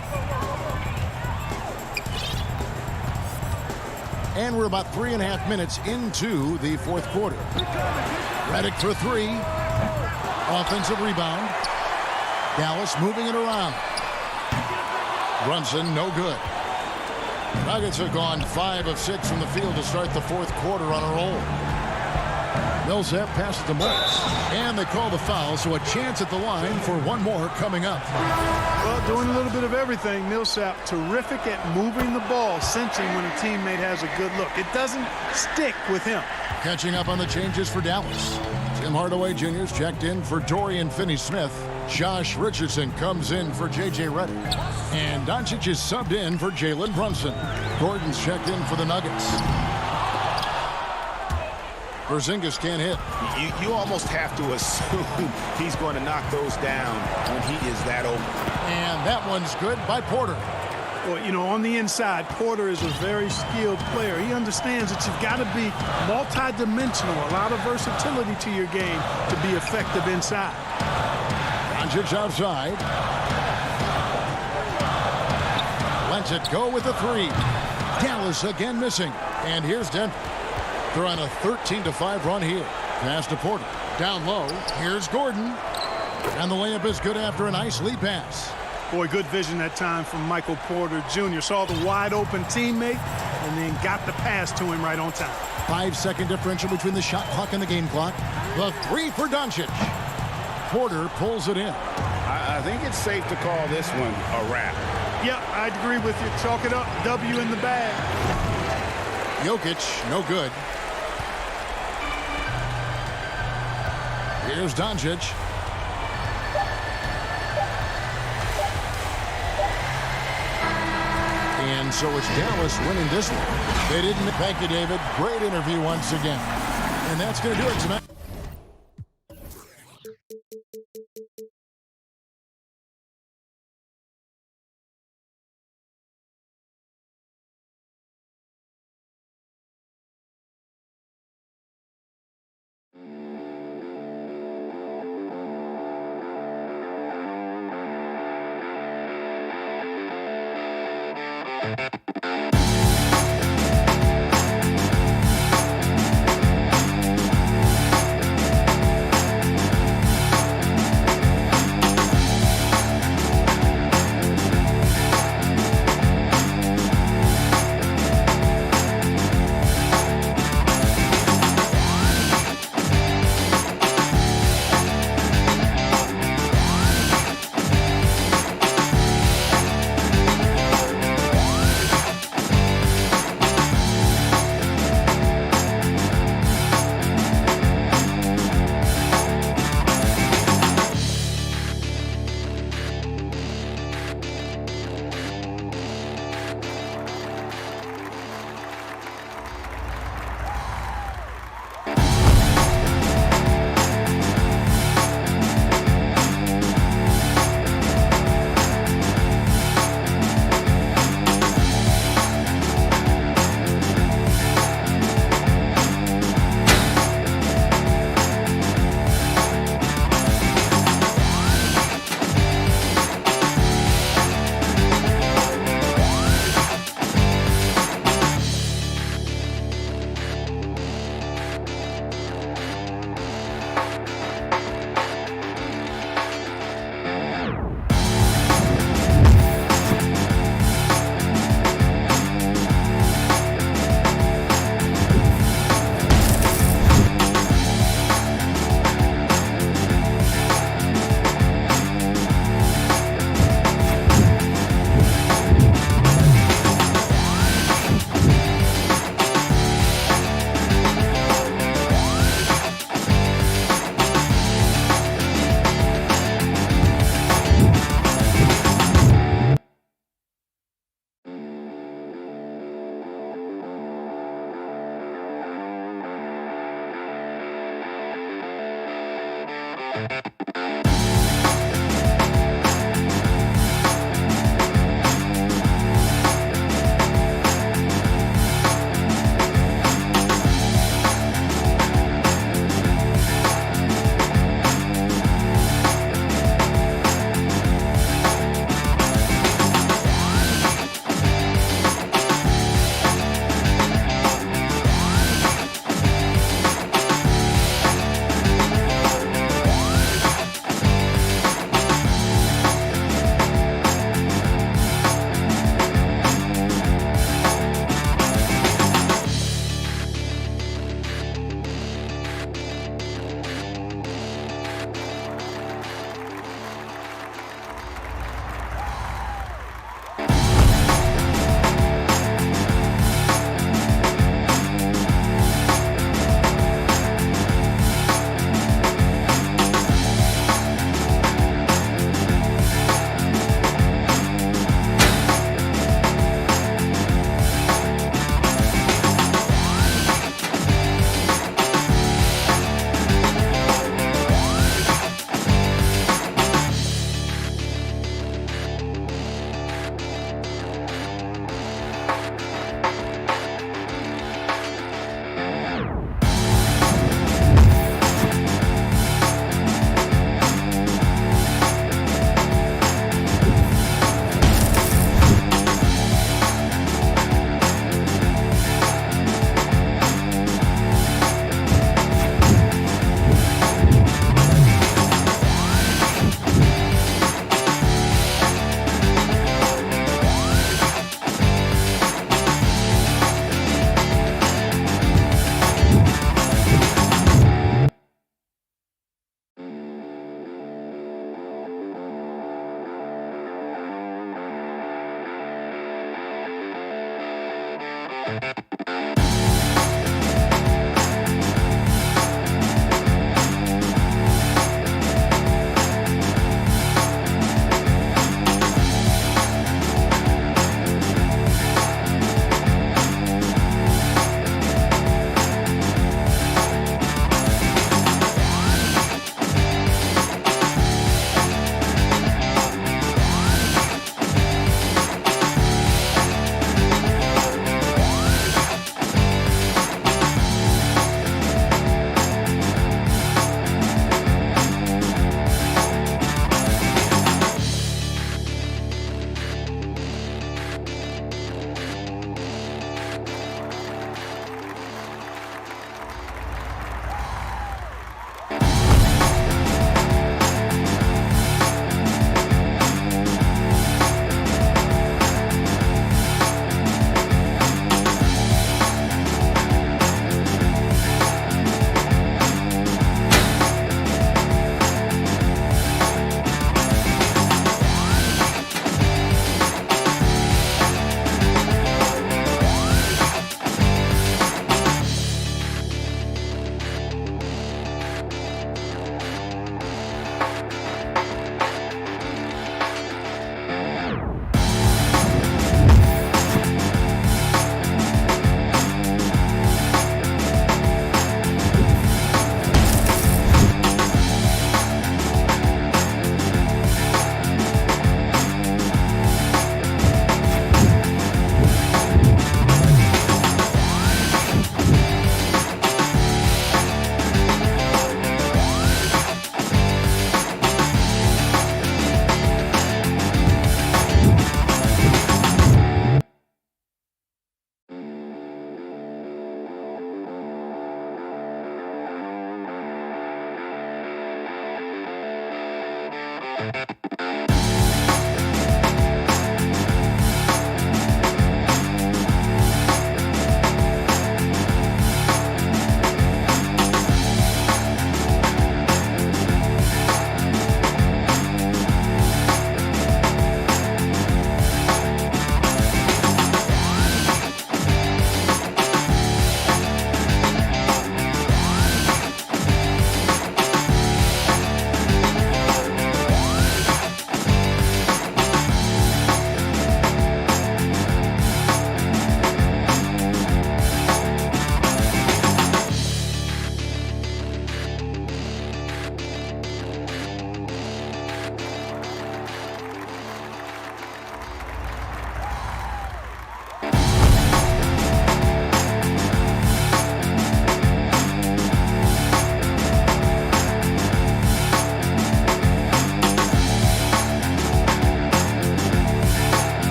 And we're about 3.5 minutes into the fourth quarter. Redick for three. Offensive rebound. Dallas moving it around. Brunson, no good. Nuggets have gone 5 of 6 from the field to start the fourth quarter on a roll. Millsap passes to Morris. And they call the foul, so a chance at the line for one more coming up. Well, doing a little bit of everything. Millsap, terrific at moving the ball, sensing when a teammate has a good look. It doesn't stick with him. Catching up on the changes for Dallas. Tim Hardaway Jr.'s checked in for Dorian Finney-Smith. Josh Richardson comes in for J.J. Redick. And Doncic is subbed in for Jalen Brunson. Gordon's checked in for the Nuggets. Porzingis can't hit. You almost have to assume he's going to knock those down when he is that open. And that one's good by Porter. Well, you know, on the inside, Porter is a very skilled player. He understands that you've got to be multi-dimensional, a lot of versatility to your game to be effective inside. Doncic outside. Lets it go with the three. Dallas again missing. And here's Denver. They're on a 13-5 run here. Pass to Porter. Down low. Here's Gordon. And the layup is good after a nice lead pass. Boy, good vision that time from Michael Porter Jr. Saw the wide-open teammate and then got the pass to him right on time. 5-second differential between the shot clock and the game clock. The three for Doncic. Porter pulls it in. I think it's safe to call this one a wrap. Yeah, I'd agree with you. Chalk it up. W in the bag. Jokic, no good. Here's Doncic. And so it's Dallas winning this one. They didn't. Thank you, David. Great interview once again. And that's going to do it tonight.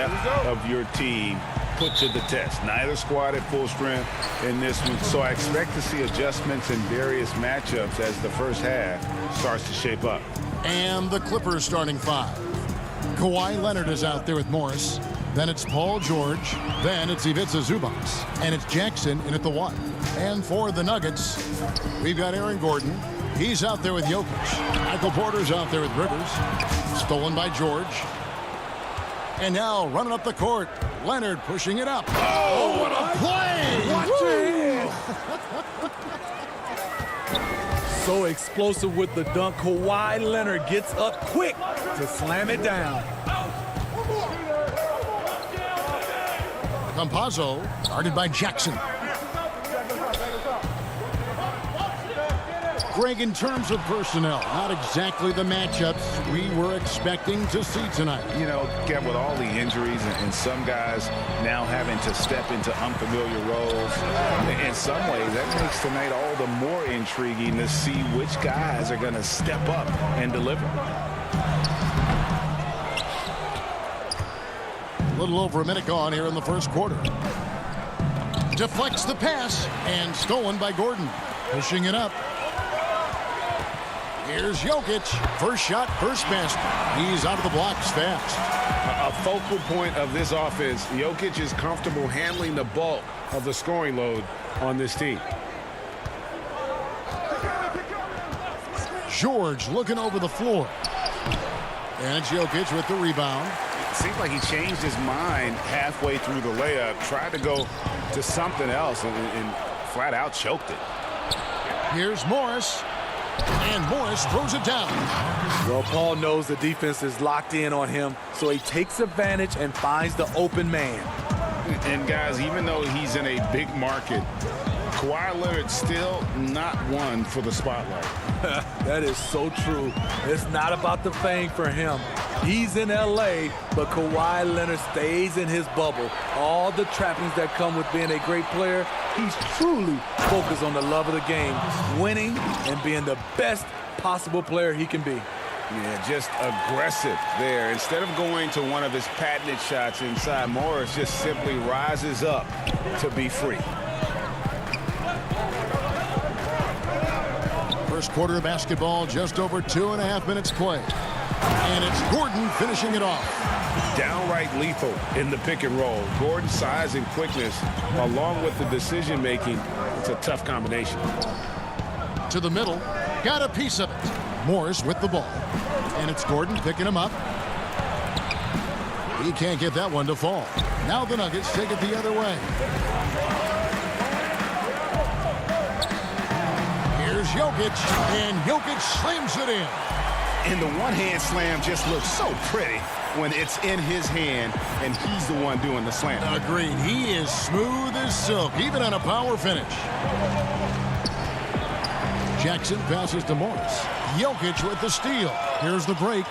depth of your team put to the test. Neither squad at full strength in this one, so I expect to see adjustments in various matchups as the first half starts to shape up. And the Clippers starting five. Kawhi Leonard is out there with Morris. Then it's Paul George. Then it's Ivica Zubac. And it's Jackson in at the one. And for the Nuggets, we've got Aaron Gordon. He's out there with Jokic. Michael Porter's out there with Rivers. Stolen by George. And now running up the court, Leonard pushing it up. Oh, what a play! Watch your hand. So explosive with the dunk. Kawhi Leonard gets up quick to slam it down. Campazzo, guarded by Jackson. Greg, in terms of personnel, not exactly the matchups we were expecting to see tonight. You know, Kev, with all the injuries and some guys now having to step into unfamiliar roles, in some ways that makes tonight all the more intriguing to see which guys are going to step up and deliver. A little over a minute gone here in the first quarter. Deflects the pass and stolen by Gordon. Pushing it up. Here's Jokic. First shot, first basket. He's out of the blocks fast. A focal point of this offense, Jokic is comfortable handling the bulk of the scoring load on this team. George looking over the floor. And it's Jokic with the rebound. It seems like he changed his mind halfway through the layup, tried to go to something else, and flat out choked it. Here's Morris. And Morris throws it down. Well, Paul knows the defense is locked in on him, so he takes advantage and finds the open man. And, guys, even though he's in a big market, Kawhi Leonard's still not one for the spotlight. That is so true. It's not about the fame for him. He's in L.A., but Kawhi Leonard stays in his bubble. All the trappings that come with being a great player, he's truly focused on the love of the game, winning and being the best possible player he can be. Yeah, just aggressive there. Instead of going to one of his patented shots inside, Morris just simply rises up to be free. First quarter of basketball, just over 2.5 minutes play. And it's Gordon finishing it off. Downright lethal in the pick and roll. Gordon's size and quickness, along with the decision making, it's a tough combination. To the middle, got a piece of it. Morris with the ball. And it's Gordon picking him up. He can't get that one to fall. Now the Nuggets take it the other way. Here's Jokic, and Jokic slams it in. And the one-hand slam just looks so pretty when it's in his hand and he's the one doing the slam. Agreed. He is smooth as silk, even on a power finish. Jackson passes to Morris. Jokic with the steal. Here's the break.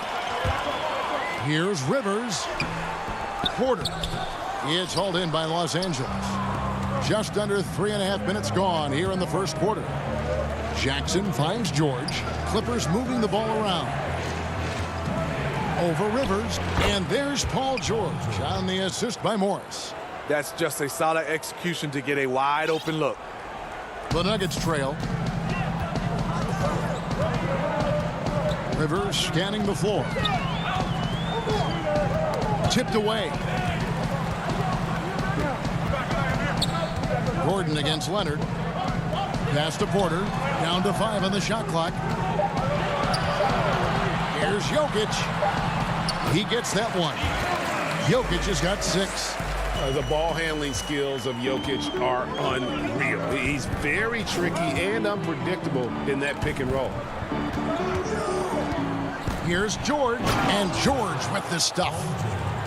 Here's Rivers. Porter. It's hauled in by Los Angeles. Just under 3.5 minutes gone here in the first quarter. Jackson finds George. Clippers moving the ball around. Over Rivers. And there's Paul George on the assist by Morris. That's just a solid execution to get a wide open look. The Nuggets trail. Rivers scanning the floor. Tipped away. Gordon against Leonard. Pass to Porter. Down to 5 on the shot clock. Here's Jokic. He gets that one. Jokic has got 6. The ball handling skills of Jokic are unreal. He's very tricky and unpredictable in that pick and roll. Here's George, and George with the stuff.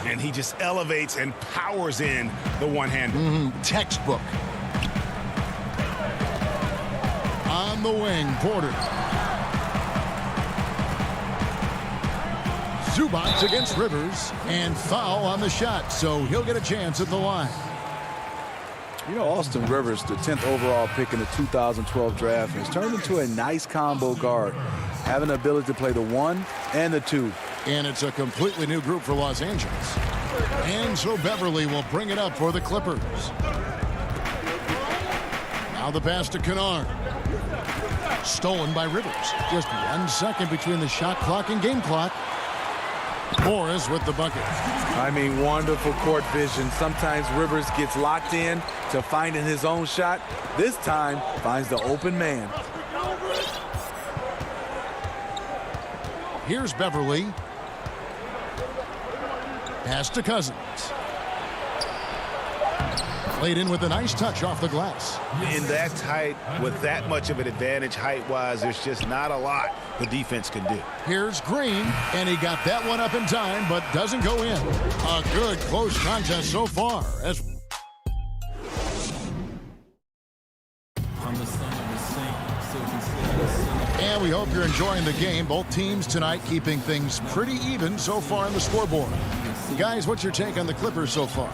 And he just elevates and powers in the one-hander. Textbook. On the wing, Porter. Zubac against Rivers, and foul on the shot, so he'll get a chance at the line. You know, Austin Rivers, the 10th overall pick in the 2012 draft, has turned into a nice combo guard, having the ability to play the 1 and the 2. And it's a completely new group for Los Angeles. And so Beverly will bring it up for the Clippers. Now the pass to Kennard. Stolen by Rivers. Just 1 second between the shot clock and game clock. Morris with the bucket. I mean, wonderful court vision. Sometimes Rivers gets locked in to finding his own shot. This time, finds the open man. Here's Beverly. Pass to Cousins. Played in with a nice touch off the glass. In that tight, with that much of an advantage height-wise, there's just not a lot the defense can do. Here's Green, and he got that one up in time, but doesn't go in. A good close contest so far. As and we hope you're enjoying the game. Both teams tonight keeping things pretty even so far on the scoreboard. Guys, what's your take on the Clippers so far?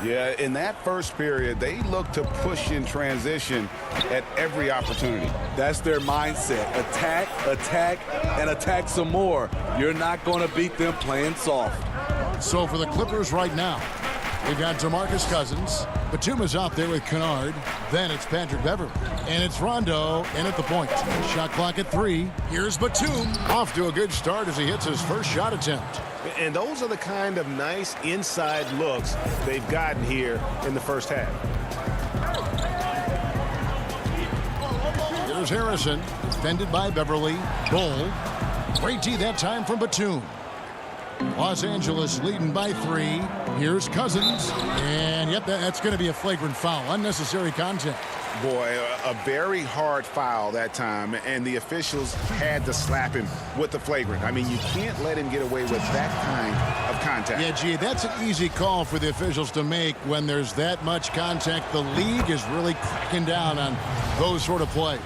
Yeah, in that first period, they look to push in transition at every opportunity. That's their mindset. Attack, attack, and attack some more. You're not going to beat them playing soft. So for the Clippers right now, we've got DeMarcus Cousins. Batum is out there with Kennard. Then it's Patrick Beverly. And it's Rondo in at the point. Shot clock at 3. Here's Batum. Off to a good start as he hits his first shot attempt. And those are the kind of nice inside looks they've gotten here in the first half. Here's Harrison, defended by Beverly. Bull. Great D that time from Batum. Los Angeles leading by 3. Here's Cousins. And, yep, that's going to be a flagrant foul. Unnecessary contact. Boy, a very hard foul that time, and the officials had to slap him with the flagrant. I mean, you can't let him get away with that kind of contact. Yeah, gee, that's an easy call for the officials to make when there's that much contact. The league is really cracking down on those sort of plays.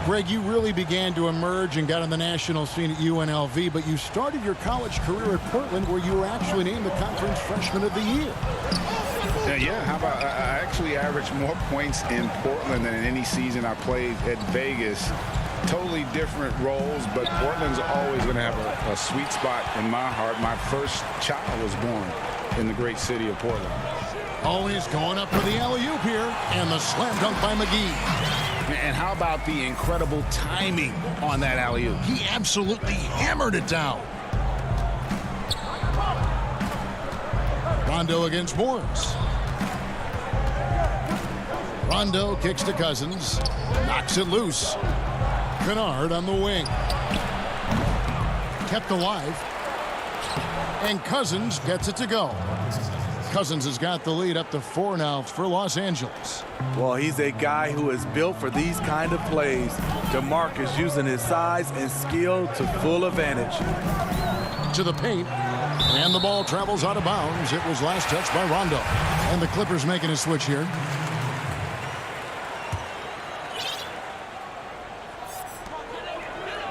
Greg, you really began to emerge and got on the national scene at UNLV, but you started your college career at Portland, where you were actually named the Conference Freshman of the Year. Yeah, how about I actually averaged more points in Portland than in any season I played at Vegas. Totally different roles, but Portland's always going to have a sweet spot in my heart. My first child was born in the great city of Portland. Oh, he's going up for the alley-oop here, and the slam dunk by McGee. And how about the incredible timing on that alley-oop? He absolutely hammered it down. Rondo against Morris. Rondo kicks to Cousins. Knocks it loose. Kennard on the wing. Kept alive. And Cousins gets it to go. Cousins has got the lead up to 4 now for Los Angeles. Well, he's a guy who is built for these kind of plays. DeMarcus using his size and skill to full advantage. To the paint. And the ball travels out of bounds. It was last touched by Rondo. And the Clippers making a switch here.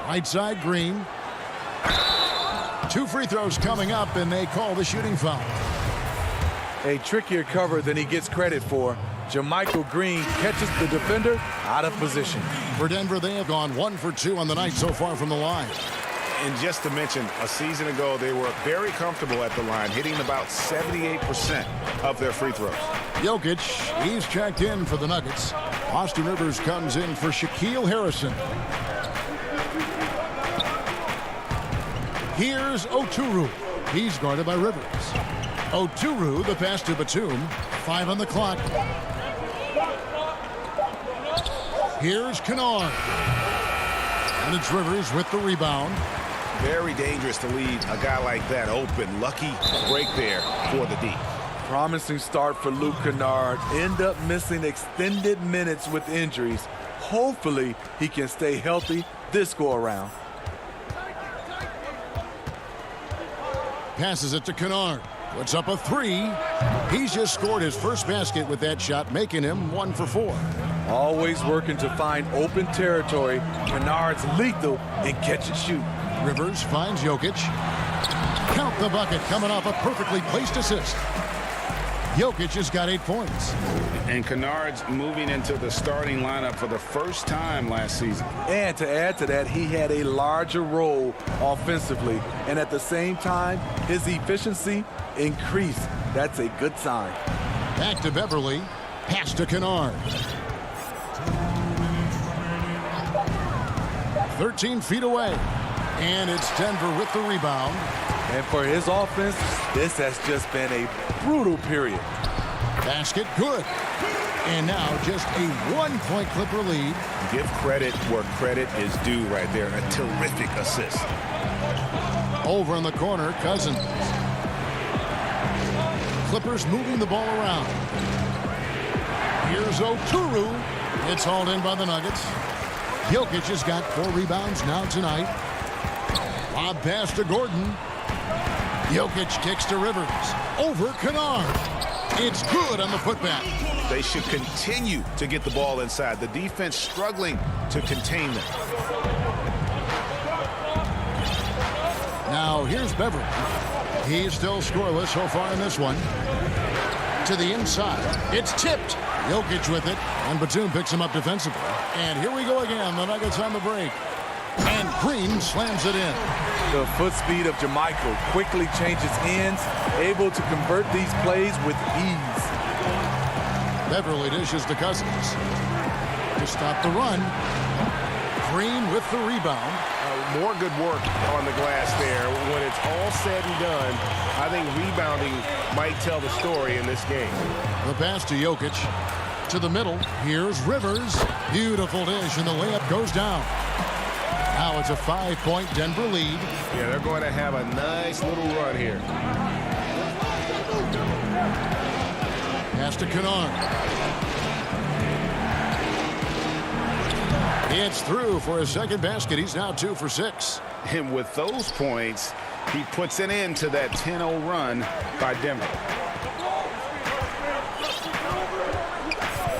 Right side, Green. 2 free throws coming up, and they call the shooting foul. A trickier cover than he gets credit for. Jermichael Green catches the defender out of position. For Denver, they have gone 1 for 2 on the night so far from the line. And just to mention, a season ago, they were very comfortable at the line, hitting about 78% of their free throws. Jokic, he's checked in for the Nuggets. Austin Rivers comes in for Shaquille Harrison. Here's Oturu. He's guarded by Rivers. Oturu, the pass to Batum. 5 on the clock. Here's Kennard. And it's Rivers with the rebound. Very dangerous to leave a guy like that open. Lucky break there for the D. Promising start for Luke Kennard. End up missing extended minutes with injuries. Hopefully he can stay healthy this go around. Passes it to Kennard. Puts up a 3. He's just scored his first basket with that shot, making him 1 for 4. Always working to find open territory. Kennard's lethal in catch and shoot. Rivers finds Jokic. Count the bucket coming off a perfectly placed assist. Jokic has got 8 points. And Kennard's moving into the starting lineup for the first time last season. And to add to that, he had a larger role offensively. And at the same time, his efficiency increased. That's a good sign. Back to Beverly. Pass to Kennard. 13 feet away. And it's Denver with the rebound. And for his offense, this has just been a brutal period. Basket good. And now just a 1-point Clipper lead. Give credit where credit is due right there. A terrific assist. Over in the corner, Cousins. Clippers moving the ball around. Here's Oturu. It's hauled in by the Nuggets. Jokic has got 4 rebounds now tonight. Lob pass to Gordon. Jokic kicks to Rivers. Over Kennard. It's good on the putback. They should continue to get the ball inside. The defense struggling to contain them. Now here's Beverly. He's still scoreless so far in this one. To the inside. It's tipped. Jokic with it. And Batum picks him up defensively. And here we go again. The Nuggets on the break. And Green slams it in. The foot speed of Jermichael quickly changes ends, able to convert these plays with ease. Beverly dishes to Cousins. To stop the run. Green with the rebound. More good work on the glass there. When it's all said and done, I think rebounding might tell the story in this game. The pass to Jokic. To the middle. Here's Rivers. Beautiful dish, and the layup goes down. Now it's a 5-point Denver lead. Yeah, they're going to have a nice little run here. Pass to Kennard. It's through for his second basket. He's now 2 for 6. And with those points, he puts an end to that 10-0 run by Denver.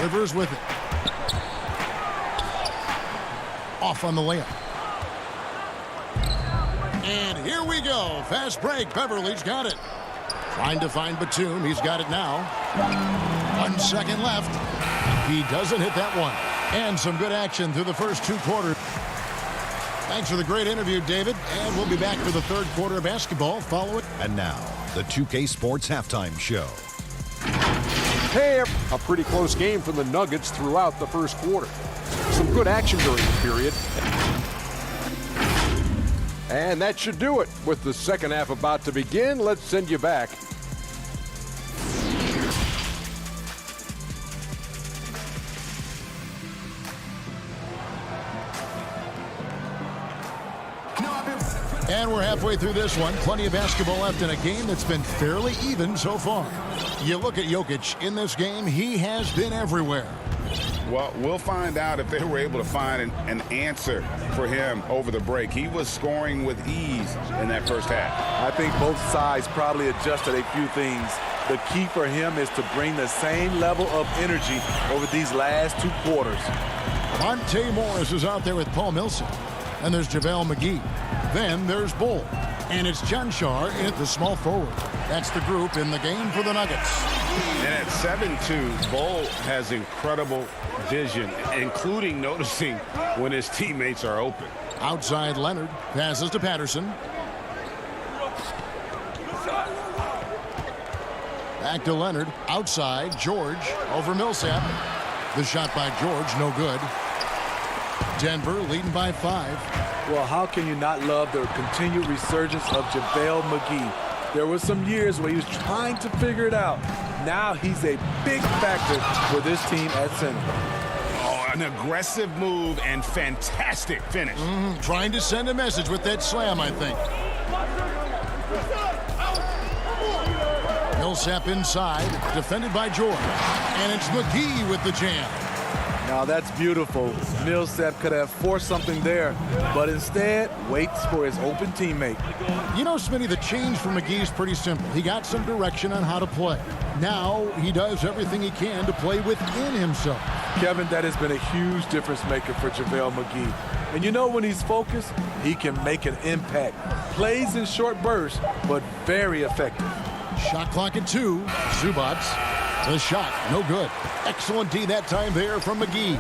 Rivers with it. Off on the layup. And here we go. Fast break. Beverly's got it. Trying to find Batum. He's got it now. 1 second left. He doesn't hit that one. And some good action through the first 2 quarters. Thanks for the great interview, David. And we'll be back for the third quarter of basketball. Follow it. And now, the 2K Sports Halftime Show. Hey, a pretty close game for the Nuggets throughout the first quarter. Some good action during the period. And that should do it. With the second half about to begin, let's send you back. And we're halfway through this one. Plenty of basketball left in a game that's been fairly even so far. You look at Jokic in this game, he has been everywhere. Well, we'll find out if they were able to find an answer for him over the break. He was scoring with ease in that first half. I think both sides probably adjusted a few things. The key for him is to bring the same level of energy over these last 2 quarters. Monte Morris is out there with Paul Millsap. And there's JaVale McGee. Then there's Bull. And it's Janshar at the small forward. That's the group in the game for the Nuggets. And at 7'2", Bull has incredible vision, including noticing when his teammates are open. Outside Leonard passes to Patterson. Back to Leonard. Outside George over Millsap. The shot by George, no good. Denver leading by 5. Well, how can you not love the continued resurgence of JaVale McGee? There were some years where he was trying to figure it out. Now he's a big factor for this team at center. Oh, an aggressive move and fantastic finish. Trying to send a message with that slam, I think. Millsap inside, defended by George. And it's McGee with the jam. Now that's beautiful. Millsap could have forced something there, but instead waits for his open teammate. You know, Smitty, the change for McGee is pretty simple. He got some direction on how to play. Now he does everything he can to play within himself. Kevin, that has been a huge difference maker for JaVale McGee. And you know, when he's focused, he can make an impact. Plays in short bursts, but very effective. Shot clock at 2. Zubats The shot, no good. Excellent D that time there from McGee.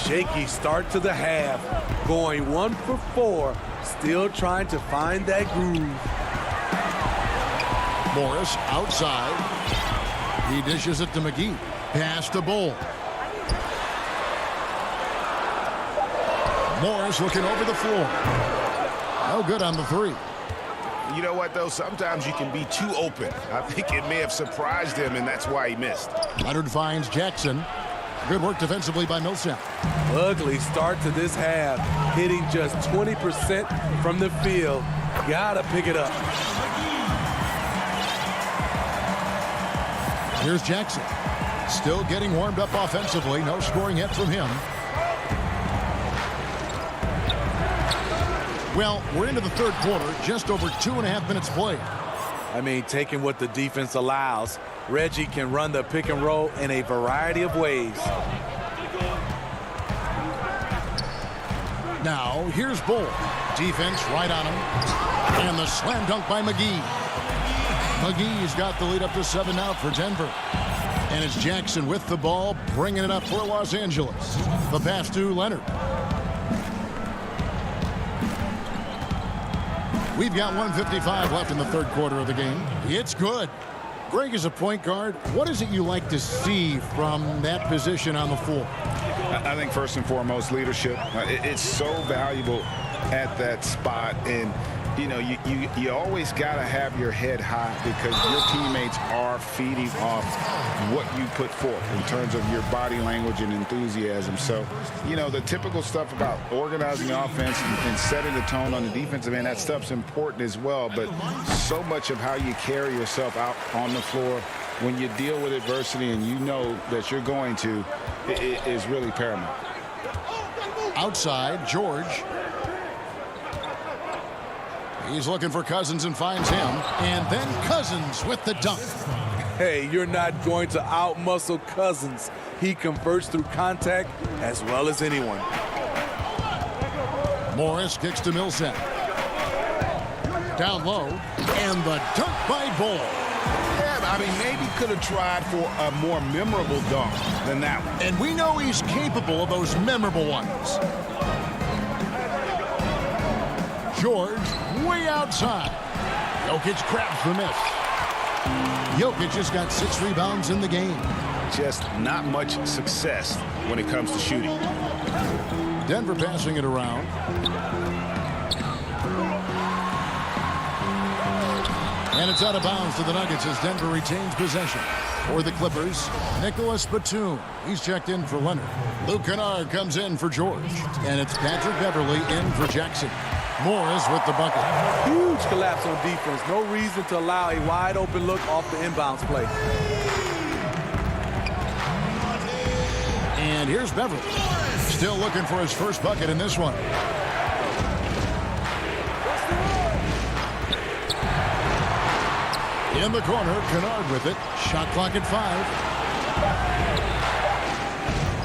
Shaky start to the half. Going 1 for 4. Still trying to find that groove. Morris outside. He dishes it to McGee. Pass to Bull. Morris looking over the floor. No good on the three. You know what, though? Sometimes you can be too open. I think it may have surprised him, and that's why he missed. Leonard finds Jackson. Good work defensively by Millsap. Ugly start to this half. Hitting just 20% from the field. Gotta pick it up. Here's Jackson. Still getting warmed up offensively. No scoring yet from him. Well, we're into the third quarter. Just over 2.5 minutes played. I mean, taking what the defense allows, Reggie can run the pick and roll in a variety of ways. Now, here's Bull. Defense right on him. And the slam dunk by McGee. McGee's got the lead up to 7 now for Denver. And it's Jackson with the ball, bringing it up for Los Angeles. The pass to Leonard. We've got 1:55 left in the third quarter of the game. It's good. Greg, is a point guard. What is it you like to see from that position on the floor? I think first and foremost, leadership. It's so valuable at that spot. And, you know, you always got to have your head high because your teammates are feeding off what you put forth in terms of your body language and enthusiasm. So, you know, the typical stuff about organizing offense and setting the tone on the defensive end, that stuff's important as well. But so much of how you carry yourself out on the floor when you deal with adversity and you know that you're going to, it is really paramount. Outside, George. He's looking for Cousins and finds him. And then Cousins with the dunk. Hey, you're not going to out-muscle Cousins. He converts through contact as well as anyone. Morris kicks to Millsap. Down low. And the dunk by Bull. Yeah, I mean, maybe could have tried for a more memorable dunk than that one. And we know he's capable of those memorable ones. George way outside. Jokic grabs the miss. Jokic has got 6 rebounds in the game. Just not much success when it comes to shooting. Denver passing it around. And it's out of bounds to the Nuggets as Denver retains possession. For the Clippers, Nicholas Batum. He's checked in for Leonard. Luke Kennard comes in for George. And it's Patrick Beverly in for Jackson. Morris with the bucket. Huge collapse on defense. No reason to allow a wide open look off the inbounds play. And here's Beverly. Still looking for his first bucket in this one. In the corner, Kennard with it. Shot clock at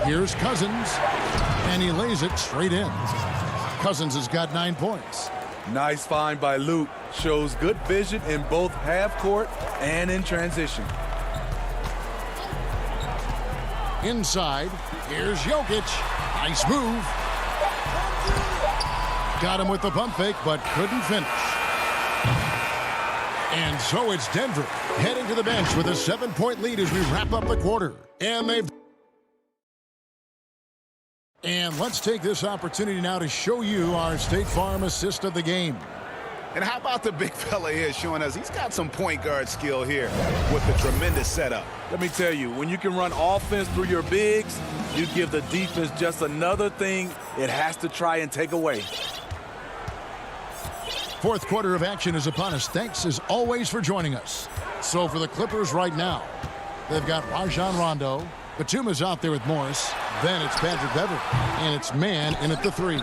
5. Here's Cousins. And he lays it straight in. Cousins has got 9 points. Nice find by Luke. Shows good vision in both half court and in transition. Inside, here's Jokic. Nice move. Got him with the pump fake, but couldn't finish. And so it's Denver heading to the bench with a 7-point lead as we wrap up the quarter. And let's take this opportunity now to show you our State Farm assist of the game. And how about the big fella here showing us he's got some point guard skill here with the tremendous setup. Let me tell you, when you can run offense through your bigs, you give the defense just another thing it has to try and take away. Fourth quarter of action is upon us. Thanks, as always, for joining us. So for the Clippers right now, they've got Rajon Rondo. Batum is out there with Morris. Then it's Patrick Beverly. And it's man in at the 3.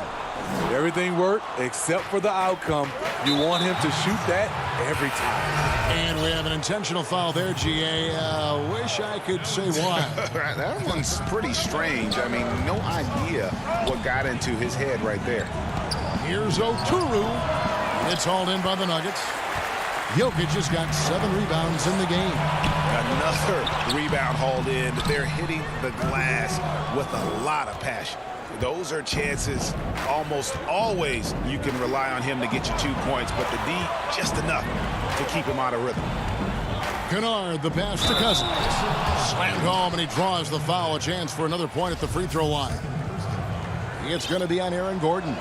Everything worked except for the outcome. You want him to shoot that every time. And we have an intentional foul there, GA. Wish I could say why. That one's pretty strange. I mean, no idea what got into his head right there. Here's Oturu. It's hauled in by the Nuggets. Jokic has got 7 rebounds in the game. Another rebound hauled in. They're hitting the glass with a lot of passion. Those are chances almost always you can rely on him to get you 2 points, but the D just enough to keep him out of rhythm. Kennard, the pass to Cousins. Slammed home, and he draws the foul. A chance for another point at the free throw line. It's going to be on Aaron Gordon.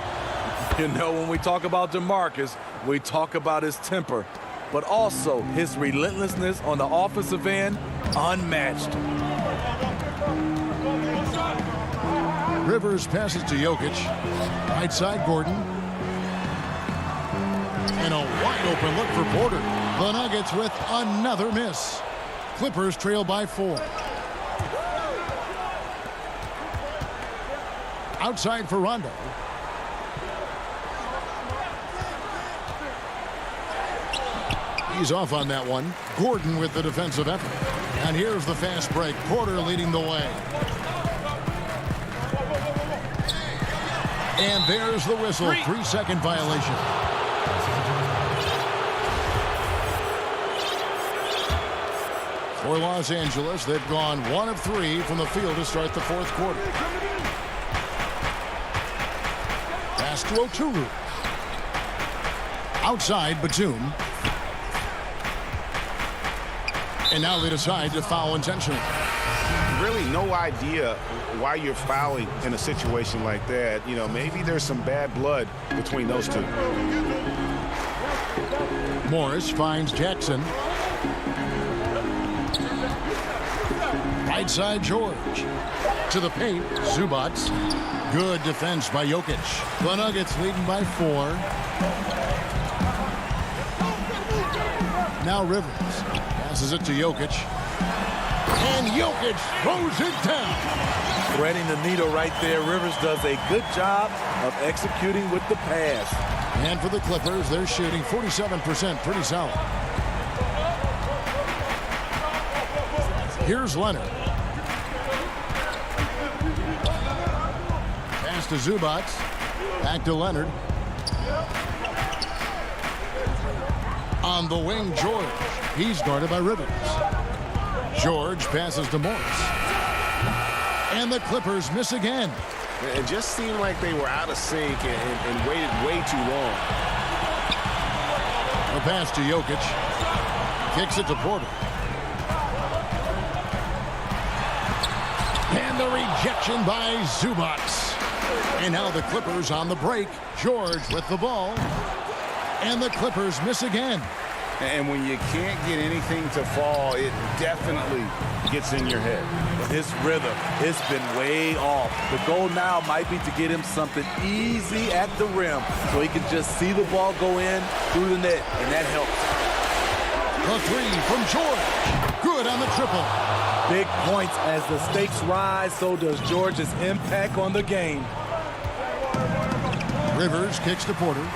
You know, when we talk about DeMarcus, we talk about his temper, but also his relentlessness on the offensive end, unmatched. Rivers passes to Jokic. Right side, Gordon. And a wide open look for Porter. The Nuggets with another miss. Clippers trail by 4. Outside for Rondo. He's off on that one. Gordon with the defensive effort. And here's the fast break. Porter leading the way. And there's the whistle. 3-second violation. For Los Angeles, they've gone 1 of 3 from the field to start the 4th quarter. Pass to Oturu. Outside, Batum. And now they decide to foul intentionally. Really no idea why you're fouling in a situation like that. You know, maybe there's some bad blood between those two. Morris finds Jackson. Right side, George. To the paint, Zubac. Good defense by Jokic. The Nuggets leading by 4. Now Rivers passes it to Jokic. And Jokic throws it down. Threading the needle right there. Rivers does a good job of executing with the pass. And for the Clippers, they're shooting 47%, pretty solid. Here's Leonard. Pass to Zubac. Back to Leonard. On the wing, George. He's guarded by Rivers. George passes to Morris. And the Clippers miss again. It just seemed like they were out of sync and waited way too long. The pass to Jokic. Kicks it to Porter. And the rejection by Zubac. And now the Clippers on the break. George with the ball. And the Clippers miss again. And when you can't get anything to fall, it definitely gets in your head. His rhythm, it's been way off. The goal now might be to get him something easy at the rim so he can just see the ball go in through the net, and that helps. The 3 from George. Good on the triple. Big points as the stakes rise, so does George's impact on the game. Rivers kicks to Porter.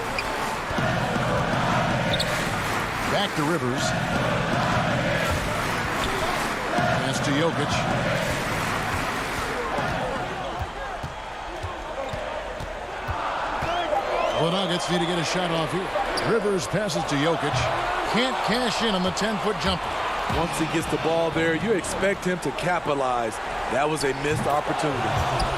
Back to Rivers. Pass to Jokic. The Nuggets need to get a shot off here. Rivers passes to Jokic. Can't cash in on the 10-foot jumper. Once he gets the ball there, you expect him to capitalize. That was a missed opportunity.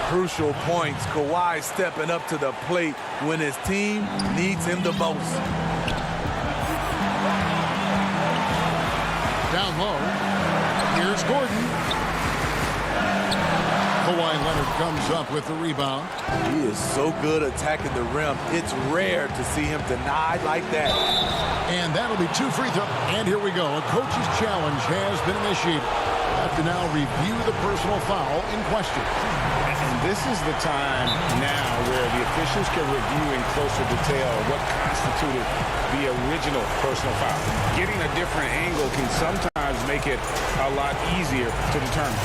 Crucial points. Kawhi stepping up to the plate when his team needs him the most. Down low. Here's Gordon. Kawhi Leonard comes up with the rebound. He is so good attacking the rim. It's rare to see him denied like that. And that'll be 2 free throws. And here we go. A coach's challenge has been initiated. Have to now review the personal foul in question. And this is the time now where the officials can review in closer detail what constituted the original personal foul. Getting a different angle can sometimes make it a lot easier to determine.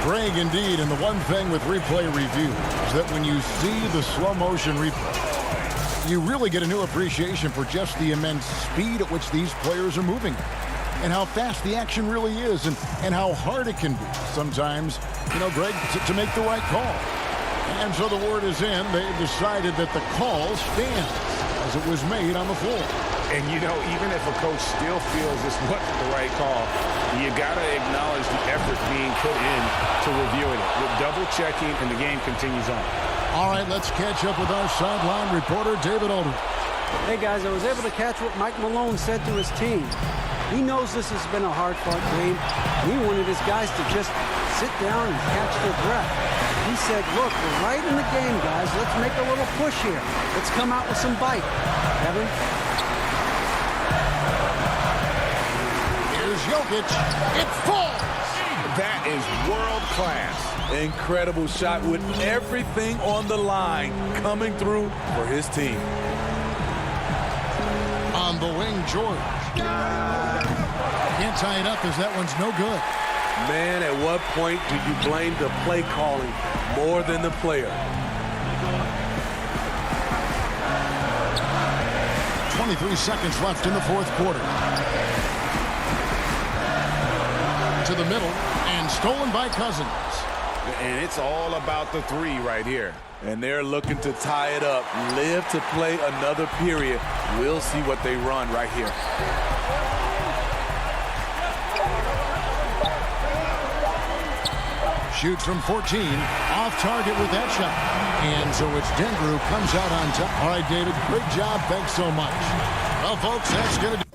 Greg, indeed, and the one thing with replay review is that when you see the slow motion replay, you really get a new appreciation for just the immense speed at which these players are moving and how fast the action really is and how hard it can be sometimes, you know, Greg, to make the right call. And so the word is in. They've decided that the call stands as it was made on the floor. And, you know, even if a coach still feels this wasn't the right call, you got to acknowledge the effort being put in to reviewing it, with double-checking, and the game continues on. All right, let's catch up with our sideline reporter, David Alden. Hey, guys, I was able to catch what Mike Malone said to his team. He knows this has been a hard-fought game, and he wanted his guys to just sit down and catch their breath. He said, look, we're right in the game, guys. Let's make a little push here. Let's come out with some bite. Kevin? Here's Jokic. It falls! That is world class. Incredible shot with everything on the line coming through for his team. On the wing, George. Can't tie it up as that one's no good. Man, at what point do you blame the play calling more than the player? 23 seconds left in the fourth quarter. To the middle, and stolen by Cousins. And it's all about the three right here. And they're looking to tie it up, live to play another period. We'll see what they run right here. Shoots from 14, off target with that shot. And so it's Denver who comes out on top. All right, David, great job. Thanks so much. Well, folks, that's going to do.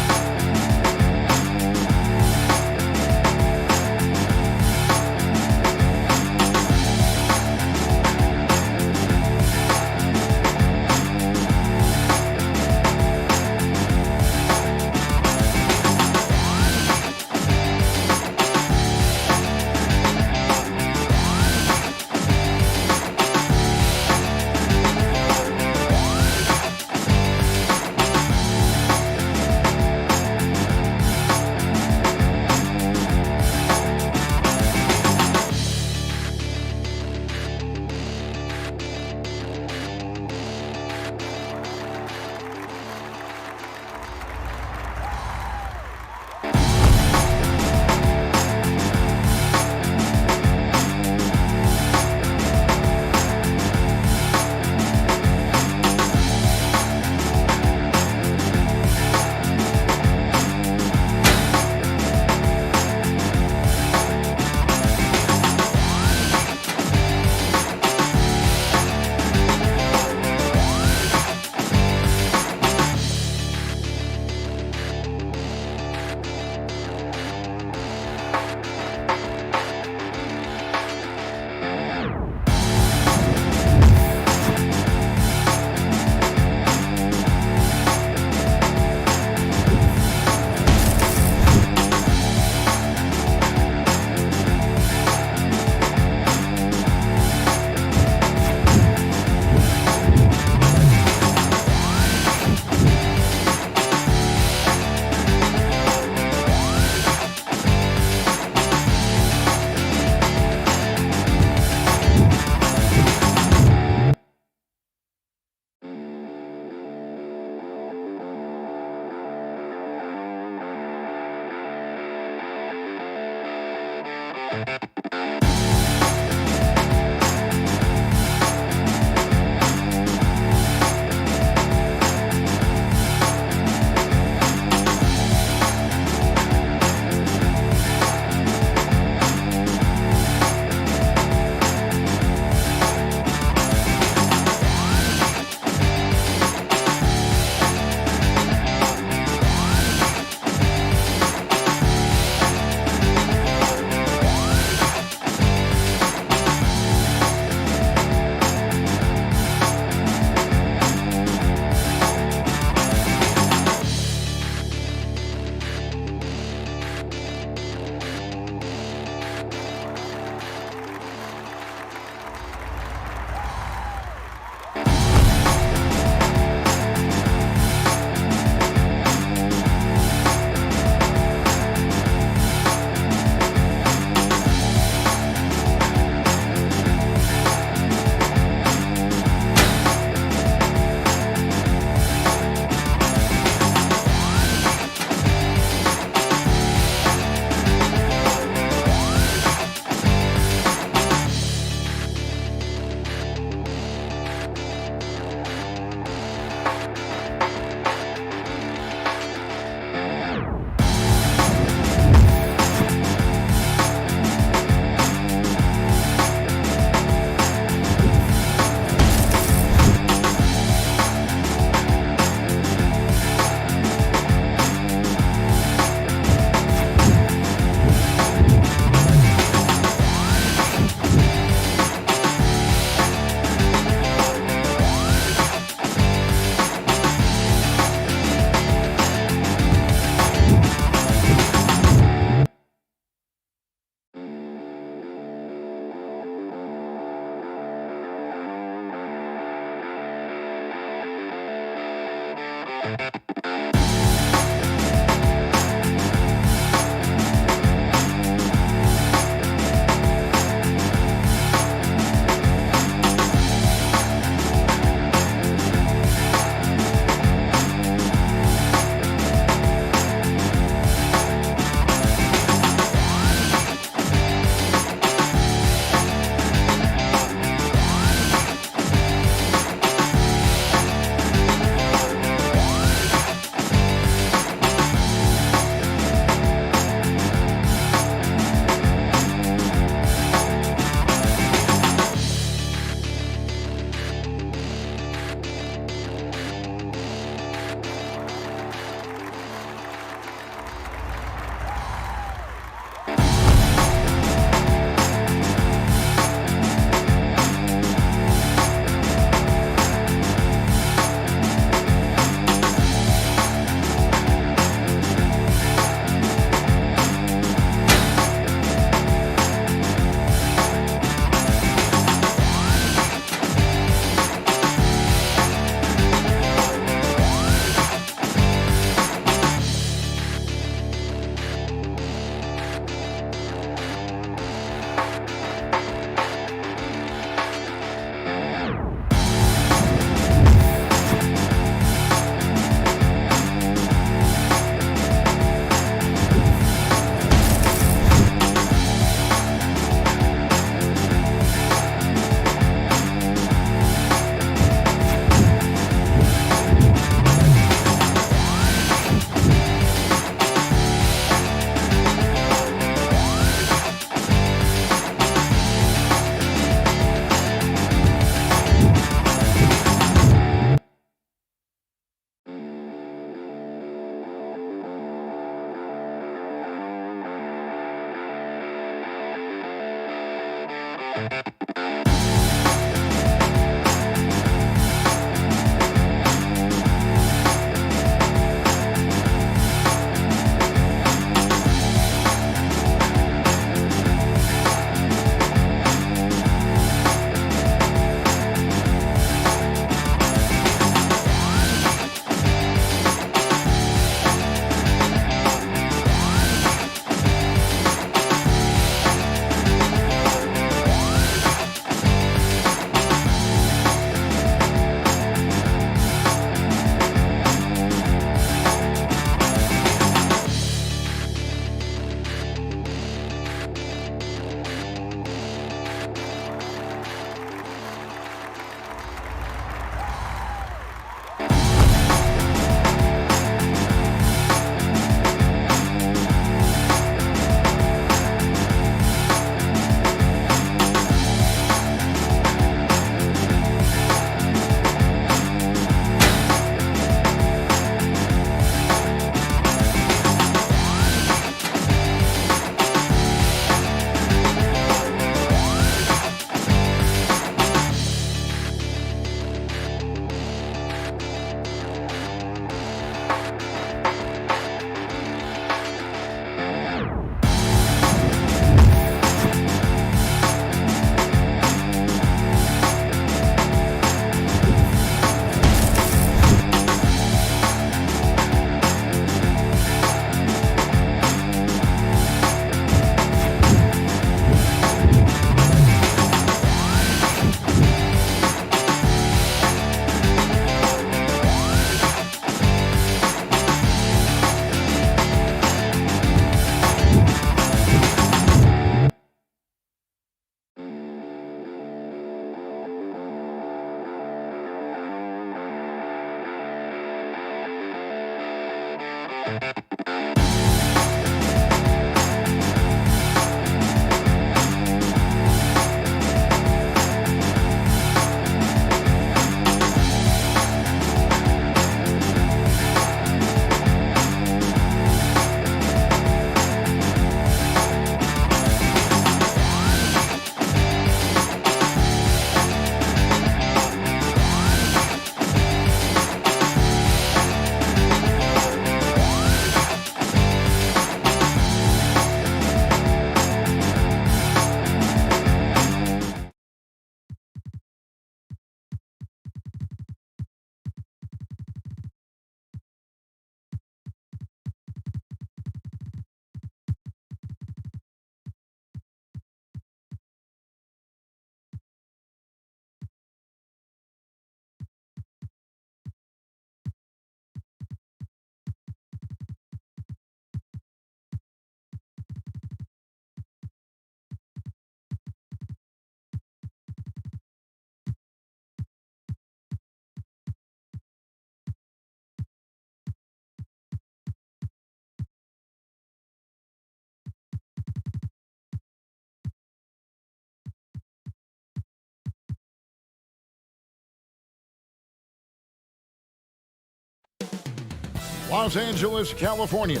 Los Angeles, California.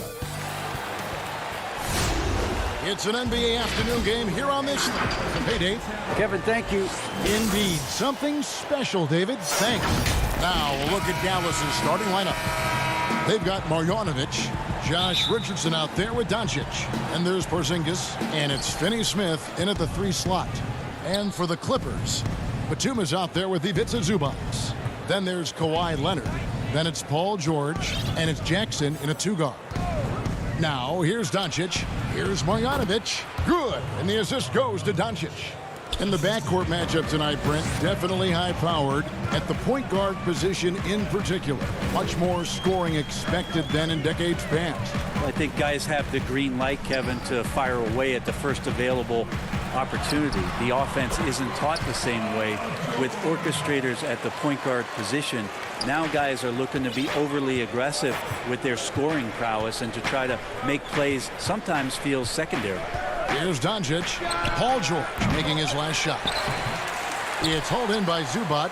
It's an NBA afternoon game here on this payday. Kevin, thank you. Indeed, something special, David. Thanks. Now we'll look at Dallas's starting lineup. They've got Marjanovic, Josh Richardson out there with Doncic. And there's Porzingis, and it's Finney Smith in at the 3 slot. And for the Clippers, Batum is out there with Ivica Zubac. Then there's Kawhi Leonard. Then it's Paul George, and it's Jackson in a 2-guard. Now, here's Doncic. Here's Marjanovic. Good. And the assist goes to Doncic. In the backcourt matchup tonight, Brent, definitely high-powered at the point guard position in particular. Much more scoring expected than in decades past. I think guys have the green light, Kevin, to fire away at the first available opportunity. The offense isn't taught the same way with orchestrators at the point guard position. Now guys are looking to be overly aggressive with their scoring prowess and to try to make plays sometimes feels secondary. Here's Doncic. Paul George making his last shot. It's hauled in by Zubac.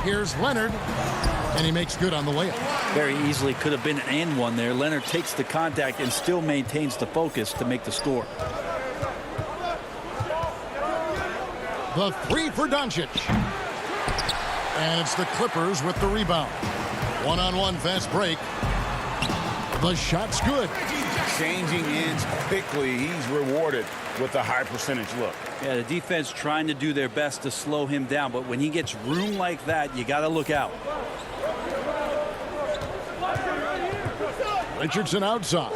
Here's Leonard. And he makes good on the layup. Very easily could have been an and one there. Leonard takes the contact and still maintains the focus to make the score. The 3 for Doncic. And it's the Clippers with the rebound. One-on-one fast break. The shot's good. Changing ends quickly. He's rewarded with a high percentage look. Yeah, the defense trying to do their best to slow him down, but when he gets room like that, you got to look out. Richardson outside.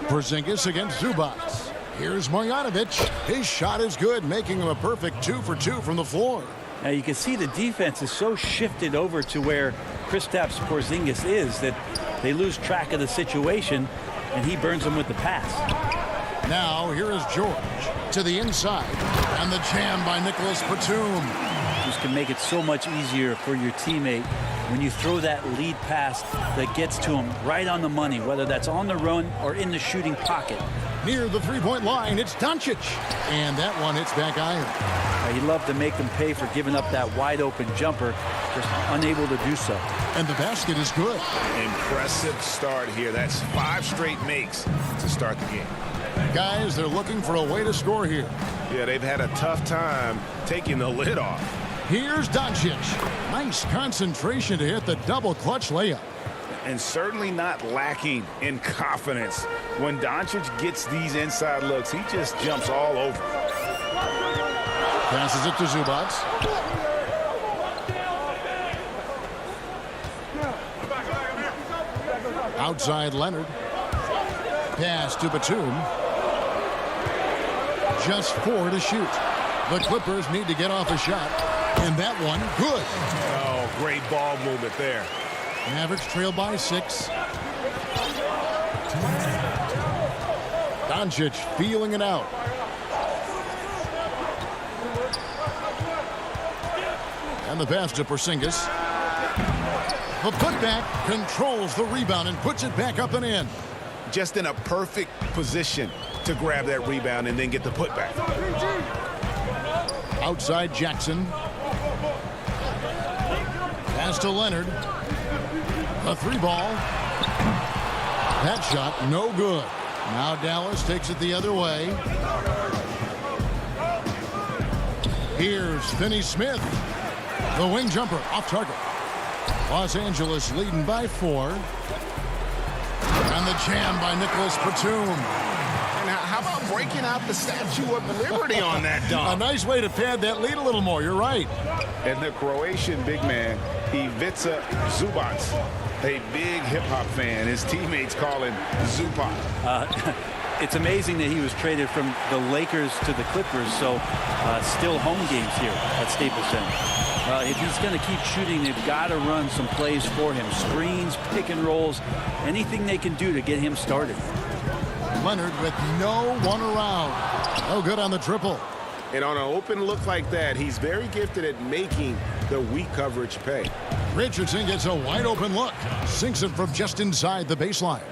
Porzingis against Zubac. Here's Marjanovic. His shot is good, making him a perfect 2 for 2 from the floor. Now you can see the defense is so shifted over to where Kristaps Porzingis is that they lose track of the situation, and he burns them with the pass. Now here is George to the inside, and the jam by Nicholas Batum. This can make it so much easier for your teammate when you throw that lead pass that gets to him right on the money, whether that's on the run or in the shooting pocket. Near the three-point line, it's Doncic. And that one hits back iron. He'd love to make them pay for giving up that wide-open jumper, just unable to do so. And the basket is good. Impressive start here. That's 5 straight makes to start the game. Guys, they're looking for a way to score here. Yeah, they've had a tough time taking the lid off. Here's Doncic. Nice concentration to hit the double clutch layup. And certainly not lacking in confidence. When Doncic gets these inside looks, he just jumps all over. Passes it to Zubac. Outside Leonard. Pass to Batum. Just 4 to shoot. The Clippers need to get off a shot. And that one, good. Oh, great ball movement there. Mavericks trail by 6. Doncic feeling it out. And the pass to Porzingis. The putback controls the rebound and puts it back up and in. Just in a perfect position to grab that rebound and then get the putback. Outside Jackson. Pass to Leonard. A 3-ball. That shot no good. Now Dallas takes it the other way. Here's Finney Smith. The wing jumper off target. Los Angeles leading by 4. And the jam by Nicholas Batum. And how about breaking out the Statue of Liberty on that dunk? A nice way to pad that lead a little more. You're right. And the Croatian big man, Ivica Zubac, a big hip-hop fan. His teammates call him Zupac. It's amazing that he was traded from the Lakers to the Clippers, so still home games here at Staples Center. If he's going to keep shooting, they've got to run some plays for him. Screens, pick and rolls, anything they can do to get him started. Leonard with no one around. No good on the triple. And on an open look like that, he's very gifted at making the weak coverage pay. Richardson gets a wide open look. Sinks it from just inside the baseline.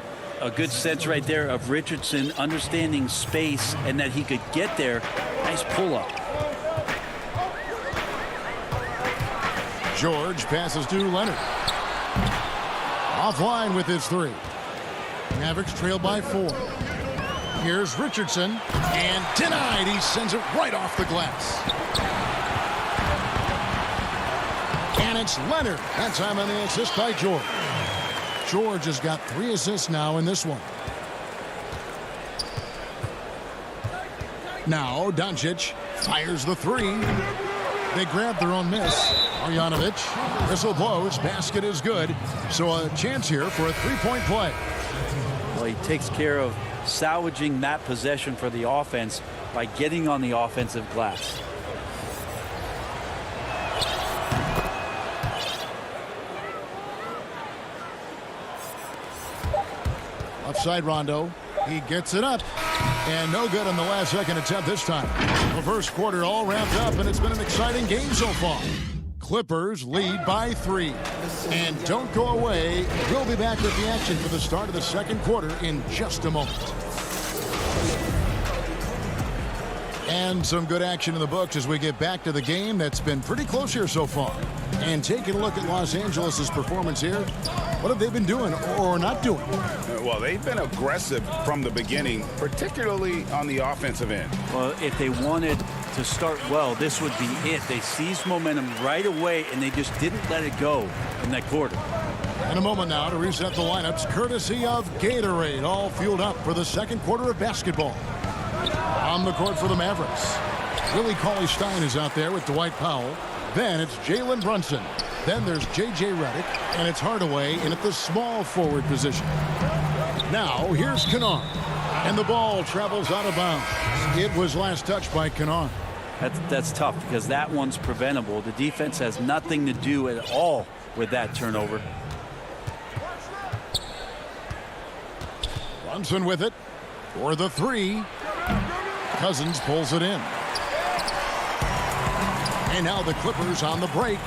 A good sense right there of Richardson understanding space and that he could get there. Nice pull-up. George passes to Leonard. Offline with his 3. Mavericks trail by 4. Here's Richardson, and denied. He sends it right off the glass. And it's Leonard. That time on the assist by George. George has got 3 assists now in this one. Now Doncic fires the 3. They grab their own miss. Marjanovic, whistle blows, basket is good. So a chance here for a 3-point play. Well, he takes care of salvaging that possession for the offense by getting on the offensive glass. Left side Rondo. He gets it up. And no good on the last second attempt this time. The first quarter all wrapped up, and it's been an exciting game so far. Clippers lead by 3. And don't go away. We'll be back with the action for the start of the second quarter in just a moment. And some good action in the books as we get back to the game that's been pretty close here so far. And taking a look at Los Angeles' performance here, what have they been doing or not doing? Well, they've been aggressive from the beginning, particularly on the offensive end. Well, if they wanted to start well, this would be it. They seized momentum right away, and they just didn't let it go in that quarter. In a moment now to reset the lineups, courtesy of Gatorade, all fueled up for the second quarter of basketball. On the court for the Mavericks, Willie Cauley-Stein is out there with Dwight Powell. Then it's Jalen Brunson. Then there's J.J. Redick, and it's Hardaway in at the small forward position. Now, here's Kennard, and the ball travels out of bounds. It was last touched by Kennard. That's tough because that one's preventable. The defense has nothing to do at all with that turnover. Brunson with it for the 3. Cousins pulls it in. And now the Clippers on the break.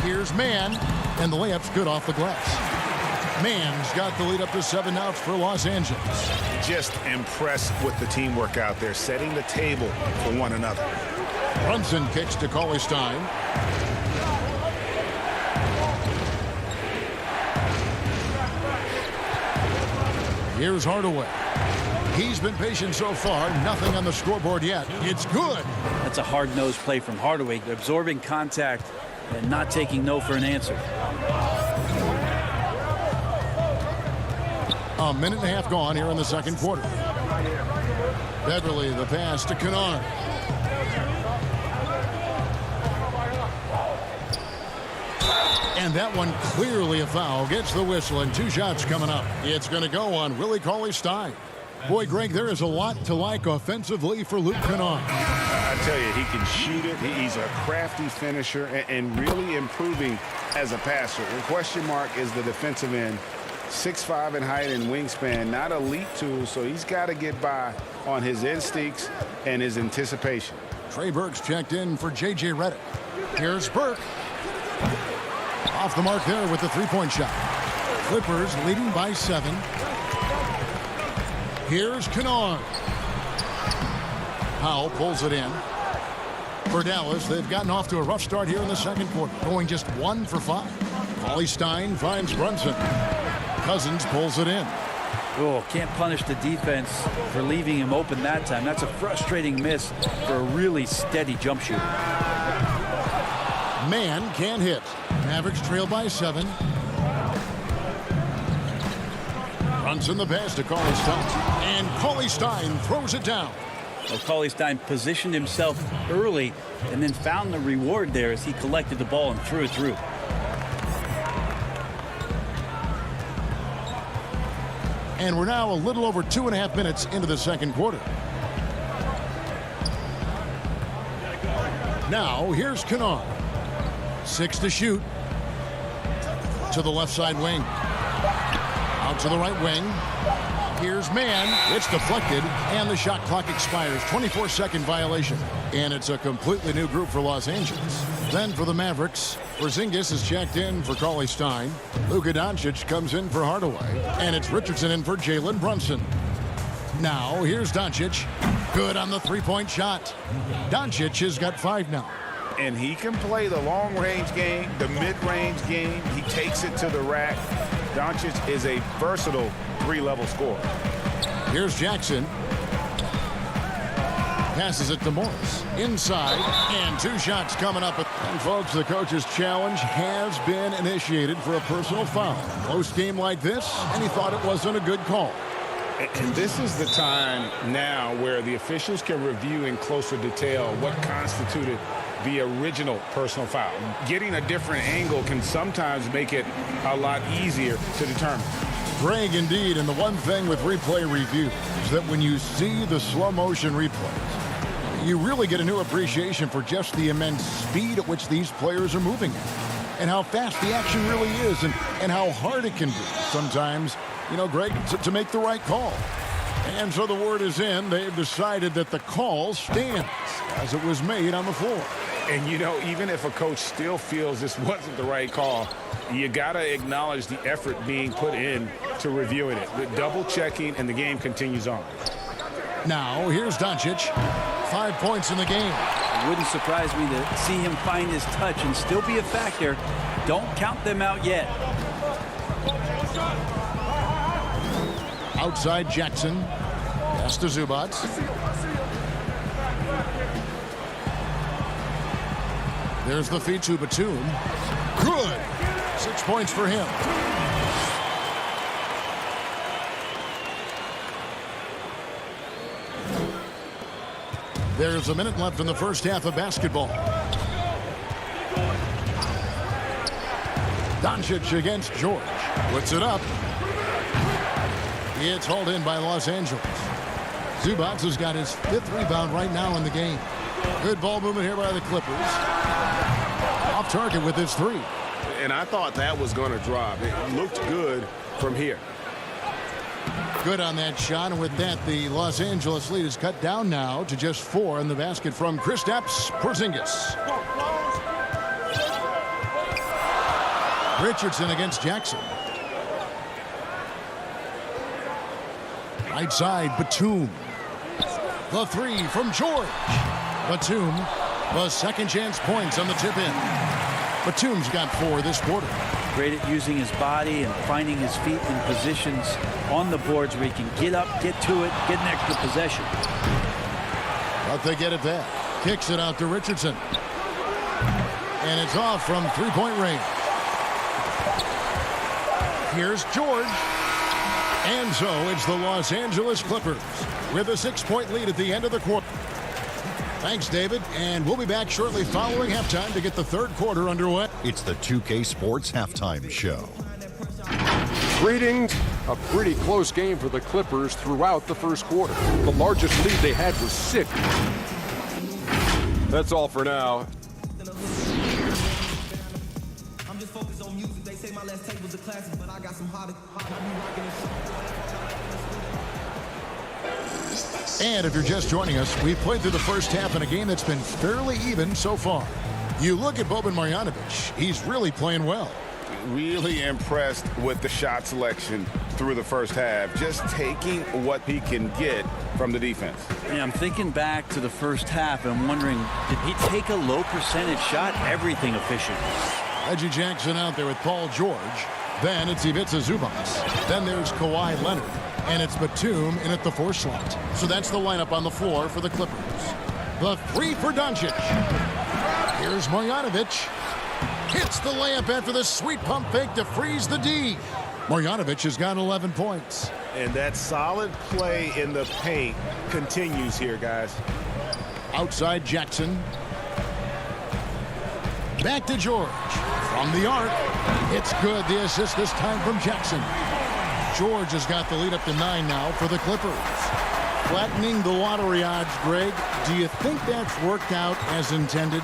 Here's Mann, and the layup's good off the glass. Mann's got the lead up to 7 outs for Los Angeles. Just impressed with the teamwork out there, setting the table for one another. Brunson kicks to Cauley-Stein. Here's Hardaway. He's been patient so far. Nothing on the scoreboard yet. It's good. That's a hard-nosed play from Hardaway, absorbing contact and not taking no for an answer. A minute and a half gone here in the second quarter. Beverly, the pass to Kennard. And that one clearly a foul. Gets the whistle, and 2 shots coming up. It's going to go on Willie Cauley-Stein. Boy, Greg, there is a lot to like offensively for Luke Kennard. I tell you, he can shoot it. He's a crafty finisher and really improving as a passer. The question mark is the defensive end. 6'5" in height and wingspan, not elite tool, so he's got to get by on his instincts and his anticipation. Trey Burke's checked in for J.J. Redick. Here's Burke. Off the mark there with the 3-point shot. Clippers leading by 7. Here's Kennard. Powell pulls it in. For Dallas, they've gotten off to a rough start here in the second quarter, going just 1 for 5. Cauley-Stein finds Brunson. Cousins pulls it in. Oh, can't punish the defense for leaving him open that time. That's a frustrating miss for a really steady jump shooter. Mann can't hit. Mavericks trail by 7. Brunson the pass to Cauley-Stein. And Cauley-Stein throws it down. Well, Cauley-Stein positioned himself early and then found the reward there as he collected the ball and threw it through. And we're now a little over 2.5 minutes into the second quarter. Now, here's Kennard. 6 to shoot. To the left side wing. Out to the right wing. Here's Mann. It's deflected, and the shot clock expires. 24-second violation. And it's a completely new group for Los Angeles. Then for the Mavericks, Porzingis is checked in for Cauley-Stein. Luka Doncic comes in for Hardaway. And it's Richardson in for Jalen Brunson. Now, here's Doncic. Good on the 3-point shot. Doncic has got 5 now. And he can play the long-range game, the mid-range game. He takes it to the rack. Doncic is a versatile three-level scorer. Here's Jackson. Passes it to Morris. Inside, and 2 shots coming up. And folks, the coach's challenge has been initiated for a personal foul. Close game like this, and he thought it wasn't a good call. And this is the time now where the officials can review in closer detail what constituted the original personal foul. Getting a different angle can sometimes make it a lot easier to determine. Greg, indeed, and the one thing with replay review is that when you see the slow motion replays, you really get a new appreciation for just the immense speed at which these players are moving at, and how fast the action really is, and how hard it can be sometimes, you know, Greg, to make the right call. And so the word is in. They've decided that the call stands as it was made on the floor. And, you know, even if a coach still feels this wasn't the right call, you got to acknowledge the effort being put in to reviewing it. The double checking, and the game continues on. Now, here's Doncic. 5 points in the game. It wouldn't surprise me to see him find his touch and still be a factor. Don't count them out yet. Outside Jackson. Pass to Zubac. There's the feed to Batum. Good. 6 points for him. There's a minute left in the first half of basketball. Doncic against George. Puts it up. It's hauled in by Los Angeles. Zubac has got his 5th rebound right now in the game. Good ball movement here by the Clippers. Off target with his 3. And I thought that was going to drop. It looked good from here. Good on that shot, and with that, the Los Angeles lead is cut down now to just 4 in the basket from Kristaps Porzingis. Richardson against Jackson. Right side, Batum. The 3 from George. Batum, the second chance points on the tip in. Batum's got 4 this quarter. Great at using his body and finding his feet in positions on the boards where he can get up, get to it, get an extra possession. But they get it back. Kicks it out to Richardson. And it's off from 3-point range. Here's George. And so it's the Los Angeles Clippers with a 6-point lead at the end of the quarter. Thanks, David, and we'll be back shortly following halftime to get the third quarter underway. It's the 2K Sports Halftime Show. Greetings. A pretty close game for the Clippers throughout the first quarter. The largest lead they had was 6. That's all for now. I'm just focused on music. They say my last tape was a classic, but I got some hot. And if you're just joining us, we've played through the first half in a game that's been fairly even so far. You look at Boban Marjanovic, he's really playing well. Really impressed with the shot selection through the first half, just taking what he can get from the defense. Yeah, I'm thinking back to the first half and wondering, did he take a low percentage shot? Everything efficient. Reggie Jackson out there with Paul George. Then it's Ivica Zubac. Then there's Kawhi Leonard. And it's Batum in at the 4 slot. So that's the lineup on the floor for the Clippers. The 3 for Doncic. Here's Marjanovic. Hits the layup after the sweet pump fake to freeze the D. Marjanovic has got 11 points. And that solid play in the paint continues here, guys. Outside Jackson. Back to George. From the arc. It's good. The assist this time from Jackson. George has got the lead up to 9 now for the Clippers. Flattening the lottery odds, Greg. Do you think that's worked out as intended?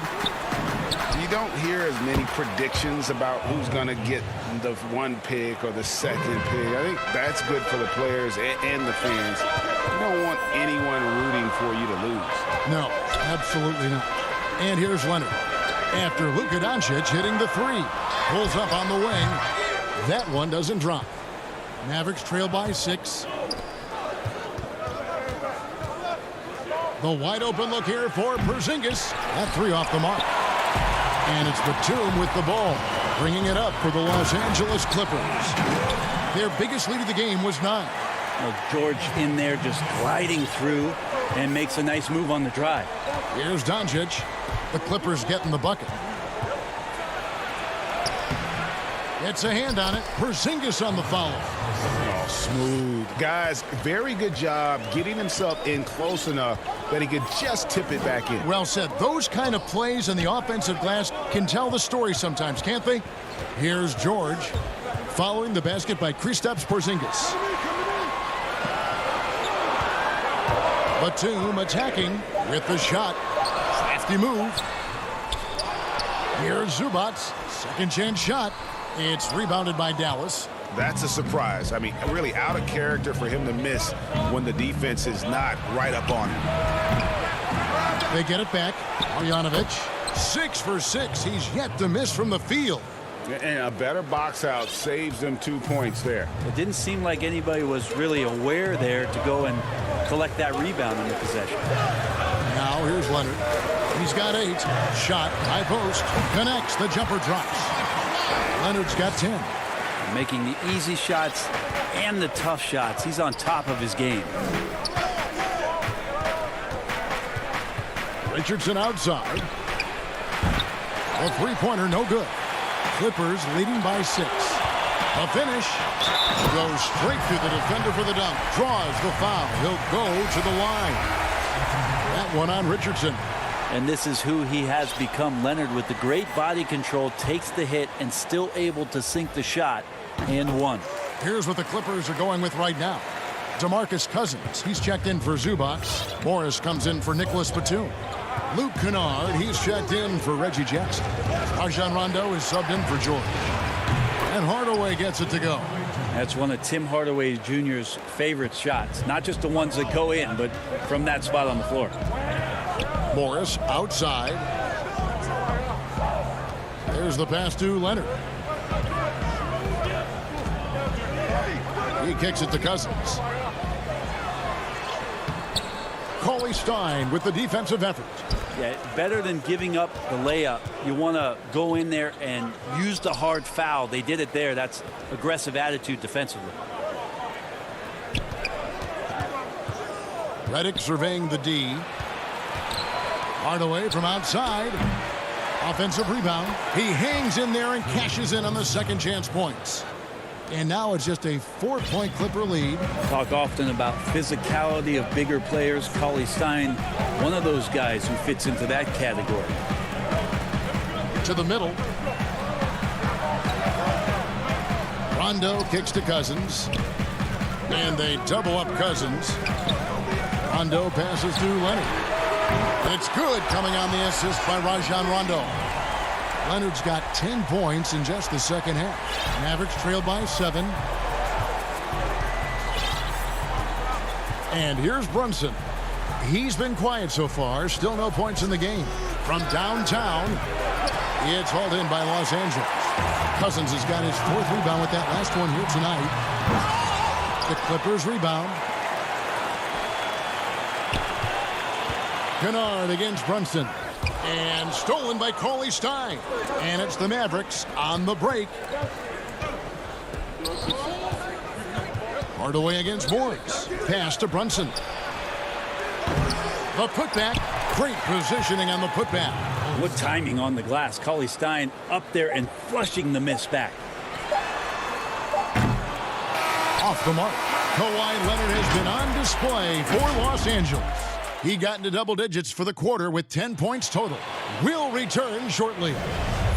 You don't hear as many predictions about who's going to get the 1 pick or the 2nd pick. I think that's good for the players and the fans. You don't want anyone rooting for you to lose. No, absolutely not. And here's Leonard. After Luka Doncic hitting the 3. Pulls up on the wing. That one doesn't drop. Mavericks trail by 6. The wide open look here for Porzingis. That 3 off the mark. And it's Batum with the ball, bringing it up for the Los Angeles Clippers. Their biggest lead of the game was 9. Well, George in there just gliding through and makes a nice move on the drive. Here's Doncic. The Clippers getting the bucket. It's a hand on it. Porzingis on the foul. Oh, smooth. Guys, very good job getting himself in close enough that he could just tip it back in. Well said. Those kind of plays in the offensive glass can tell the story sometimes, can't they? Here's George following the basket by Kristaps Porzingis. Batum attacking with the shot. Crafty move. Here's Zubac. Second chance shot. It's rebounded by Dallas. That's a surprise. I mean, really out of character for him to miss when the defense is not right up on him. They get it back. Marjanovic, 6 for 6. He's yet to miss from the field. And a better box out saves them 2 points there. It didn't seem like anybody was really aware there to go and collect that rebound in the possession. Now here's Leonard. He's got 8. Shot, high post, connects. The jumper drops. Leonard's got 10. Making the easy shots and the tough shots. He's on top of his game. Richardson outside. A three-pointer, no good. Clippers leading by 6. A finish. Goes straight through the defender for the dunk. Draws the foul. He'll go to the line. That one on Richardson. And this is who he has become. Leonard, with the great body control, takes the hit and still able to sink the shot. And one. Here's what the Clippers are going with right now. DeMarcus Cousins. He's checked in for Zubac. Morris comes in for Nicholas Batum. Luke Kennard, he's checked in for Reggie Jackson. Rajon Rondo is subbed in for George. And Hardaway gets it to go. That's one of Tim Hardaway Jr.'s favorite shots. Not just the ones that go in, but from that spot on the floor. Morris outside. There's the pass to Leonard. He kicks it to Cousins. Cauley Stein with the defensive effort. Yeah, better than giving up the layup. You want to go in there and use the hard foul. They did it there. That's aggressive attitude defensively. Redick surveying the D. Hardaway from outside. Offensive rebound. He hangs in there and cashes in on the second chance points. And now it's just a 4-point Clipper lead. Talk often about physicality of bigger players. Cauley Stein, one of those guys who fits into that category. To the middle. Rondo kicks to Cousins. And they double up Cousins. Rondo passes to Leonard. It's good, coming on the assist by Rajon Rondo. Leonard's got 10 points in just the second half. Mavericks trailed by 7. And here's Brunson. He's been quiet so far. Still no points in the game. From downtown, it's hauled in by Los Angeles. Cousins has got his 4th rebound with that last one here tonight. The Clippers rebound. Kennard against Brunson. And stolen by Cauley Stein. And it's the Mavericks on the break. Hardaway against Morris. Pass to Brunson. The putback. Great positioning on the putback. What timing on the glass. Cauley Stein up there and flushing the miss back. Off the mark. Kawhi Leonard has been on display for Los Angeles. He got into double digits for the quarter with 10 points total. We'll return shortly.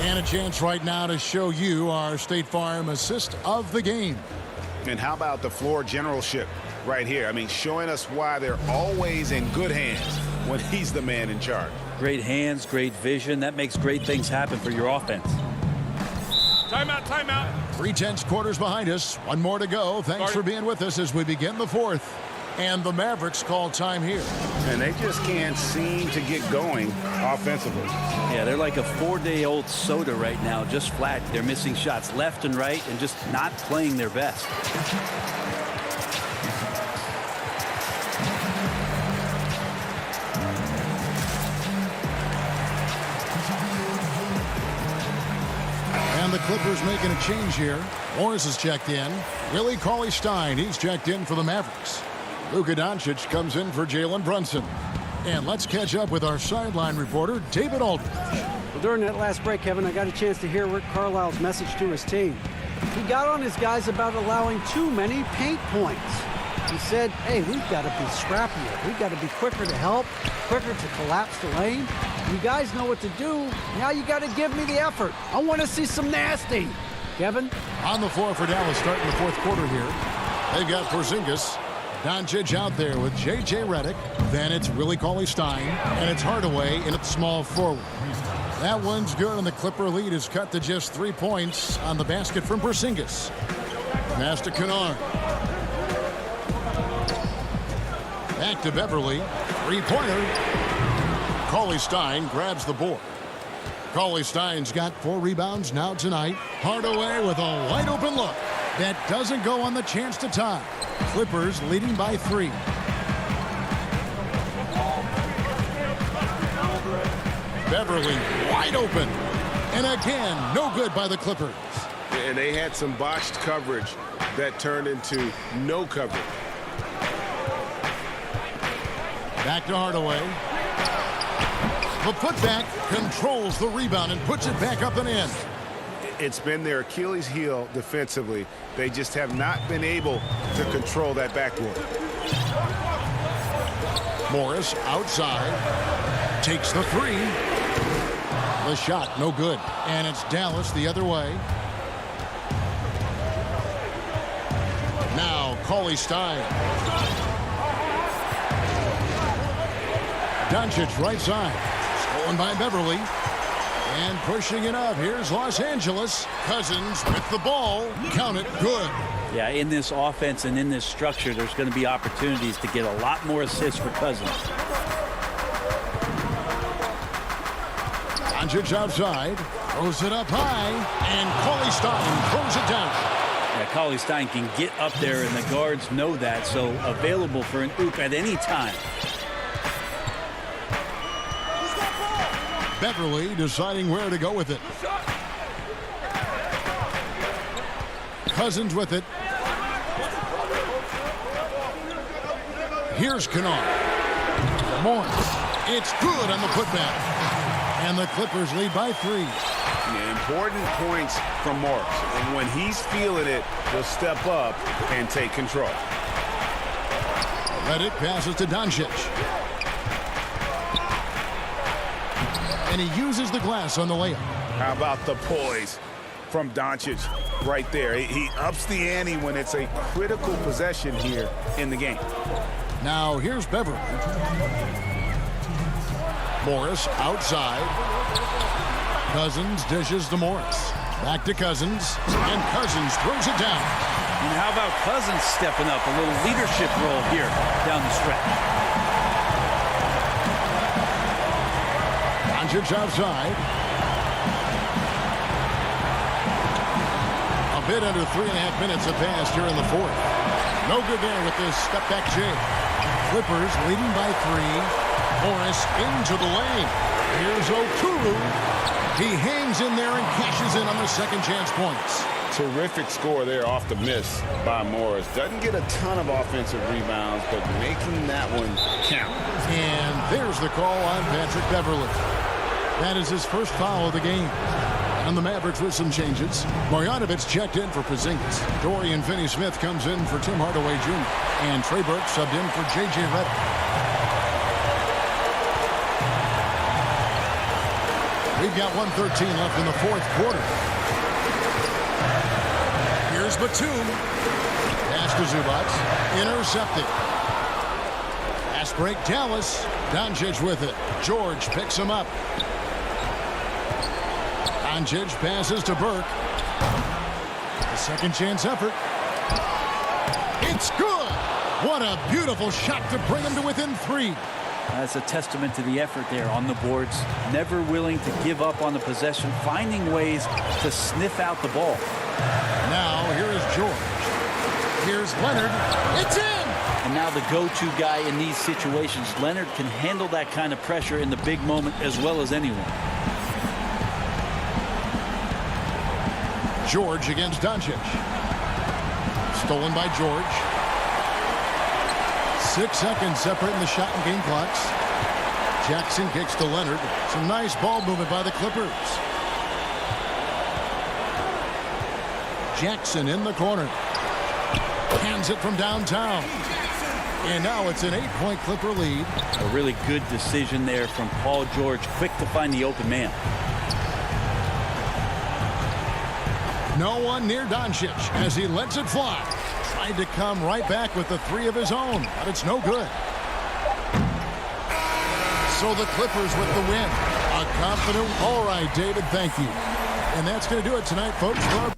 And a chance right now to show you our State Farm assist of the game. And how about the floor generalship right here? I mean, showing us why they're always in good hands when he's the man in charge. Great hands, great vision. That makes great things happen for your offense. Timeout, timeout. 3/10 quarters behind us. One more to go. Thanks for being with us as we begin the 4th. And the Mavericks call time here. And they just can't seem to get going offensively. Yeah, they're like a 4-day-old soda right now, just flat. They're missing shots left and right and just not playing their best. Clippers making a change here. Morris is checked in. Willie Cauley-Stein, he's checked in for the Mavericks. Luka Doncic comes in for Jalen Brunson. And let's catch up with our sideline reporter, David Aldridge. Well, during that last break, Kevin, I got a chance to hear Rick Carlisle's message to his team. He got on his guys about allowing too many paint points. He said, hey, we've got to be scrappier. We've got to be quicker to help, quicker to collapse the lane. You guys know what to do. Now you got to give me the effort. I want to see some nasty. Kevin? On the floor for Dallas starting the fourth quarter here. They've got Porzingis. Doncic out there with J.J. Redick. Then it's Willie Cauley-Stein. And it's Hardaway in at small forward. That one's good, and the Clipper lead is cut to just 3 points on the basket from Porzingis. Pass to Kennard. Back to Beverly. Three-pointer. Cauley-Stein grabs the board. Cauley-Stein's got 4 rebounds now tonight. Hardaway with a wide-open look. That doesn't go on the chance to tie. Clippers leading by 3. Beverly wide open. And again, no good by the Clippers. And they had some botched coverage that turned into no coverage. Back to Hardaway. The putback controls the rebound and puts it back up and in. It's been their Achilles heel defensively. They just have not been able to control that backboard. Morris outside. Takes the 3. The shot no good. And it's Dallas the other way. Now Cauley-Stein. Doncic right side. Stolen by Beverly. And pushing it up. Here's Los Angeles. Cousins with the ball. Count it. Good. Yeah, in this offense and in this structure, there's going to be opportunities to get a lot more assists for Cousins. Doncic outside. Throws it up high. And Cauley-Stein throws it down. Yeah, Cauley-Stein can get up there, and the guards know that, so available for an oop at any time. Beverly deciding where to go with it. Cousins with it. Here's Kennard. Morris. It's good on the putback. And the Clippers lead by 3. Yeah, important points from Morris. And when he's feeling it, he'll step up and take control. Redick passes to Doncic. And he uses the glass on the layup. How about the poise from Doncic right there? He ups the ante when it's a critical possession here in the game. Now here's Beverly. Morris outside. Cousins dishes to Morris. Back to Cousins. And Cousins throws it down. And how about Cousins stepping up? A little leadership role here down the stretch. Doncic outside. A bit under 3.5 minutes have passed here in the fourth. No good there with this step-back jig. Clippers leading by 3. Morris into the lane. Here's Okuru. He hangs in there and cashes in on the second chance points. Terrific score there off the miss by Morris. Doesn't get a ton of offensive rebounds, but making that one count. And there's the call on Patrick Beverly. That is his first foul of the game. And the Mavericks with some changes. Marjanovic checked in for Porzingis. Dorian Finney-Smith comes in for Tim Hardaway Jr. And Trey Burke subbed in for J.J. Redick. We've got 1:13 left in the fourth quarter. Here's Batum. Pass to Zubac. Intercepted. Pass break Dallas. Doncic with it. George picks him up. Doncic passes to Burke. A second chance effort. It's good. What a beautiful shot to bring him to within 3. That's a testament to the effort there on the boards. Never willing to give up on the possession, finding ways to sniff out the ball. Now here is George. Here's Leonard. It's in! And now the go-to guy in these situations. Leonard can handle that kind of pressure in the big moment as well as anyone. George against Doncic. Stolen by George. 6 seconds separating the shot and game clocks. Jackson kicks to Leonard. Some nice ball movement by the Clippers. Jackson in the corner. Hands it from downtown. And now it's an 8-point Clipper lead. A really good decision there from Paul George. Quick to find the open man. No one near Doncic as he lets it fly. Tried to come right back with the 3 of his own, but it's no good. So the Clippers with the win. A confident, all right, David, thank you. And that's going to do it tonight, folks, for our